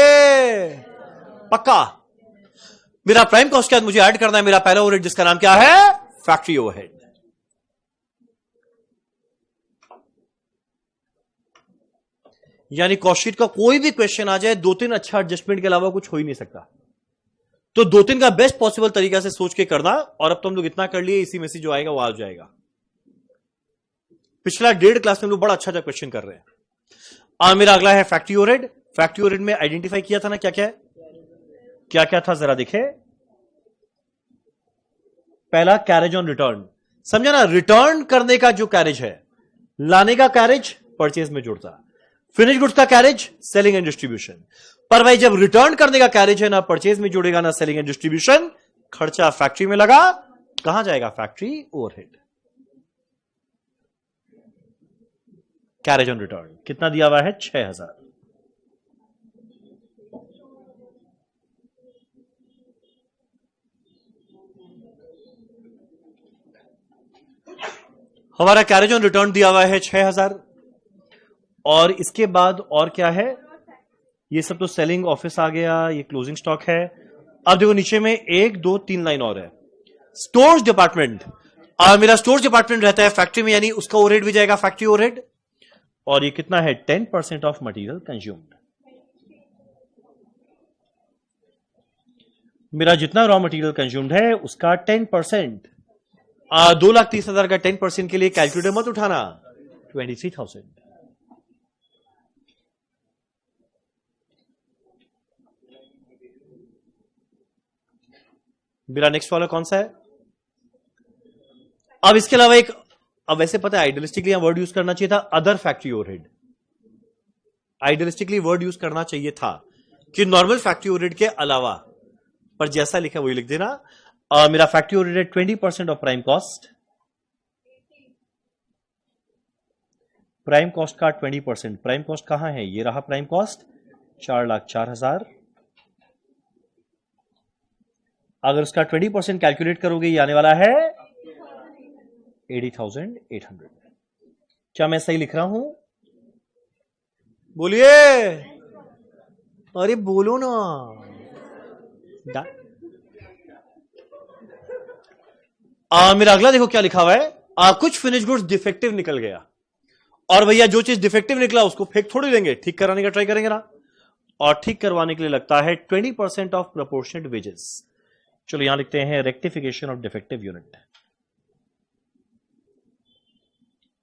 पक्का। मेरा प्राइम कॉस्ट के बाद मुझे ऐड करना है मेरा पहला ओवरहेड, जिसका नाम क्या है? Factory overhead. यानी कॉस्ट शीट का कोई भी क्वेश्चन आ जाए, 2-3 अच्छा एडजस्टमेंट के अलावा कुछ हो ही नहीं सकता। तो 2-3 का बेस्ट पॉसिबल तरीका से सोच के करना। और अब तो हम लोग इतना कर लिए, इसी में से जो आएगा वो आ जाएगा। पिछला 1.5 क्लास में हम लोग बड़ा अच्छा क्वेश्चन कर रहे हैं। मेरा अगला है फैक्ट्री ओवरहेड। फैक्ट्री ओवरहेड में आइडेंटिफाई किया था ना, क्या क्या था जरा देखे। पहला कैरेज ऑन रिटर्न, समझा ना? रिटर्न करने का जो कैरेज है, लाने का कैरेज परचेज में जुड़ता, फिनिश गुड्स का कैरेज सेलिंग एंड डिस्ट्रीब्यूशन। पर भाई जब रिटर्न करने का कैरेज है, ना परचेज में जुड़ेगा ना सेलिंग एंड डिस्ट्रीब्यूशन, खर्चा फैक्ट्री में लगा, कहां जाएगा? Factory overhead. Carriage on return कितना दिया हुआ है? 6,000। हमारा कैरेज ऑन रिटर्न दिया हुआ है 6,000। और इसके बाद और क्या है? ये सब तो सेलिंग ऑफिस आ गया, ये क्लोजिंग स्टॉक है। अब देखो नीचे में 1 2 3 लाइन और है। स्टोर्स डिपार्टमेंट, मेरा स्टोर्स डिपार्टमेंट रहता है फैक्ट्री में, यानी उसका ओवरहेड भी जाएगा फैक्ट्री ओवरहेड। और ये कितना है? 10% ऑफ मटेरियल कंज्यूम्ड। मेरा जितना रॉ मटेरियल कंज्यूम्ड है उसका 10%, 2,30,000 का 10% के लिए कैलकुलेटर मत उठाना, 23,000। मेरा नेक्स्ट वाला कौन सा है? अब इसके अलावा एक, अब वैसे पता है आइडियलिस्टिकली वर्ड यूज करना चाहिए था other factory overhead. Idealistically word use करना चाहिए था कि नॉर्मल फैक्ट्री ओवरहेड के अलावा, पर जैसा लिखा वही लिख देना। मेरा factory overhead 20% of prime cost, prime cost का 20%। प्राइम कॉस्ट कहां है? ये रहा प्राइम कॉस्ट, 4,04,000। अगर उसका 20% कैलकुलेट करोगे, ये आने वाला है 80,800। क्या मैं सही लिख रहा हूं? बोलिए, अरे बोलो ना। मेरा अगला देखो क्या लिखा हुआ है। कुछ फिनिश गुड्स डिफेक्टिव निकल गया, और भैया जो चीज डिफेक्टिव निकला उसको फेंक थोड़ी देंगे, ठीक कराने का ट्राई करेंगे ना। और ठीक करवाने के लिए लगता है 20% ऑफ प्रोपोर्शनेट वेजेस। चलो यहां लिखते हैं रेक्टिफिकेशन ऑफ डिफेक्टिव यूनिट।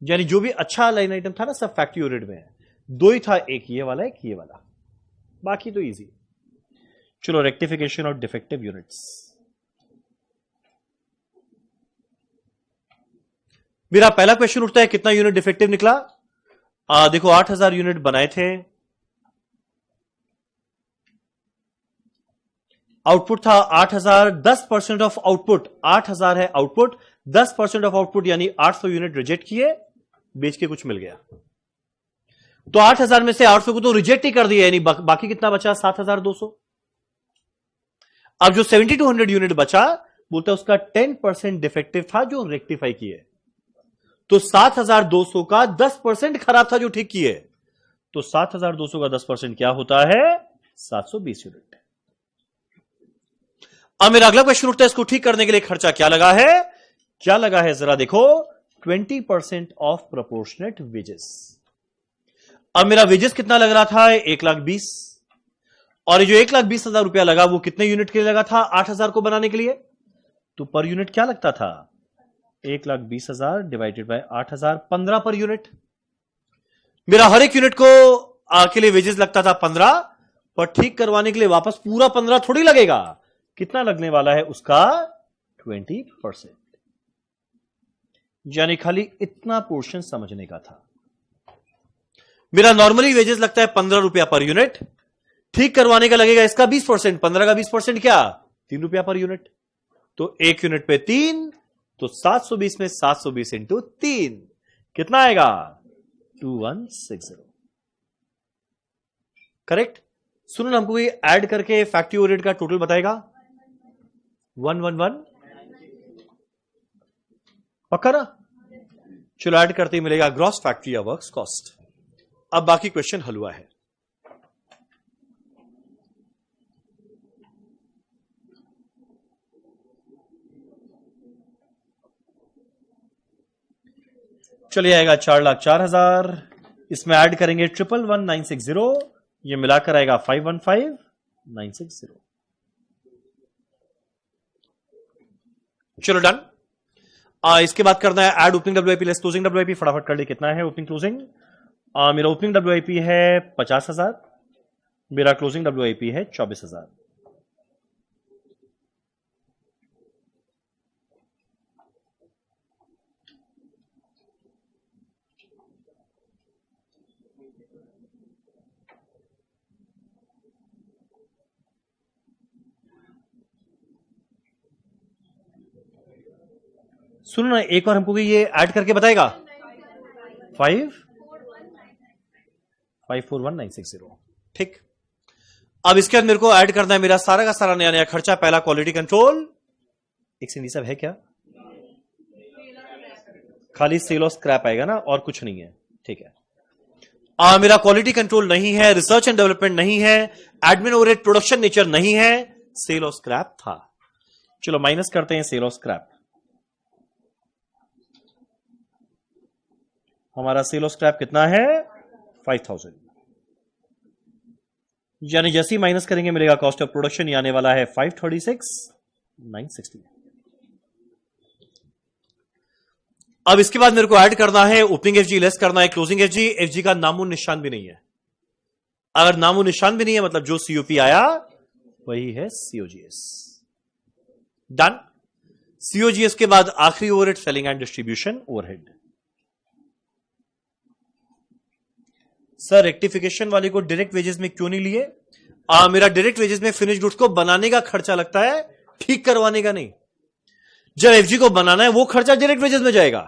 यानी जो भी अच्छा लाइन आइटम था ना सब फैक्ट्री ओवरहेड में है। 2 ही था, एक ये वाला एक ये वाला, बाकी तो इजी। चलो रेक्टिफिकेशन ऑफ डिफेक्टिव यूनिट्स। मेरा पहला क्वेश्चन उठता है कितना यूनिट डिफेक्टिव निकला? देखो 8,000 यूनिट बनाए थे, आउटपुट था 8,000। 10% ऑफ आउटपुट, 8,000 है आउटपुट, 10% ऑफ आउटपुट यानी 800 यूनिट रिजेक्ट किए, बेच के कुछ मिल गया। तो 8,000 में से 800 को तो रिजेक्ट ही कर दिया, यानी बाकी कितना बचा? 7,200। अब जो 7,200 यूनिट बचा, बोलता है उसका 10% डिफेक्टिव था जो रेक्टिफाई किए। तो 7,200 का 10% खराब था जो ठीक किए, तो 7,200 का 10% क्या होता है? 720 यूनिट। अब मेरा अगला क्वेश्चन उठता है, इसको ठीक करने के लिए खर्चा क्या लगा है? क्या लगा है जरा देखो, 20% ऑफ प्रोपोर्शनेट वेजेस। अब मेरा वेजेस कितना लग रहा था? 1,20,000। और ये जो 1,20,000 रुपया लगा वो कितने यूनिट के लिए लगा था? 8,000 को बनाने के लिए। तो पर यूनिट क्या लगता था? 1,20,000 डिवाइडेड बाय 8,000, 15 पर यूनिट। मेरा हर एक यूनिट को के लिए वेजेस लगता था 15, पर ठीक करवाने के लिए वापस पूरा 15 थोड़ी लगेगा। कितना लगने वाला है उसका? 20%। यानी खाली इतना पोर्शन समझने का था। मेरा नॉर्मली वेजेस लगता है 15 रुपया पर यूनिट, ठीक करवाने का लगेगा इसका 20%। 15 का 20% क्या? 3 रुपया पर यूनिट। तो 1 यूनिट पे 3, तो 720 में 720 इंटू 3 कितना आएगा? 2160। करेक्ट। सुनो ना, हमको ये ऐड करके फैक्ट्री ओवरहेड का टोटल बताएगा। 111 पक्का ना? चलो ऐड करते ही मिलेगा ग्रॉस फैक्ट्री या वर्क्स कॉस्ट। अब बाकी क्वेश्चन हल हुआ है। चलिए आएगा 4,04,000, इसमें ऐड करेंगे 111,960, ये मिलाकर आएगा 515,960। चलो डन। इसके बाद करना है add opening WIP less closing WIP. फटाफट कर ले, कितना है ओपनिंग क्लोजिंग? मेरा ओपनिंग डब्ल्यूआईपी है 50,000, मेरा क्लोजिंग डब्ल्यूआईपी है 24,000। सुनो ना, एक बार हमको ये ऐड करके बताएगा। 5,41960। ठीक। अब इसके बाद मेरे को ऐड करना है मेरा सारा का सारा नया नया खर्चा। पहला क्वालिटी कंट्रोल, एक से सब है क्या? खाली सेल और स्क्रैप आएगा ना, और कुछ नहीं है। ठीक है। मेरा क्वालिटी कंट्रोल नहीं है, रिसर्च एंड डेवलपमेंट नहीं है, एडमिन ओवरहेड प्रोडक्शन नेचर नहीं है, सेल और स्क्रैप था। चलो माइनस करते हैं सेल और स्क्रैप। हमारा सेल और स्क्रैप कितना है? 5,000। यानी जैसे ही माइनस करेंगे मिलेगा कॉस्ट ऑफ प्रोडक्शन, ये आने वाला है 536,960। अब इसके बाद मेरे को ऐड करना है ओपनिंग एफजी लेस करना है क्लोजिंग एफजी। एफजी का नामो निशान भी नहीं है। अगर नामो निशान भी नहीं है मतलब जो सीओपी आया वही है सीओजीएस। डन। सीओजीएस के बाद आखिरी overhead selling and distribution overhead. Sir rectification वाले को डायरेक्ट वेजेस में क्यों नहीं लिए? मेरा डायरेक्ट वेजेस में फिनिश गुड्स को बनाने का खर्चा लगता है, ठीक करवाने का नहीं। जब एफजी को बनाना है वो खर्चा डायरेक्ट वेजेस में जाएगा,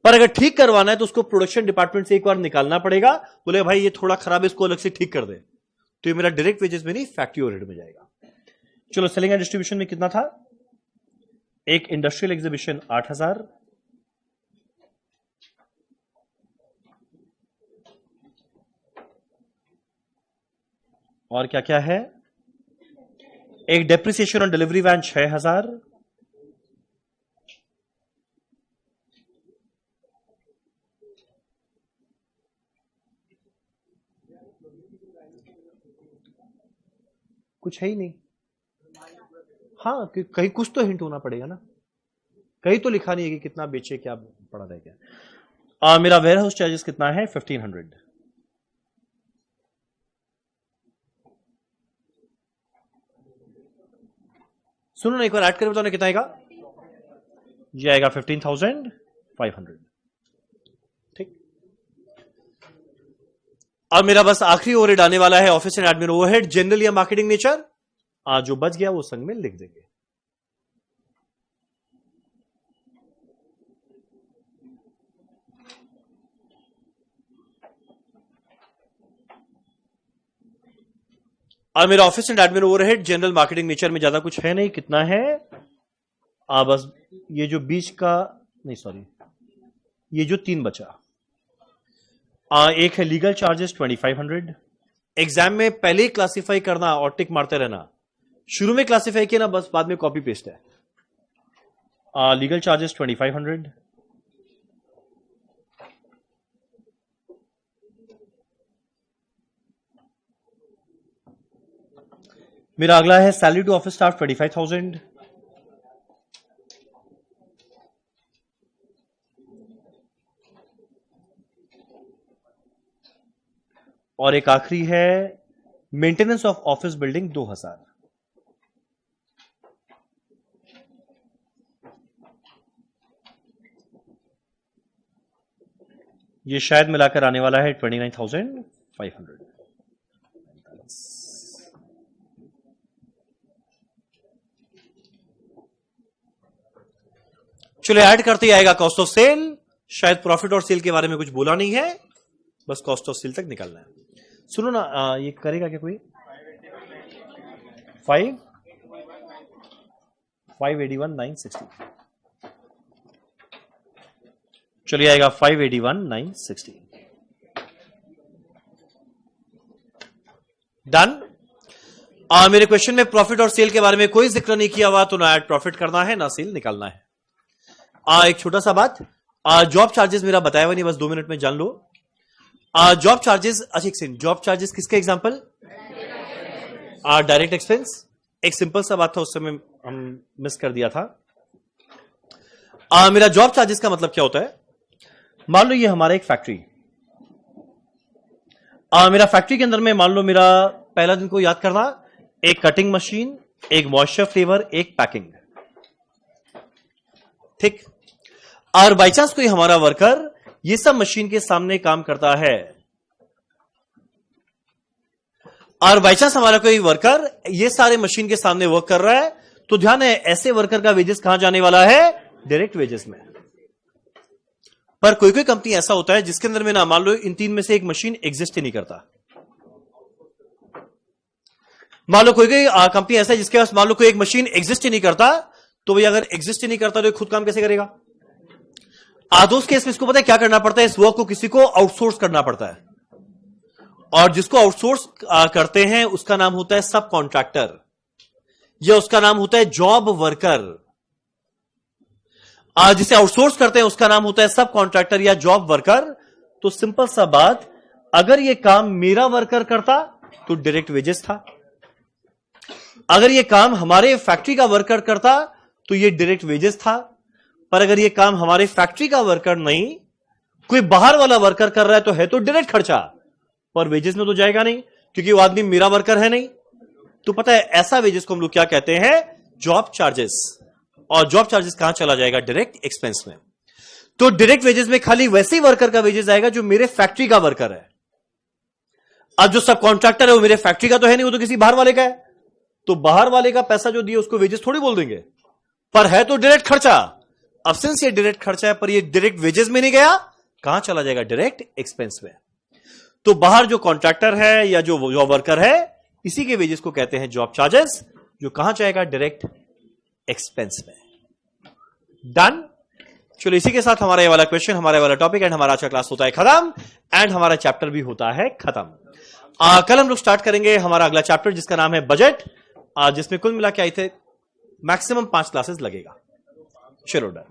पर अगर ठीक करवाना है तो उसको प्रोडक्शन डिपार्टमेंट से एक बार निकालना पड़ेगा। बोले भाई ये थोड़ा खराब है, इसको अलग से ठीक कर दे, तो ये मेरा डायरेक्ट वेजेस में नहीं फैक्ट्री ओवरहेड में जाएगा। चलो सेलिंग एंड डिस्ट्रीब्यूशन में कितना था? एक इंडस्ट्रियल एग्जीबिशन 8,000, और क्या क्या है? एक डेप्रिसिएशन ऑन डिलीवरी वैन 6,000, कुछ है ही नहीं। हाँ कहीं कुछ तो हिंट होना पड़ेगा ना, कहीं तो लिखा नहीं है कि कितना बेचे, क्या पड़ा रह गया। मेरा वेयर हाउस चार्जेस कितना है? 1,500। सुनो ना, एक बार ऐड करके बताओ ना कितना आएगा? ये आएगा 15,500। ठीक। अब मेरा बस आखिरी ओवरहेड आने वाला है office and admin overhead, general या मार्केटिंग नेचर। जो बच गया वो संग में लिख देंगे। और मेरा office and admin overhead general marketing nature में ज्यादा कुछ है नहीं। कितना है? बस ये जो बीच का नहीं, सॉरी, ये जो 3 बचा। एक है लीगल चार्जेस 2,500। एग्जाम में पहले ही क्लासिफाई करना और टिक मारते रहना। शुरू में क्लासिफाई किया ना, बस बाद में कॉपी पेस्ट है। Legal charges 2,500। मेरा अगला है सैलरी टू ऑफिस स्टाफ 25,000। और एक आखिरी है मेंटेनेंस ऑफ ऑफिस बिल्डिंग 2,000। ये शायद मिलाकर आने वाला है 29,500। चलो ऐड करते ही आएगा कॉस्ट ऑफ सेल। शायद प्रॉफिट और सेल के बारे में कुछ बोला नहीं है, बस कॉस्ट ऑफ सेल तक निकालना है। सुनो ना, ये करेगा क्या कोई? 581,960। चलिए आएगा 581,960। डन। मेरे क्वेश्चन में प्रॉफिट और सेल के बारे में कोई जिक्र नहीं किया हुआ, तो ना ऐड प्रॉफिट करना है ना सेल निकालना है। एक छोटा सा बात, जॉब चार्जेस मेरा बताया हुआ नहीं, बस 2 मिनट में जान लो। जॉब चार्जेस, अच्छा एक सेकंड, जॉब चार्जेस किसके एग्जांपल? Direct expense. एक सिंपल सा बात था, उस समय हम मिस कर दिया था। मेरा जॉब चार्जेस का मतलब क्या होता है? मान लो ये हमारा एक फैक्ट्री, मेरा फैक्ट्री के अंदर में मान लो मेरा पहला दिन को याद करना, एक कटिंग मशीन, एक मॉइस्चर फ्लेवर, एक पैकिंग, ठीक। और बाई चांस कोई हमारा वर्कर ये सब मशीन के सामने काम करता है, और बाई चांस हमारा कोई वर्कर ये सारे मशीन के सामने वर्क कर रहा है, तो ध्यान है ऐसे वर्कर का वेजेस कहां जाने वाला है? डायरेक्ट वेजेस में। पर कोई कोई कंपनी ऐसा होता है जिसके अंदर में ना मान लो इन 3 में से एक मशीन एग्जिस्ट ही नहीं करता। मान लो कोई कोई कंपनी ऐसा है जिसके पास मान लो कोई एक मशीन एग्जिस्ट ही नहीं करता, तो भाई अगर एग्जिस्ट ही नहीं करता तो खुद काम कैसे करेगा? उस केस में इसको पता है क्या करना पड़ता है? इस वर्क को किसी को आउटसोर्स करना पड़ता है, और जिसको आउटसोर्स करते हैं उसका नाम होता है सब कॉन्ट्रैक्टर, या उसका नाम होता है जॉब वर्कर। जिसे आउटसोर्स करते हैं उसका नाम होता है सब कॉन्ट्रैक्टर या जॉब वर्कर। तो सिंपल सा बात, अगर यह काम मेरा वर्कर करता तो डायरेक्ट वेजेस था, अगर यह काम हमारे फैक्ट्री का वर्कर करता तो यह डायरेक्ट वेजेस था। पर अगर यह काम हमारे फैक्ट्री का वर्कर नहीं, कोई बाहर वाला वर्कर कर रहा है तो डायरेक्ट खर्चा, पर वेजेस में तो जाएगा नहीं, क्योंकि वो आदमी मेरा वर्कर है नहीं। तो पता है ऐसा वेजेस को हम लोग क्या कहते हैं? Job charges. और जॉब चार्जेस कहां चला जाएगा? डायरेक्ट एक्सपेंस में। तो डायरेक्ट वेजेस में खाली वैसे ही वर्कर का वेजेस आएगा जो मेरे फैक्ट्री का वर्कर है। अब जो सब कॉन्ट्रैक्टर है वो मेरे फैक्ट्री का तो है नहीं, वो तो किसी बाहर वाले का है, तो बाहर वाले का पैसा जो दिया उसको वेजेस थोड़ी बोल देंगे, पर है तो डायरेक्ट खर्चा। अब सिंस ये डायरेक्ट खर्चा है पर ये डायरेक्ट वेजेस में नहीं गया, कहां चला जाएगा? डायरेक्ट एक्सपेंस में। तो बाहर जो कॉन्ट्रैक्टर है या जो वर्कर है, इसी के वेजेस को कहते हैं जॉब चार्जेस, जो कहां जाएगा? डायरेक्ट एक्सपेंस में। डन। चलो इसी के साथ हमारा ये वाला क्वेश्चन, हमारा वाला टॉपिक एंड हमारा आज का क्लास होता है खत्म, एंड हमारा चैप्टर भी होता है खत्म। कल हम लोग स्टार्ट करेंगे हमारा अगला चैप्टर जिसका नाम है बजट, जिसमें कुल मिला के आई थे मैक्सिमम 5 क्लासेस लगेगा। चलो डन।